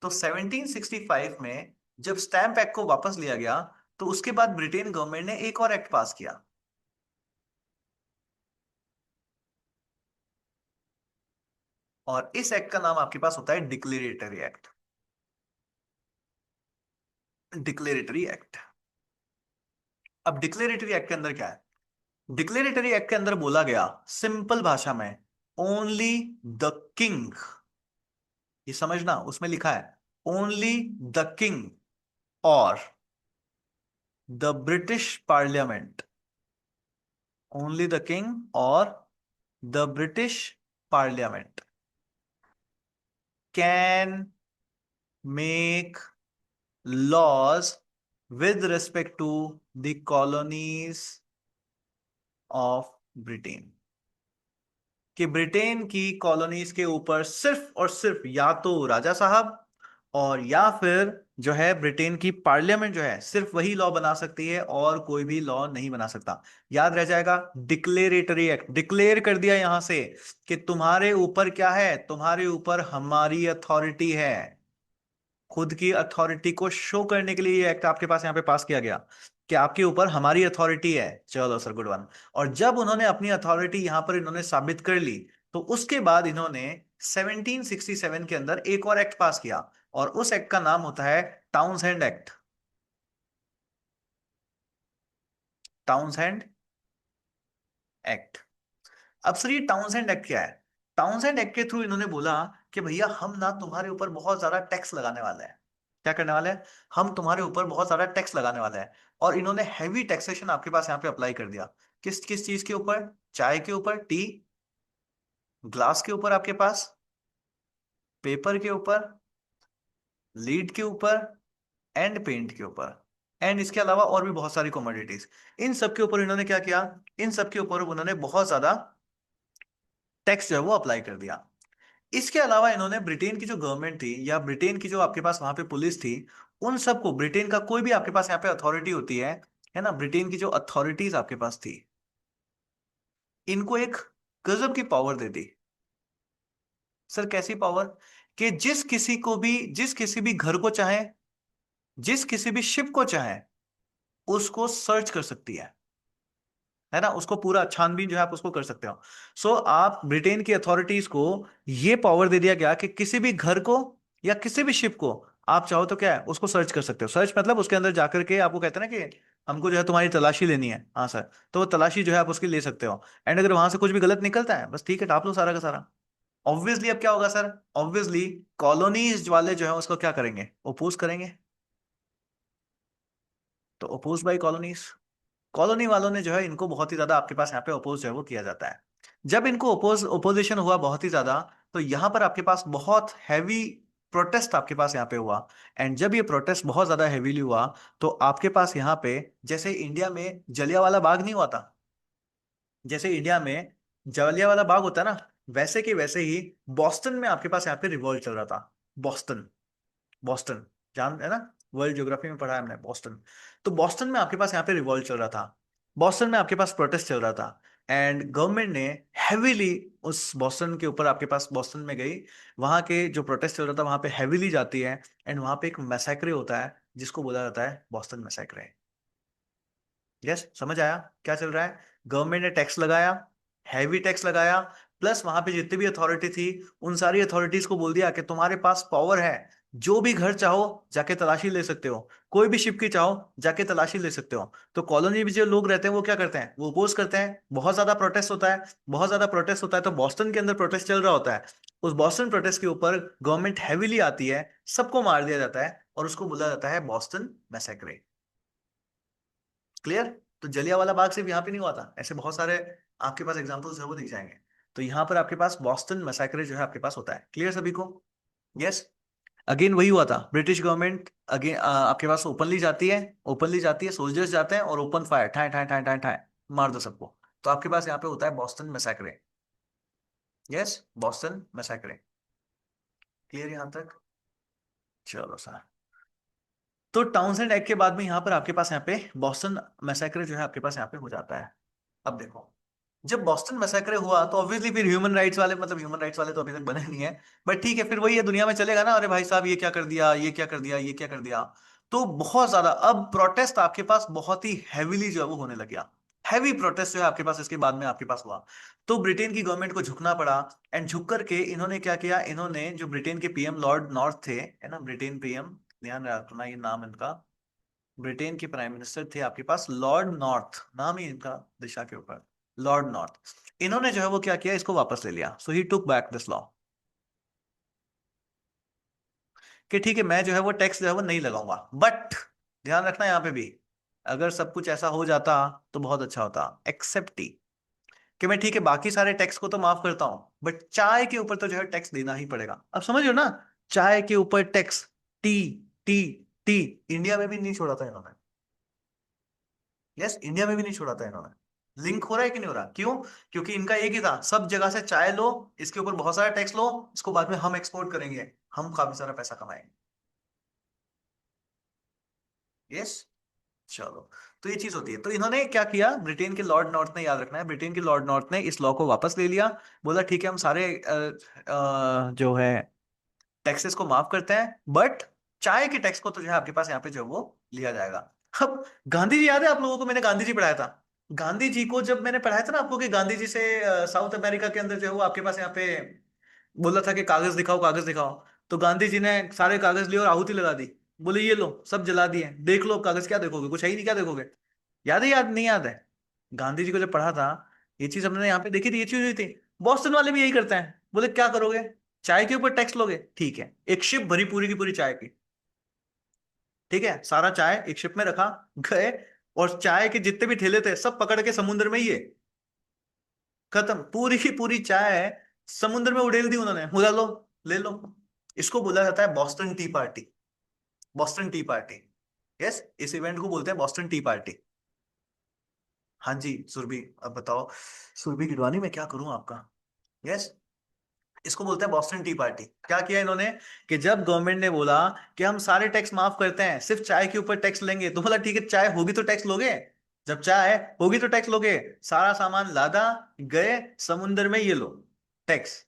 तो 1765 में जब स्टैम्प एक्ट को वापस लिया गया तो उसके बाद ब्रिटेन गवर्नमेंट ने एक और एक्ट पास किया, और इस एक्ट का नाम आपके पास होता है डिक्लेरेटरी एक्ट, डिक्लेरेटरी एक्ट। अब डिक्लेरेटरी एक्ट के अंदर क्या है? डिक्लेरेटरी एक्ट के अंदर बोला गया सिंपल भाषा में, ओनली द किंग, ये समझना, उसमें लिखा है ओनली द किंग और the British parliament, only the king और the British parliament can make laws with respect to the colonies of Britain, कि ब्रिटेन की कॉलोनीज के ऊपर सिर्फ और सिर्फ या तो राजा साहब और या फिर जो है ब्रिटेन की पार्लियामेंट जो है सिर्फ वही लॉ बना सकती है और कोई भी लॉ नहीं बना सकता। याद रह जाएगा, डिक्लेरेटरी एक्ट, डिक्लेयर कर दिया यहां से कि तुम्हारे ऊपर क्या है, तुम्हारे ऊपर हमारी अथॉरिटी है। खुद की अथॉरिटी को शो करने के लिए ये एक्ट आपके पास यहाँ पे पास किया गया कि आपके ऊपर हमारी अथॉरिटी है। चलो सर, गुड वन। और जब उन्होंने अपनी अथॉरिटी यहां पर इन्होंने साबित कर ली तो उसके बाद इन्होंने 1767 के अंदर एक और एक्ट पास किया, और उस एक्ट का नाम होता है टाउनसेंड एक्ट। Townsend act. अब सर ये टाउनसेंड एक्ट क्या है? टाउनसेंड एक्ट के थ्रू इन्होंने बोला कि भैया हम ना तुम्हारे ऊपर बहुत ज्यादा टैक्स लगाने वाले हैं। क्या करने वाले हैं? हम तुम्हारे ऊपर बहुत ज्यादा टैक्स लगाने वाले हैं। और इन्होंने हैवी टैक्सेशन आपके पास यहाँ पे अप्लाई कर दिया। किस किस चीज के ऊपर? चाय के ऊपर, टी, ग्लास के ऊपर आपके पास, पेपर के ऊपर, लीड के ऊपर, एंड पेंट के ऊपर, एंड इसके अलावा और भी बहुत सारी कमोडिटीज। इन सब के ऊपर इन्होंने क्या किया? इन सब के ऊपर उन्होंने बहुत ज्यादा टैक्स जो है वो अप्लाई कर दिया। इसके अलावा इन्होंने ब्रिटेन की जो गवर्नमेंट थी या ब्रिटेन की जो आपके पास वहां पे पुलिस थी, उन सबको, ब्रिटेन का कोई भी आपके पास यहाँ पे अथॉरिटी होती है ना, ब्रिटेन की जो अथॉरिटीज आपके पास थी, इनको एक गजब की पावर दे दी। सर कैसी पावर? कि जिस किसी भी घर को चाहे, जिस किसी भी शिप को चाहे, उसको सर्च कर सकती है ना, उसको पूरा छानबीन जो है आप उसको कर सकते हो। सो आप ब्रिटेन की अथॉरिटीज को ये पावर दे दिया गया कि किसी भी घर को या किसी भी शिप को आप चाहो तो क्या है उसको सर्च कर सकते हो। सर्च मतलब उसके अंदर जाकर के आपको कहते हैं ना कि हमको जो है तुम्हारी तलाशी लेनी है, हाँ सर, तो वो तलाशी जो है आप उसकी ले सकते हो। एंड अगर वहां से कुछ भी गलत निकलता है, बस ठीक है, टाप लो सारा का सारा। ऑब्वियसली अब क्या होगा सर? ऑब्वियसली कॉलोनीज वाले जो है उसको क्या करेंगे? ओपोज करेंगे। तो ओपोज बाई कॉलोनीज, कॉलोनी वालों ने जो है इनको बहुत ही ज्यादा आपके पास यहाँ पे अपोज जो है वो किया जाता है। जब इनको ओपोजिशन हुआ बहुत ही ज्यादा, तो यहाँ पर आपके पास बहुत हैवी प्रोटेस्ट आपके पास यहाँ पे हुआ। एंड जब ये प्रोटेस्ट बहुत ज्यादा हैवीली हुआ, तो आपके पास यहाँ पे, जैसे इंडिया में जलियांवाला बाग नहीं हुआ था, जैसे इंडिया में जलियांवाला बाग होता है ना, वैसे के वैसे ही बॉस्टन में आपके पास यहाँ पे रिवॉल्ट चल रहा था। बॉस्टन, बॉस्टन, जान है ना, वर्ल्ड ज्योग्राफी में पढ़ा है हमने, बॉस्टन। तो बॉस्टन में आपके पास यहाँ पे रिवॉल्ट चल रहा था, बॉस्टन में आपके पास प्रोटेस्ट चल रहा था। एंड गवर्नमेंट ने हैवीली उस बॉस्टन के ऊपर, आपके पास बॉस्टन में गई, वहां के जो प्रोटेस्ट चल रहा था वहां पे हैवीली जाती है। एंड वहां पे एक मैसेक्रे होता है जिसको बोला जाता है बॉस्टन मैसेक्रे। यस, समझ आया क्या चल रहा है? गवर्नमेंट ने टैक्स लगाया, हैवी टैक्स लगाया, प्लस वहां पे जितनी भी अथॉरिटी थी, उन सारी अथॉरिटीज को बोल दिया कि तुम्हारे पास पावर है, जो भी घर चाहो जाके तलाशी ले सकते हो, कोई भी शिप की चाहो जाके तलाशी ले सकते हो। तो कॉलोनी में जो लोग रहते हैं वो क्या करते हैं? वो अपोज करते हैं। बहुत ज्यादा प्रोटेस्ट होता है, बहुत ज्यादा प्रोटेस्ट होता है, तो बॉस्टन के अंदर प्रोटेस्ट चल रहा होता है। उस बॉस्टन प्रोटेस्ट के ऊपर गवर्नमेंट हैवीली आती है, सबको मार दिया जाता है, और उसको बोला जाता है बॉस्टन मैसेक्रे। क्लियर? तो जलियांवाला बाग सिर्फ यहाँ पे नहीं हुआ था, ऐसे बहुत सारे आपके पास एग्जांपल्स है वो दिख जाएंगे। तो यहाँ पर आपके पास बॉस्टन मैसेक्रे जो है आपके पास होता है। क्लियर सभी को? यस। अगेन वही हुआ था, ब्रिटिश गवर्नमेंट अगेन आपके पास ओपनली जाती है, ओपनली जाती है, सोल्जर्स जाते हैं और ओपन फायर, ठाए ठाए ठाए ठाए ठाए, मार दो सबको। तो आपके पास यहाँ पे होता है बॉस्टन मैसेक्रे। Yes, Boston मैसेक्रे। क्लियर यहाँ तक? चलो सर। तो टाउनसेंड एक्ट के बाद में यहाँ पर आपके पास यहाँ पे बॉस्टन मैसेक्रे जो है आपके पास यहाँ पे हो जाता है। अब देखो, जब बॉस्टन मैसेक्रे हुआ तो ऑब्वियसली फिर ह्यूमन राइट्स वाले, मतलब ह्यूमन राइट्स वाले तो अभी तक बने नहीं है, बट ठीक है, फिर वही है, दुनिया में चलेगा ना, अरे भाई साहब ये क्या कर दिया, ये क्या कर दिया, ये क्या कर दिया। तो बहुत ज्यादा अब प्रोटेस्ट आपके पास बहुत ही हैवीली जो है वो होने लग गया। हैवी प्रोटेस्ट जो है आपके पास इसके बाद में आपके पास हुआ। तो ब्रिटेन की गवर्नमेंट को झुकना पड़ा। एंड झुक करके इन्होंने क्या किया, इन्होंने जो ब्रिटेन के पीएम लॉर्ड नॉर्थ थे, है ना, ब्रिटेन पीएम, ध्यान रखना ये नाम इनका, ब्रिटेन के प्राइम मिनिस्टर थे आपके पास लॉर्ड नॉर्थ, नाम ही इनका दिशा के ऊपर, लॉर्ड नॉर्थ। इन्होंने जो है वो क्या किया, इसको वापस ले लिया। सो ही टुक बैक दिस लॉ, कि ठीक है मैं जो है वो टैक्स जो है वो नहीं लगाऊंगा, बट ध्यान रखना यहाँ पे भी, अगर सब कुछ ऐसा हो जाता तो बहुत अच्छा होता, एक्सेप्ट टी, कि मैं ठीक है बाकी सारे टैक्स को तो माफ करता हूं, बट चाय के ऊपर तो जो है टैक्स देना ही पड़ेगा। अब समझ लो ना, चाय के ऊपर tax, T, T, T. India में भी नहीं छोड़ा था इन्होंने। यस, इंडिया में भी नहीं छोड़ा था इन्होंने। लिंक हो रहा है कि नहीं हो रहा? क्यों? क्योंकि इनका एक ही था, सब जगह से चाय लो, इसके ऊपर बहुत सारा टैक्स लो, इसको बाद में हम एक्सपोर्ट करेंगे, हम काफी सारा पैसा कमाएंगे। यस। चलो, तो ये चीज होती है। तो इन्होंने क्या किया, ब्रिटेन के लॉर्ड नॉर्थ ने, याद रखना है, ब्रिटेन के लॉर्ड नॉर्थ ने इस लॉ को वापस ले लिया। बोला ठीक है हम सारे जो है टैक्सेस को माफ करते हैं, बट चाय के टैक्स को तो जो है आपके पास यहाँ पे जो है वो लिया जाएगा। अब गांधी जी याद है आप लोगों को? मैंने गांधी जी पढ़ाया था। गांधी जी को जब मैंने पढ़ाया था ना आपको, कि गांधी जी से साउथ अमेरिका के अंदर जो है वो आपके पास यहाँ पे बोला था कि कागज दिखाओ, कागज दिखाओ। तो गांधी जी ने सारे कागज लिए और आहुति लगा दी, बोले ये लो सब जला दिए, देख लो कागज, क्या देखोगे, कुछ है ही नहीं, क्या देखोगे। याद है, याद नहीं याद है? गांधी जी को जब पढ़ा था, ये चीज हमने यहाँ पे देखी थी, ये चीज हुई थी। बॉस्टन वाले भी यही करते हैं, बोले क्या करोगे, चाय के ऊपर टैक्स लोगे, ठीक है, एक शिप भरी पूरी की पूरी चाय की, ठीक है, सारा चाय एक शिप में रखा, गए, और चाय के जितने भी ठेले थे सब पकड़ के समुद्र में ही है, खत्म, पूरी की पूरी चाय समुद्र में उड़ेल दी उन्होंने, उड़ा लो, ले लो। इसको बोला जाता है Boston tea party, Boston tea party. Yes, इस इवेंट को बोलते हैं बॉस्टन टी पार्टी। हाँ जी सुरभि, अब बताओ, सुरभि गिडवानी मैं क्या करूं आपका। यस, इसको बोलते हैं बॉस्टन टी पार्टी। क्या किया इन्होंने, कि जब गवर्नमेंट ने बोला कि हम सारे टैक्स माफ करते हैं, सिर्फ चाय के ऊपर टैक्स लेंगे, तो बोला ठीक है, चाय होगी तो टैक्स लोगे, जब चाय होगी तो टैक्स लोगे, सारा सामान लादा, गए समुद्र में, ये लो टैक्स।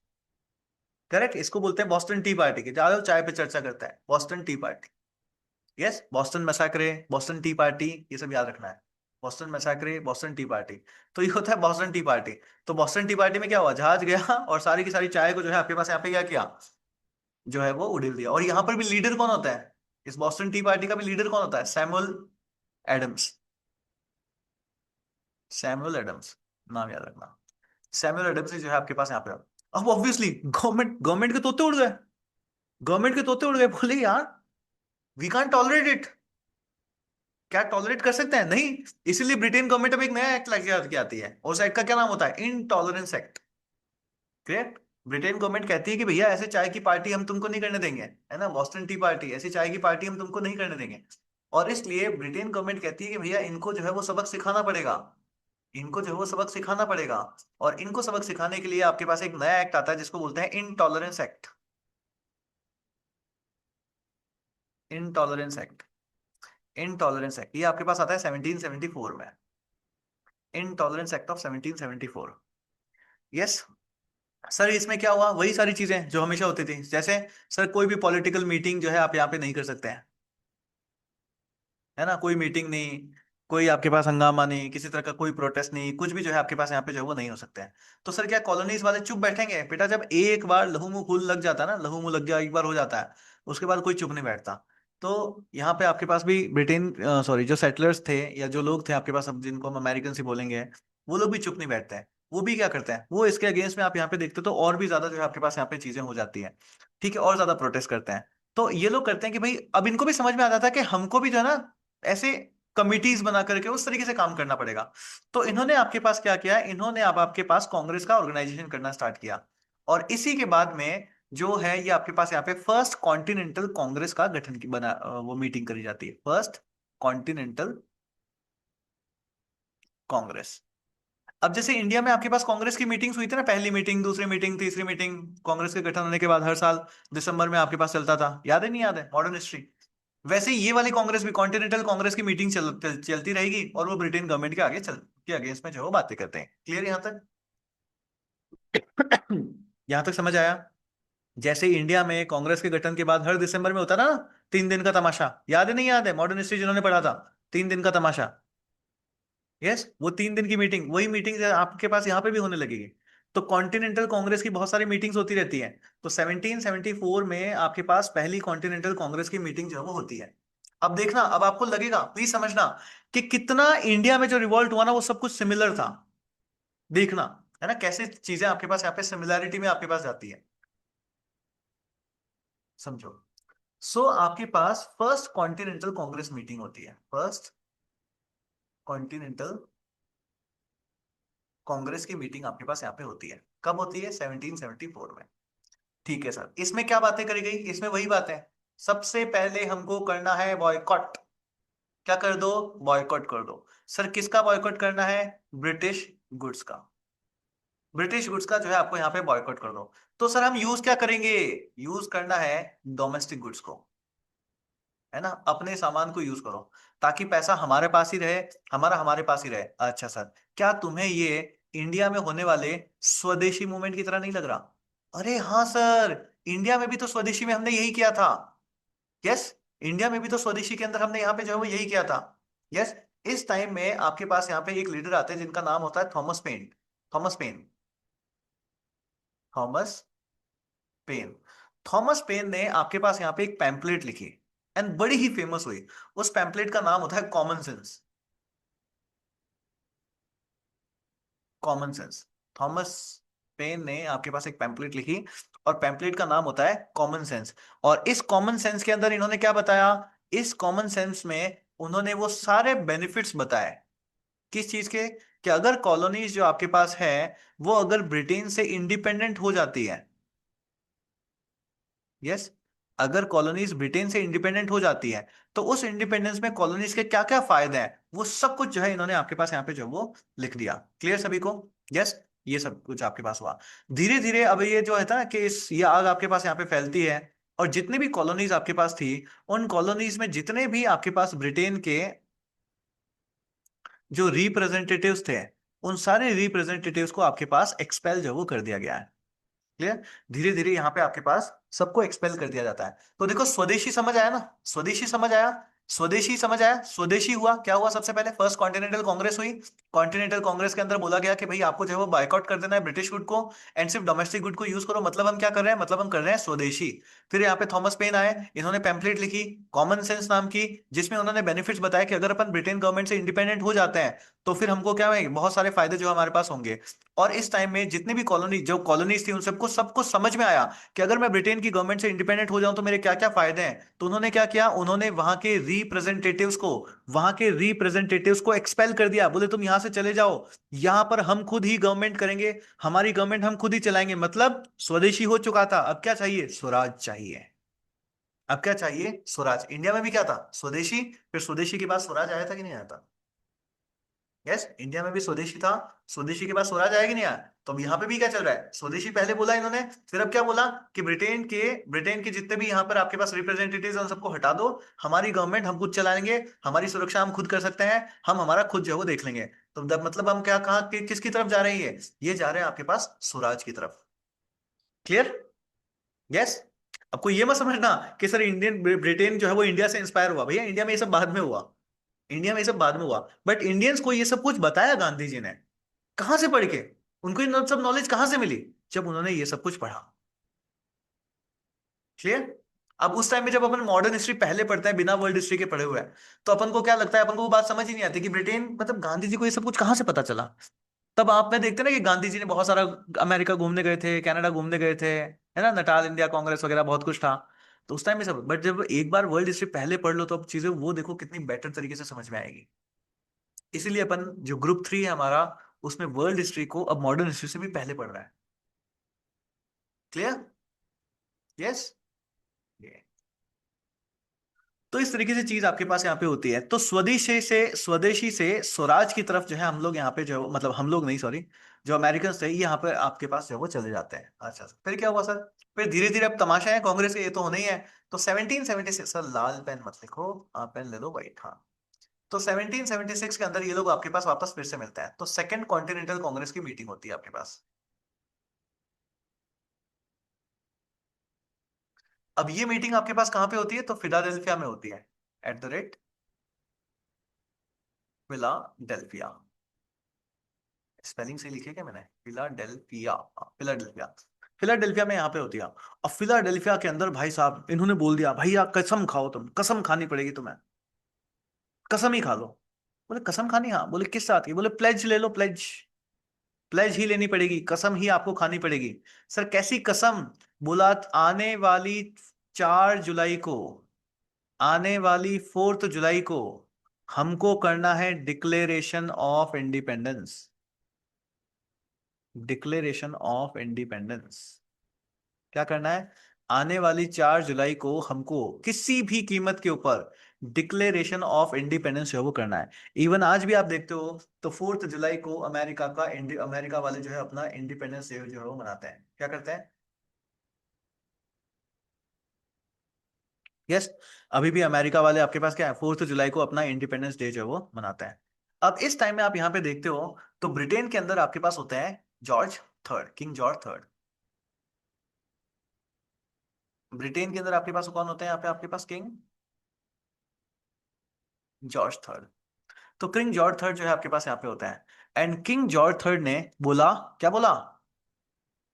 करेक्ट, इसको बोलते हैं बॉस्टन टी पार्टी। के जाओ चाय पे चर्चा करता है, Boston tea party. Yes, Boston massacre, Boston tea party, ये सब याद रखना है। Boston massacre, Boston tea party, तो ये होता है बॉस्टन टी पार्टी। तो बॉस्टन टी पार्टी में क्या हुआ, जहाज गया और सारी की सारी चाय को जो है आपके पास यहाँ पे क्या किया, जो है वो उड़ेल दिया। और यहाँ पर भी लीडर कौन होता है, इस बॉस्टन टी पार्टी का भी लीडर कौन होता है, सैमुअल एडम्स। सैमुअल एडम्स, नाम याद रखना। सैमुअल एडम्स ही जो है आपके पास यहाँ पे। अब ऑब्वियसली गवर्नमेंट गवर्नमेंट के तोते उड़ गए, गवर्नमेंट के तोते उड़ गए, बोले यार वी कांट टॉलरेट इट, क्या टॉलरेट कर सकते हैं, नहीं। इसीलिए ब्रिटेन गवर्नमेंट अब एक नया एक्ट लेके के आती है, उस एक्ट का क्या नाम होता है, intolerance act. Correct, Britain government कहती है कि भैया ऐसे चाय की पार्टी हम तुमको नहीं करने देंगे, है ना, बॉस्टन टी पार्टी, ऐसी चाय की पार्टी हम तुमको नहीं करने देंगे। और इसलिए ब्रिटेन गवर्नमेंट कहती है कि भैया इनको जो है वो सबक सिखाना पड़ेगा, इनको जो है वो सबक सिखाना पड़ेगा। और इनको सबक सिखाने के लिए आपके पास एक नया एक्ट आता है जिसको बोलते हैं intolerance act. Intolerance act, intolerance act, ये आपके पास आता है 1774 में, intolerance act of 1774। Yes sir, इसमें क्या हुआ, वही सारी चीजें जो हमेशा होती थी, जैसे सर कोई भी पॉलिटिकल मीटिंग जो है आप यहाँ पे नहीं कर सकते हैं, है ना, कोई मीटिंग नहीं, कोई आपके पास हंगामा नहीं, किसी तरह का कोई प्रोटेस्ट नहीं, कुछ भी जो है आपके पास यहाँ पे जो है वो नहीं हो सकते हैं। तो सर क्या कॉलोनीज वाले चुप बैठेंगे, बेटा जब एक बार लहू मुंह खुल लग जाता है ना, लहू मुंह लग गया एक बार हो जाता है, उसके बाद कोई चुप नहीं बैठता। तो यहाँ पे आपके पास भी ब्रिटेन, सॉरी, जो सेटलर्स थे या जो लोग थे आपके पास, अब जिनको हम अमेरिकन ही बोलेंगे, वो लोग भी चुप नहीं बैठते हैं। वो भी क्या करते हैं, वो इसके अगेंस्ट में आप यहाँ पे देखते हो तो और भी ज्यादा जो है आपके पास यहाँ पे चीजें हो जाती है, ठीक है, और ज्यादा प्रोटेस्ट करते हैं। तो ये लोग करते हैं कि भाई अब इनको भी समझ में आ जाता है कि हमको भी जो है ना ऐसे कमिटीज बना करके उस तरीके से काम करना पड़ेगा। तो इन्होंने आपके पास क्या किया, इन्होंने अब आपके पास कांग्रेस का ऑर्गेनाइजेशन करना स्टार्ट किया। और इसी के बाद में जो है ये आपके पास यहाँ पे फर्स्ट कॉन्टिनेंटल कांग्रेस का गठन की बना वो मीटिंग करी जाती है, फर्स्ट कॉन्टिनेंटल कांग्रेस। अब जैसे इंडिया में आपके पास कांग्रेस की मीटिंग्स हुई थी ना, पहली मीटिंग, दूसरी मीटिंग, तीसरी मीटिंग, कांग्रेस के गठन होने के बाद हर साल दिसंबर में आपके पास चलता था, याद है नहीं याद है, मॉडर्न हिस्ट्री। वैसे ही ये वाली कांग्रेस भी, कॉन्टिनेंटल कांग्रेस की मीटिंग चलती रहेगी, और वो ब्रिटेन गवर्नमेंट के आगे चल के अगेंस्ट में जो है वो बातें करते हैं। क्लियर यहाँ तक? यहाँ तक समझ आया? जैसे इंडिया में कांग्रेस के गठन के बाद हर दिसंबर में होता ना 3 दिन का तमाशा, याद है नहीं याद है, मॉडर्न हिस्ट्री जिन्होंने पढ़ा था, 3 दिन का तमाशा। यस, वो 3 दिन की मीटिंग, वही मीटिंग आपके पास यहाँ पे भी होने लगेगी। तो कॉन्टिनेंटल कांग्रेस की बहुत सारी मीटिंग्स होती रहती हैं। तो 1774 में आपके पास पहली कॉन्टिनेंटल कांग्रेस की मीटिंग जो है वो होती है। अब देखना, अब आपको लगेगा, प्लीज समझना, कि कितना इंडिया में जो रिवॉल्ट हुआ ना वो सब कुछ सिमिलर था। देखना, है ना, कैसे चीजें आपके पास यहाँ पे सिमिलैरिटी में आपके पास जाती है, समझो। सो आपके पास फर्स्ट कॉन्टिनेंटल कांग्रेस मीटिंग होती है, फर्स्ट कॉन्टिनेंटल कांग्रेस की मीटिंग आपके पास यहाँ पे होती है, कब होती है, 1774 में। ठीक है सर, इसमें क्या बातें करी गई, इसमें वही बात है, सबसे पहले हमको करना है बॉयकॉट। क्या कर दो, बॉयकॉट कर दो। सर किसका बॉयकॉट करना है, ब्रिटिश गुड्स का, ब्रिटिश गुड्स का जो है आपको यहाँ पे बॉयकॉट कर दो। तो सर हम यूज क्या करेंगे, यूज करना है डोमेस्टिक गुड्स को, है ना, अपने सामान को यूज करो, ताकि पैसा हमारे पास ही रहे, हमारा हमारे पास ही रहे। अच्छा सर, क्या तुम्हें ये इंडिया में होने वाले स्वदेशी मूवमेंट की तरह नहीं लग रहा? अरे हाँ सर, इंडिया में भी तो स्वदेशी में हमने यही किया था। यस, इंडिया में भी तो स्वदेशी के अंदर हमने यहाँ पे जो है वो यही किया था। यस, इस टाइम में आपके पास यहाँ पे एक लीडर आते हैं जिनका नाम होता है Thomas pen, Thomas pen, Thomas pen. Thomas pen ने आपके पास यहाँ पे एक पैम्पलेट लिखी, एंड बड़ी ही फेमस हुई। उस पैम्पलेट का नाम होता है common sense. Common sense. Thomas pen ने आपके पास एक पैम्पलेट लिखी और पैम्पलेट का नाम होता है कॉमन सेंस। और इस कॉमन सेंस के अंदर इन्होंने क्या बताया, इस कॉमन सेंस में उन्होंने वो सारे बेनिफिट्स बताए किस चीज के, कि अगर कॉलोनीज जो आपके पास है वो अगर ब्रिटेन से इंडिपेंडेंट हो जाती है, यस, अगर कॉलोनीज ब्रिटेन से इंडिपेंडेंट हो जाती है तो उस इंडिपेंडेंस में कॉलोनीज के क्या क्या फायदे हैं वो सब कुछ जो है इन्होंने आपके पास यहाँ पे जो वो लिख दिया। क्लियर सभी को? यस, ये सब कुछ आपके पास हुआ। धीरे धीरे अब ये जो है था कि ये आग आपके पास यहाँ पे फैलती है और जितनी भी कॉलोनीज आपके पास थी उन कॉलोनीज में जितने भी आपके पास ब्रिटेन के जो रिप्रेजेंटेटिव्स थे उन सारे रिप्रेजेंटेटिव्स को आपके पास एक्सपेल जो वो कर दिया गया है। क्लियर? धीरे धीरे यहाँ पे आपके पास सबको एक्सपेल कर दिया जाता है। तो देखो स्वदेशी समझ आया ना, स्वदेशी समझ आया, स्वदेशी समझ आया, स्वदेशी हुआ क्या हुआ, सबसे पहले फर्स्ट कॉन्टिनेंटल कांग्रेस हुई। कॉन्टिनेंटल कांग्रेस के अंदर बोला गया कि भाई आपको जो है वो बायकॉट कर देना है ब्रिटिश गुड को एंड सिर्फ डोमेस्टिक गुड को यूज करो। मतलब हम क्या कर रहे हैं, मतलब हम कर रहे हैं स्वदेशी। फिर यहाँ पे थॉमस पेन आए, इन्होंने पैम्पलेट लिखी कॉमन सेंस नाम की, जिसमें उन्होंने बेनिफिट्स बताया कि अगर अपन ब्रिटेन गवर्नमेंट से इंडिपेंडेंट हो जाते हैं तो फिर हमको क्या है, बहुत सारे फायदे जो हमारे पास होंगे। और इस टाइम में जितने भी कॉलोनी जो कॉलोनीज थी उन सबको सबको समझ में आया कि अगर मैं ब्रिटेन की गवर्नमेंट से इंडिपेंडेंट हो जाऊं तो मेरे क्या क्या फायदे हैं। तो उन्होंने क्या किया, उन्होंने वहां के रिप्रेजेंटेटिव्स को एक्सपेल कर दिया। बोले तुम यहां से चले जाओ, यहां पर हम खुद ही गवर्नमेंट करेंगे, हमारी गवर्नमेंट हम खुद ही चलाएंगे। मतलब स्वदेशी हो चुका था, अब क्या चाहिए, स्वराज चाहिए। अब क्या चाहिए, स्वराज। इंडिया में भी क्या था, स्वदेशी, फिर स्वदेशी के बाद स्वराज आया था कि नहीं आया था? यस, इंडिया में भी स्वदेशी था, स्वदेशी के बाद स्वराज आया कि नहीं आया? तो अब यहाँ पे भी क्या चल रहा है, स्वदेशी पहले बोला इन्होंने, फिर अब क्या बोला कि ब्रिटेन के जितने भी यहाँ पर आपके पास रिप्रेजेंटेटिव्स हैं उन सबको हटा दो, हमारी गवर्नमेंट हम खुद चलाएंगे, हमारी सुरक्षा हम खुद कर सकते हैं, हम हमारा खुद जो है वो देख लेंगे। तो मतलब हम क्या कहा कि किसकी तरफ जा रही है, ये जा रहे हैं आपके पास स्वराज की तरफ। क्लियर? यस। आपको ये मत समझना कि सर ब्रिटेन जो है वो इंडिया से इंस्पायर हुआ, भैया इंडिया में ये सब बाद में हुआ, इंडिया में ये सब बाद में हुआ। बट इंडियंस को ये सब कुछ बताया गांधी जी ने, कहां से पढ़ के, उनको ये सब नॉलेज कहां से मिली, जब उन्होंने ये सब कुछ पढ़ा। क्लियर? अब उस टाइम में जब अपन मॉडर्न हिस्ट्री पहले पढ़ते हैं बिना वर्ल्ड हिस्ट्री के पढ़े हुए हैं तो अपन को क्या लगता है, अपन को वो बात समझ ही नहीं आती कि ब्रिटेन मतलब गांधी जी को ये सब कुछ कहां से पता चला। तब आपने देखते ना कि गांधी जी ने बहुत सारा अमेरिका घूमने गए थे, कनाडा घूमने गए थे, है ना, नटाल इंडिया कांग्रेस वगैरह बहुत कुछ था। तो उस टाइम में सब, बट जब एक बार वर्ल्ड हिस्ट्री पहले पढ़ लो तो अब चीजें वो देखो कितनी बेटर तरीके से समझ में आएगी। इसीलिए अपन जो ग्रुप 3 है हमारा, उसमें वर्ल्ड हिस्ट्री को अब मॉडर्न हिस्ट्री से भी पहले पढ़ रहा है। क्लियर? यस। तो इस तरीके से चीज आपके पास यहाँ पे होती है। तो स्वदेशी से स्वराज की तरफ जो है हम लोग यहाँ पे जो मतलब हम लोग नहीं, सॉरी, जो अमेरिकन थे यहाँ पे आपके पास जो है वो चले जाते हैं। अच्छा सर, फिर क्या हुआ सर? फिर धीरे धीरे अब तमाशा है कांग्रेस के, ये तो होना ही है। तो 1776, सर लाल पेन मत लिखो, आप पेन ले लो व्हाइट, हाँ। तो 1776 के अंदर ये लोग आपके पास वापस फिर से मिलते हैं, तो सेकंड कॉन्टिनेंटल कांग्रेस की मीटिंग होती है आपके पास। अब ये मीटिंग आपके पास कहाँ पे होती है, तो फिलाडेल्फिया में होती है, @ फिलाडेल्फिया। स्पेलिंग सही लिखी है क्या मैंने, फिलाडेल्फिया, हाँ, फिलाडेल्फिया। फिलाडेल्फिया में यहाँ पे होती है। और फिलाडेल्फिया के अंदर भाई साहब इन्होंने बोल दिया, भैया कसम खाओ, तुम कसम खानी पड़ेगी तुम्हें, कसम ही खा लो। बोले कसम खानी, हाँ। बोले किस साथ की? बोले प्लेज ले लो, प्लेज, प्लेज ही लेनी पड़ेगी, कसम ही आपको खानी पड़ेगी। सर कैसी कसम? बोला आने वाली 4 जुलाई को, आने वाली 4 जुलाई को हमको करना है declaration of independence, declaration of independence. क्या करना है? आने वाली 4 जुलाई को हमको किसी भी कीमत के ऊपर डिक्लेरेशन ऑफ इंडिपेंडेंस जो है वो करना है। इवन आज भी आप देखते हो तो 4 जुलाई को अमेरिका वाले जो है अपना इंडिपेंडेंस डे जो है वो मनाते हैं। क्या करते हैं? यस, अभी भी अमेरिका वाले आपके पास क्या है, 4 जुलाई को अपना इंडिपेंडेंस डे जो है वो मनाते हैं। अब इस टाइम में आप यहाँ पे देखते हो तो ब्रिटेन के अंदर आपके पास होते हैं जॉर्ज 3, किंग जॉर्ज 3। ब्रिटेन के अंदर आपके पास कौन होते हैं, यहाँ पे आपके पास किंग जॉर्ज 3। तो किंग जॉर्ज 3 जो है आपके पास यहाँ पे होता है। एंड किंग जॉर्ज 3 ने बोला, क्या बोला,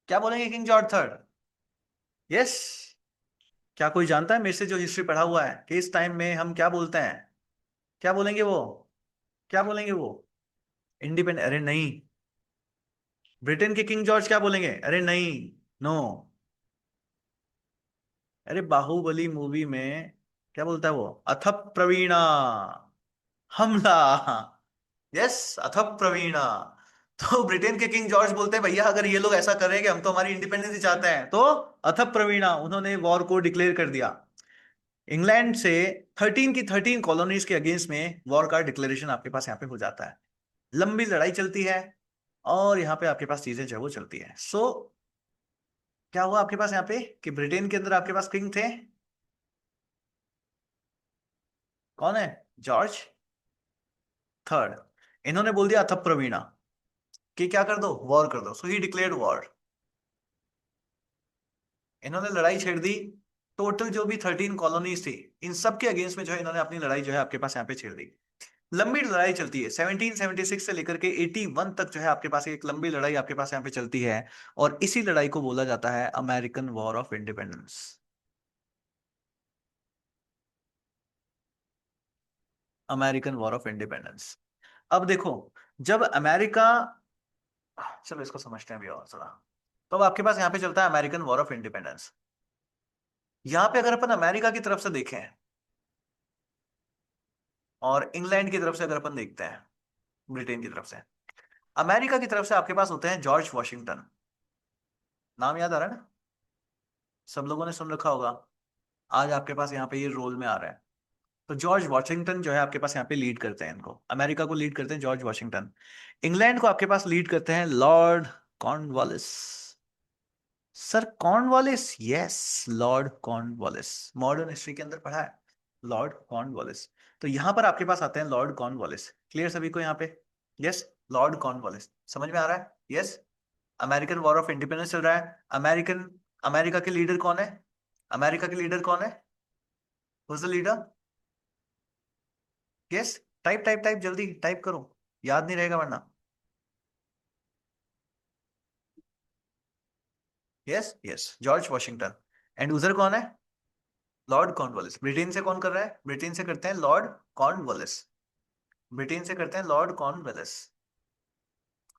क्या बोलेंगे किंग जॉर्ज 3? यस। क्या कोई जानता है मेरे से जो हिस्ट्री पढ़ा हुआ है कि इस टाइम में हम क्या बोलते हैं, क्या बोलेंगे वो, क्या बोलेंगे वो? इंडिपेंडेंट, अरे नहीं, ब्रिटेन के किंग जॉर्ज क्या बोलेंगे? अरे नहीं, नो। अरे बाहुबली मूवी में क्या बोलता है वो? अथ प्रवीणा, हमला। यस, अथ प्रवीणा। तो ब्रिटेन के किंग जॉर्ज बोलते हैं भैया अगर ये लोग ऐसा कर रहे हैं कि हम तो हमारी इंडिपेंडेंस ही चाहते हैं, तो अथ प्रवीणा, उन्होंने वॉर को डिक्लेयर कर दिया। इंग्लैंड से 13 की 13 कॉलोनीज के अगेंस्ट में वॉर का डिक्लेरेशन आपके पास यहाँ पे हो जाता है। लंबी लड़ाई चलती है और यहाँ पे आपके पास चीजें जो है वो चलती है। सो क्या हुआ आपके पास यहाँ पे कि ब्रिटेन के अंदर आपके पास किंग थे, कौन है? George third. इन्होंने बोल दिया अथ प्रवीणा कि क्या कर दो, वॉर कर दो। सो ही डिक्लेयर्ड वॉर। इन्होंने लड़ाई छेड़ दी। टोटल जो भी 13 कॉलोनीज थी, इन सब के अगेंस्ट में जो है इन्होंने अपनी लड़ाई जो है आपके पास यहाँ पे छेड़ दी। लंबी लड़ाई चलती है 1776 से लेकर के 81 तक जो है आपके पास एक लंबी लड़ाई आपके पास यहाँ पे चलती है। और इसी लड़ाई को बोला जाता है American war of independence. American war of independence. अब देखो, जब अमेरिका, चलो इसको समझते हैं अभी और थोड़ा। तो अब आपके पास यहाँ पे चलता है अमेरिकन वॉर ऑफ इंडिपेंडेंस। यहाँ पे अगर अपन अमेरिका की तरफ से देखें और इंग्लैंड की तरफ से अगर अपन देखते हैं, ब्रिटेन की तरफ से, अमेरिका की तरफ से आपके पास होते हैं जॉर्ज वॉशिंगटन। नाम याद आ रहा है ना? सब लोगों ने सुन रखा होगा। आज आपके पास यहाँ पे ये रोल में आ रहा है। तो जॉर्ज वॉशिंगटन जो है आपके पास यहाँ पे लीड करते हैं इनको, अमेरिका को लीड करते हैं जॉर्ज वॉशिंगटन। इंग्लैंड को आपके पास लीड करते हैं Lord Cornwallis. Sir Cornwallis, yes, Lord Cornwallis. Modern history के अंदर पढ़ा है लॉर्ड कॉर्नवालिस। तो यहां पर आपके पास आते हैं लॉर्ड कॉर्नवालिस। क्लियर सभी को यहाँ पे? Yes, Lord Cornwallis. समझ में आ रहा है? Yes. American war of independence चल रहा है। अमेरिका के लीडर कौन है? अमेरिका के लीडर कौन है? Who's the leader? Yes. Type type type, जल्दी टाइप करो, याद नहीं रहेगा वरना। Yes yes, George Washington. And उधर कौन है? Lord Cornwallis. ब्रिटेन से कौन कर रहा है? ब्रिटेन से करते हैं लॉर्ड कॉर्नवालिस। ब्रिटेन से करते हैं लॉर्ड कॉर्नवालिस।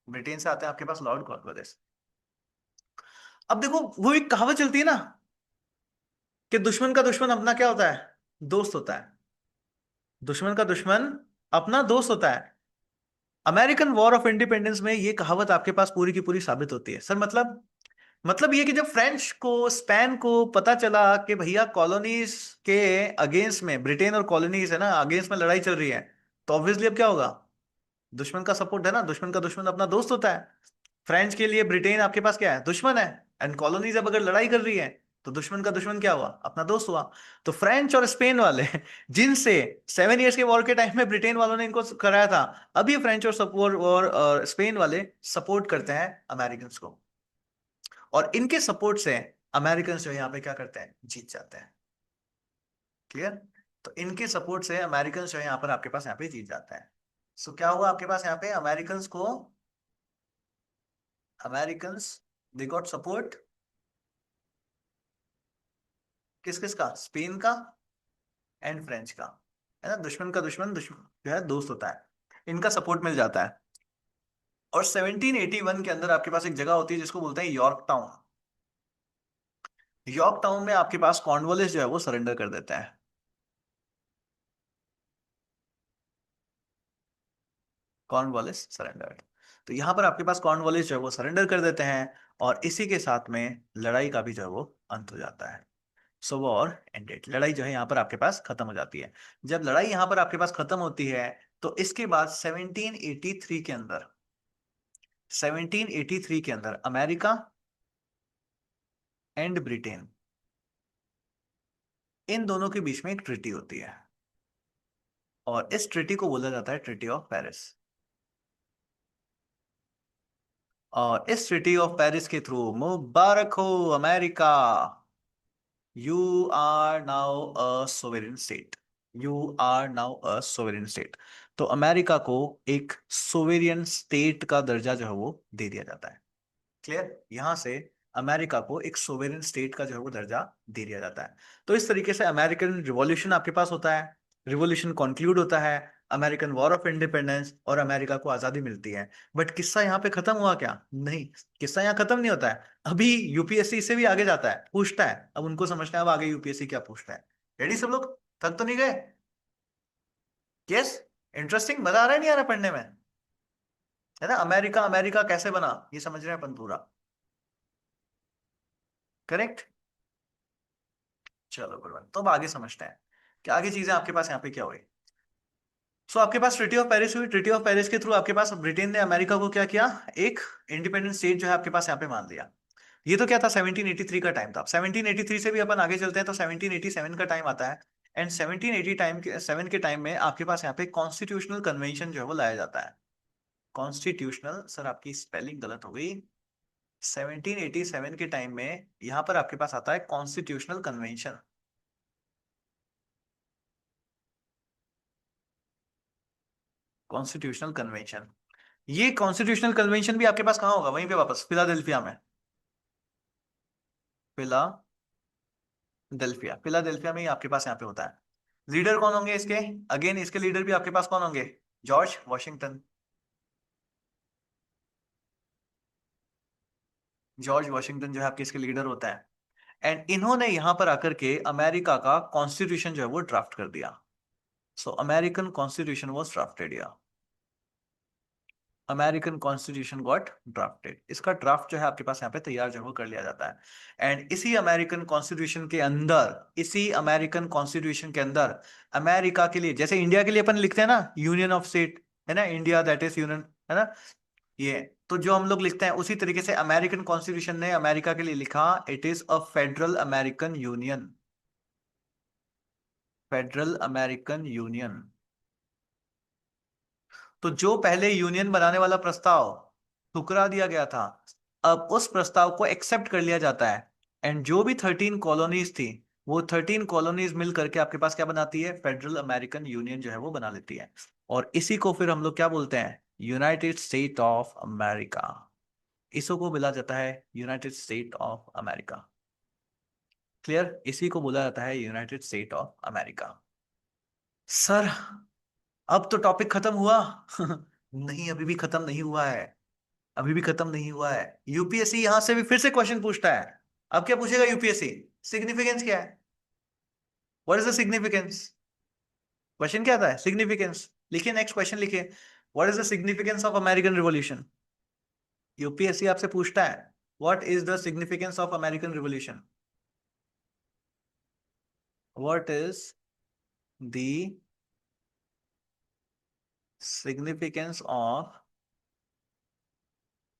ब्रिटेन से आते हैं आपके पास लॉर्ड कॉर्नवालिस। अब देखो, वो एक कहावत चलती है ना कि दुश्मन का दुश्मन अपना क्या होता है? दोस्त होता है। दुश्मन का दुश्मन अपना दोस्त होता है। अमेरिकन वॉर ऑफ इंडिपेंडेंस में ये कहावत आपके पास पूरी की पूरी साबित होती है। सर मतलब ये कि जब फ्रेंच को, स्पेन को पता चला कि भैया कॉलोनीज के अगेंस्ट में, ब्रिटेन और कॉलोनीज है ना अगेंस्ट में लड़ाई चल रही है, तो ऑब्वियसली अब क्या होगा? दुश्मन का सपोर्ट है ना, दुश्मन का दुश्मन अपना दोस्त होता है। फ्रेंच के लिए ब्रिटेन आपके पास क्या है? दुश्मन है। एंड कॉलोनीज अब अगर लड़ाई कर रही है तो दुश्मन का दुश्मन क्या हुआ? अपना दोस्त हुआ। तो फ्रेंच और स्पेन वाले जिनसे 7 इयर्स के वॉर के टाइम में ब्रिटेन वालों ने इनको कराया था, अभी फ्रेंच और सपोर्ट और स्पेन वाले सपोर्ट करते हैं अमेरिकन को। और इनके सपोर्ट से अमेरिकन जो है यहाँ पे क्या करते हैं? जीत जाते हैं। क्लियर? तो इनके सपोर्ट से अमेरिकन जो है यहाँ पर आपके पास यहाँ पे जीत जाते हैं। सो क्या हुआ आपके पास यहाँ पे? अमेरिकन दे गॉट सपोर्ट किस किस का? स्पेन का एंड फ्रेंच का। है ना, दुश्मन का दुश्मन दुश्मन जो है दोस्त होता है। इनका सपोर्ट मिल जाता है। और 1781 के अंदर आपके पास एक जगह होती है जिसको बोलते हैं यॉर्क टाउन। यॉर्क टाउन में आपके पास कॉर्नवालिस जो है वो सरेंडर कर देता है। Cornwallis surrendered. तो यहां पर आपके पास कॉर्नवालिस जो है वो सरेंडर कर देते हैं। और इसी के साथ में लड़ाई का भी जो है वो अंत हो जाता है। सो वॉर एंडेड। लड़ाई जो है यहाँ पर आपके पास खत्म हो जाती है। जब लड़ाई यहाँ पर आपके पास खत्म होती है तो इसके बाद 1783 के अंदर, 1783 के अंदर अमेरिका एंड ब्रिटेन, इन दोनों के बीच में एक ट्रिटी होती है। और इस ट्रिटी को बोला जाता है ट्रिटी ऑफ पेरिस। और इस ट्रिटी ऑफ पेरिस के थ्रू, मुबारक हो America, you are now a sovereign state. You are now a sovereign state. तो अमेरिका को एक सोवेरियन स्टेट का दर्जा जो है वो दे दिया जाता है। क्लियर? यहां से अमेरिका को एक सोवेरेन स्टेट का जो है वो दर्जा दे दिया जाता है। तो इस तरीके से अमेरिकन रिवॉल्यूशन आपके पास होता है। रिवॉल्यूशन कंक्लूड होता है। अमेरिकन वॉर ऑफ इंडिपेंडेंस और अमेरिका को आजादी मिलती है। बट किस्सा यहाँ पे खत्म हुआ क्या? नहीं, किस्सा यहाँ खत्म नहीं होता है। अभी यूपीएससी इससे भी आगे जाता है, पूछता है, अब उनको समझना है अब आगे यूपीएससी क्या पूछता है। रेडी सब लोग? थक तो नहीं गए? यस। इंटरेस्टिंग, मजा आ रहा है नहीं आ रहा पढ़ने में? है ना? अमेरिका अमेरिका कैसे बना ये समझ रहे हैं अपन पूरा। करेक्ट। चलो गुड। तो अब आगे समझते हैं कि आगे चीजें आपके पास यहाँ पे क्या हुई। सो आपके पास ट्रिटी ऑफ पेरिस हुई। ट्रिटी ऑफ पेरिस के थ्रू आपके पास ब्रिटेन ने अमेरिका को क्या किया, एक इंडिपेंडेंट स्टेट जो है आपके पास यहाँ पे मान लिया। ये तो क्या था, 1783 का टाइम था। 1783 से भी अपन आगे चलते हैं तो 1787 का टाइम आता है। एंड 1780 टाइम के 7 के टाइम में आपके पास यहाँ पे कॉन्स्टिट्यूशनल कन्वेंशन जो है वो लाया जाता है। कॉन्स्टिट्यूशनल, सर आपकी स्पेलिंग गलत हो गई। 1787 के टाइम में यहां पर आपके पास आता है कॉन्स्टिट्यूशनल कन्वेंशन। कॉन्स्टिट्यूशनल कन्वेंशन, ये कॉन्स्टिट्यूशनल कन्वेंशन भी आपके पास कहाँ होगा, वहीं पे वापस फिलाडेल्फिया में। फिलाडेल्फिया में ही आपके पास यहाँ पे होता है। लीडर कौन होंगे इसके? अगेन इसके लीडर भी आपके पास कौन होंगे? George Washington. जॉर्ज वॉशिंगटन जो है आपके इसके लीडर होता है। एंड इन्होंने यहां पर आकर के अमेरिका का कॉन्स्टिट्यूशन जो है वो ड्राफ्ट कर दिया। सो अमेरिकन कॉन्स्टिट्यूशन वॉज ड्राफ्टेड या अमेरिकन कॉन्स्टिट्यूशन गॉट ड्राफ्टेड। इसका ड्राफ्ट जो है आपके पास यहाँ पे तैयार जो है वो कर लिया जाता है। एंड इसी अमेरिकन कॉन्स्टिट्यूशन के अंदर, इसी अमेरिकन कॉन्स्टिट्यूशन के अंदर अमेरिका के लिए, जैसे इंडिया के लिए अपन लिखते हैं ना यूनियन ऑफ स्टेट, है ना, इंडिया दैट इज यूनियन, है ना, ये तो जो हम लोग लिखते हैं उसी तरीके से अमेरिकन कॉन्स्टिट्यूशन ने अमेरिका के लिए लिखा, it is a federal American union. Federal American union. तो जो पहले यूनियन बनाने वाला प्रस्ताव ठुकरा दिया गया था, अब उस प्रस्ताव को एक्सेप्ट कर लिया जाता है। एंड जो भी 13 कॉलोनीज थी, वो 13 कॉलोनीज मिल करके आपके पास क्या बनाती है, फेडरल अमेरिकन यूनियन जो है वो बना लेती है। और इसी को फिर हम लोग क्या बोलते हैं, यूनाइटेड स्टेट ऑफ अमेरिका। इसो को बोला जाता है United state of America. Clear? इसी को बोला जाता है United state of America. Sir अब तो टॉपिक खत्म हुआ? नहीं, अभी भी खत्म नहीं हुआ है। अभी भी खत्म नहीं हुआ है। यूपीएससी यहां से भी फिर से क्वेश्चन पूछता है। अब क्या पूछेगा यूपीएससी? सिग्निफिकेंस क्या है? What is the significance? Question क्या आता है, सिग्निफिकेंस। लिखिए, नेक्स्ट क्वेश्चन लिखिए, what is the significance of American revolution. UPSC आपसे पूछता है what is the significance of American revolution. What is the significance of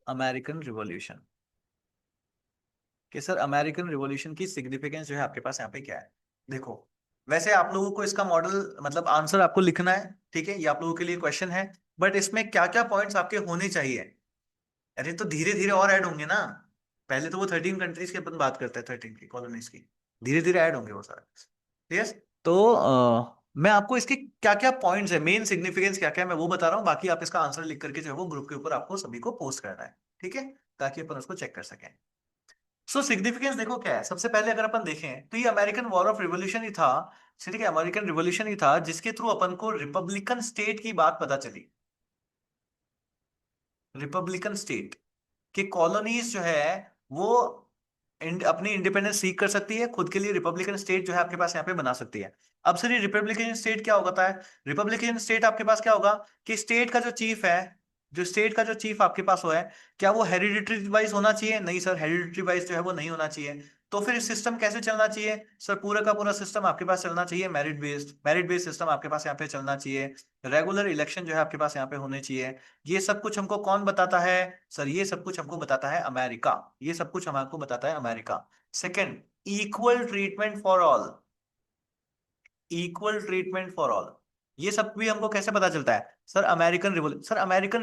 American revolution. कि सर अमेरिकन रिवॉल्यूशन की सिग्निफिकेंस जो है आपके पास यहाँ पे क्या है। देखो, वैसे आप लोगों को इसका मॉडल मतलब आंसर आपको लिखना है, ठीक है, ये आप लोगों के लिए क्वेश्चन है। बट इसमें क्या क्या पॉइंट्स आपके होने चाहिए? अरे तो धीरे धीरे और ऐड होंगे ना। पहले तो वो 13 कंट्रीज की अपन बात करते हैं, 13 की कॉलोनीज की। धीरे धीरे ऐड होंगे वो सारे। यस। तो मैं आपको इसके क्या क्या पॉइंट्स है, मेन सिग्निफिकेंस क्या क्या है, मैं वो बता रहा हूँ। बाकी आप इसका आंसर लिख करके जो है वो ग्रुप के ऊपर आपको सभी को पोस्ट करना है, ठीक है, ताकि अपन उसको चेक कर सकें। सो सिग्निफिकेंस देखो क्या है। सबसे पहले अगर अपन देखें तो ये अमेरिकन वॉर ऑफ रिवोल्यूशन ही था, ठीक है, अमेरिकन रिवोल्यूशन ही था जिसके थ्रू अपन को रिपब्लिकन स्टेट की बात पता चली। रिपब्लिकन स्टेट कि कॉलोनीज जो है वो अपनी इंडिपेंडेंस सीख कर सकती है, खुद के लिए रिपब्लिकन स्टेट जो है आपके पास यहाँ पे बना सकती है। अब सर ये रिपब्लिकन स्टेट क्या होता है? रिपब्लिकन स्टेट आपके पास क्या होगा कि स्टेट का जो चीफ है, जो स्टेट का जो चीफ आपके पास हो है, क्या वो हेरिडिटरी वाइज होना चाहिए? नहीं सर, हेरिडिटरी वाइज जो है वो नहीं होना चाहिए। तो फिर सिस्टम कैसे चलना चाहिए? सर पूरा का पूरा सिस्टम आपके पास चलना चाहिए मेरिट बेस्ड सिस्टम आपके पास यहाँ पे चलना चाहिए। रेगुलर इलेक्शन जो है आपके पास यहाँ पे होने चाहिए। ये सब कुछ हमको कौन बताता है? सर ये सब कुछ हमको बताता है अमेरिका। ये सब कुछ हमको बताता है America. Second, equal treatment for all. Equal treatment for all, ये सब भी हमको कैसे पता चलता है? सर अमेरिकन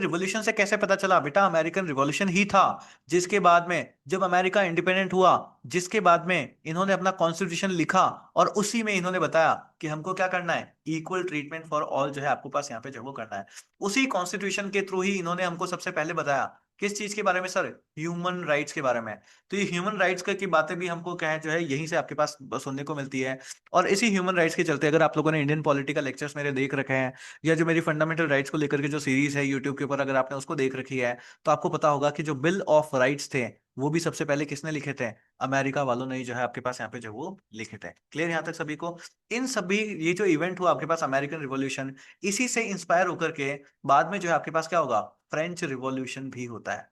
रिवॉल्यूशन से कैसे पता चला बेटा? अमेरिकन रिवॉल्यूशन ही था जिसके बाद में जब अमेरिका इंडिपेंडेंट हुआ, जिसके बाद में इन्होंने अपना कॉन्स्टिट्यूशन लिखा और उसी में इन्होंने बताया कि हमको क्या करना है, इक्वल ट्रीटमेंट फॉर ऑल जो है आपको पास यहाँ पे जो वो करना है। उसी कॉन्स्टिट्यूशन के थ्रू ही इन्होंने हमको सबसे पहले बताया किस चीज के बारे में सर? ह्यूमन राइट्स के बारे में। तो ये ह्यूमन राइट्स की बातें भी हमको क्या है जो है यहीं से आपके पास सुनने को मिलती है। और इसी ह्यूमन राइट्स के चलते अगर आप लोगों ने इंडियन पॉलिटिकल लेक्चर्स मेरे देख रखे हैं, या जो मेरी फंडामेंटल राइट्स को लेकर के जो सीरीज है यूट्यूब के ऊपर अगर आपने उसको देख रखी है, तो आपको पता होगा कि जो बिल ऑफ राइट्स थे वो भी सबसे पहले किसने लिखे थे? अमेरिका वालों ने ही जो है आपके पास यहाँ पे जो वो लिखे थे। क्लियर यहाँ तक सभी को? इन सभी ये जो इवेंट हुआ आपके पास अमेरिकन रिवॉल्यूशन, इसी से इंस्पायर होकर के बाद में जो है आपके पास क्या होगा? फ्रेंच रिवॉल्यूशन भी होता है।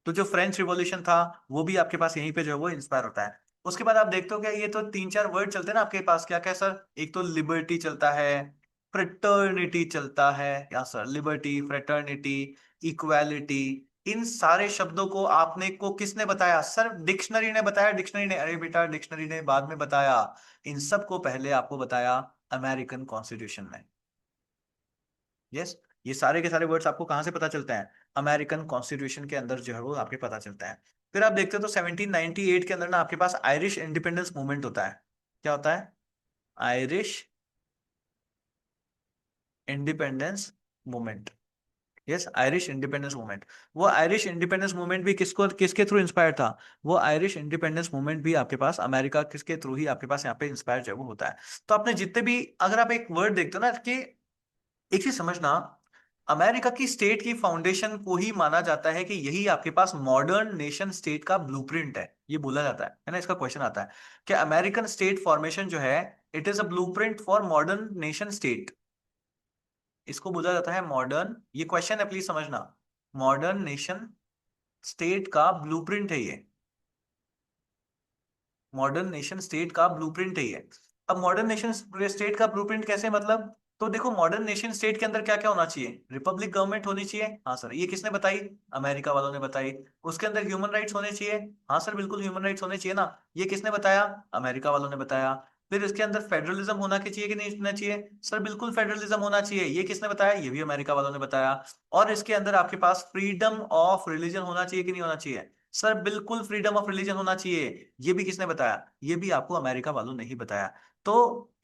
तो जो फ्रेंच रिवॉल्यूशन था वो भी आपके पास यहीं पे जो है वो इंस्पायर होता है। उसके बाद आप देखते हो क्या, ये तो तीन चार वर्ड चलते हैं ना आपके पास, क्या क्या सर? एक तो लिबर्टी चलता है, फ्रेटर्निटी चलता है, या सर लिबर्टी, फ्रेटर्निटी, इक्वालिटी। इन सारे शब्दों को आपने को किसने बताया सर? डिक्शनरी ने बताया। डिक्शनरी ने? अरे बेटा डिक्शनरी ने बाद में बताया, इन सब को पहले आपको बताया अमेरिकन कॉन्स्टिट्यूशन ने। यस, ये सारे के सारे वर्ड्स आपको कहां से पता चलते हैं? अमेरिकन कॉन्स्टिट्यूशन के अंदर जो है वो आपके पता चलता है। फिर आप देखते हो तो 1798 के अंदर ना आपके पास आयरिश इंडिपेंडेंस मूवमेंट होता है। क्या होता है? Irish independence movement. Yes, Irish independence movement. वो आयरिश इंडिपेंडेंस मूवमेंट भी किसको किसके थ्रू इंस्पायर था? वो आयरिश इंडिपेंडेंस मूवमेंट भी आपके पास अमेरिका किसके थ्रू ही आपके पास यहाँ पे इंस्पायर जो है वो होता है। तो आपने जितने भी, अगर आप एक वर्ड देखते हो ना कि, एक चीज समझना, अमेरिका की स्टेट की फाउंडेशन को ही माना जाता है कि यही आपके पास मॉडर्न नेशन स्टेट का ब्लूप्रिंट है। ये बोला जाता है ना, इसका क्वेश्चन आता है कि अमेरिकन स्टेट फॉर्मेशन जो है, it is a blueprint for modern nation state. इसको बोला जाता है मॉडर्न, ये क्वेश्चन है प्लीज समझना, मॉडर्न नेशन स्टेट का ब्लूप्रिंट है ये। मॉडर्न नेशन स्टेट का ब्लूप्रिंट है ये। अब मॉडर्न नेशन स्टेट का ब्लूप्रिंट कैसे मतलब? तो देखो, मॉडर्न नेशन स्टेट के अंदर क्या क्या होना चाहिए? रिपब्लिक गवर्नमेंट होनी चाहिए। हाँ सर, ये किसने बताई? अमेरिका वालों ने बताई। उसके अंदर ह्यूमन राइट्स होने चाहिए। हाँ सर बिल्कुल, ह्यूमन राइट्स होने चाहिए ना। ये किसने बताया? अमेरिका वालों ने बताया। फिर इसके अंदर फेडरलिज्म होना के चाहिए कि नहीं होना चाहिए? सर बिल्कुल फेडरलिज्म होना चाहिए। ये किसने बताया? ये भी अमेरिका वालों ने बताया। और इसके अंदर आपके पास फ्रीडम ऑफ रिलीजन होना चाहिए कि नहीं होना चाहिए? सर बिल्कुल फ्रीडम ऑफ रिलीजन होना चाहिए। ये भी किसने बताया? ये भी आपको अमेरिका वालों ने ही बताया। तो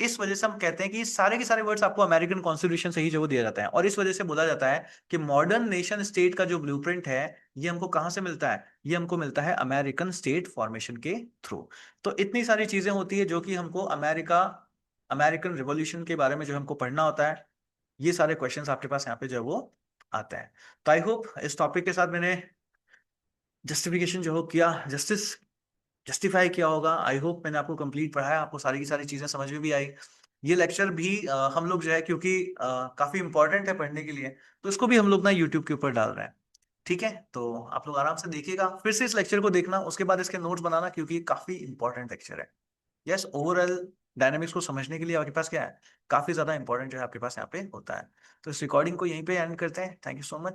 इस वजह से हम कहते हैं कि सारे के सारे वर्ड्स आपको अमेरिकन कॉन्स्टिट्यूशन से ही जो वो दिया जाता है, और इस वजह से बोला जाता है कि मॉडर्न नेशन स्टेट का जो ब्लूप्रिंट है, ये हमको कहां से मिलता है? ये हमको मिलता है अमेरिकन स्टेट फॉर्मेशन के थ्रू। तो इतनी सारी चीजें होती है जो कि हमको अमेरिकन रिवॉल्यूशन के बारे में जो हमको पढ़ना होता है। ये सारे क्वेश्चंस आपके पास यहाँ पे जो है वो आते हैं। तो आई होप इस टॉपिक के साथ मैंने जस्टिफिकेशन जो हो किया, जस्टिफाई किया होगा। आई होप मैंने आपको कंप्लीट पढ़ाया, आपको सारी की सारी चीजें समझ में भी आई। ये लेक्चर भी हम लोग जो है, क्योंकि काफी इंपॉर्टेंट है पढ़ने के लिए, तो इसको भी हम लोग ना यूट्यूब के ऊपर डाल रहे हैं। ठीक है, तो आप लोग आराम से देखिएगा, फिर से इस लेक्चर को देखना, उसके बाद इसके नोट्स बनाना, क्योंकि ये काफी इंपॉर्टेंट लेक्चर है। यस, ओवरऑल डायनेमिक्स को समझने के लिए आपके पास क्या है, काफी ज्यादा इंपॉर्टेंट जो है आपके पास यहाँ पे होता है। तो इस रिकॉर्डिंग को यहीं पे एंड करते हैं। Thank you so much.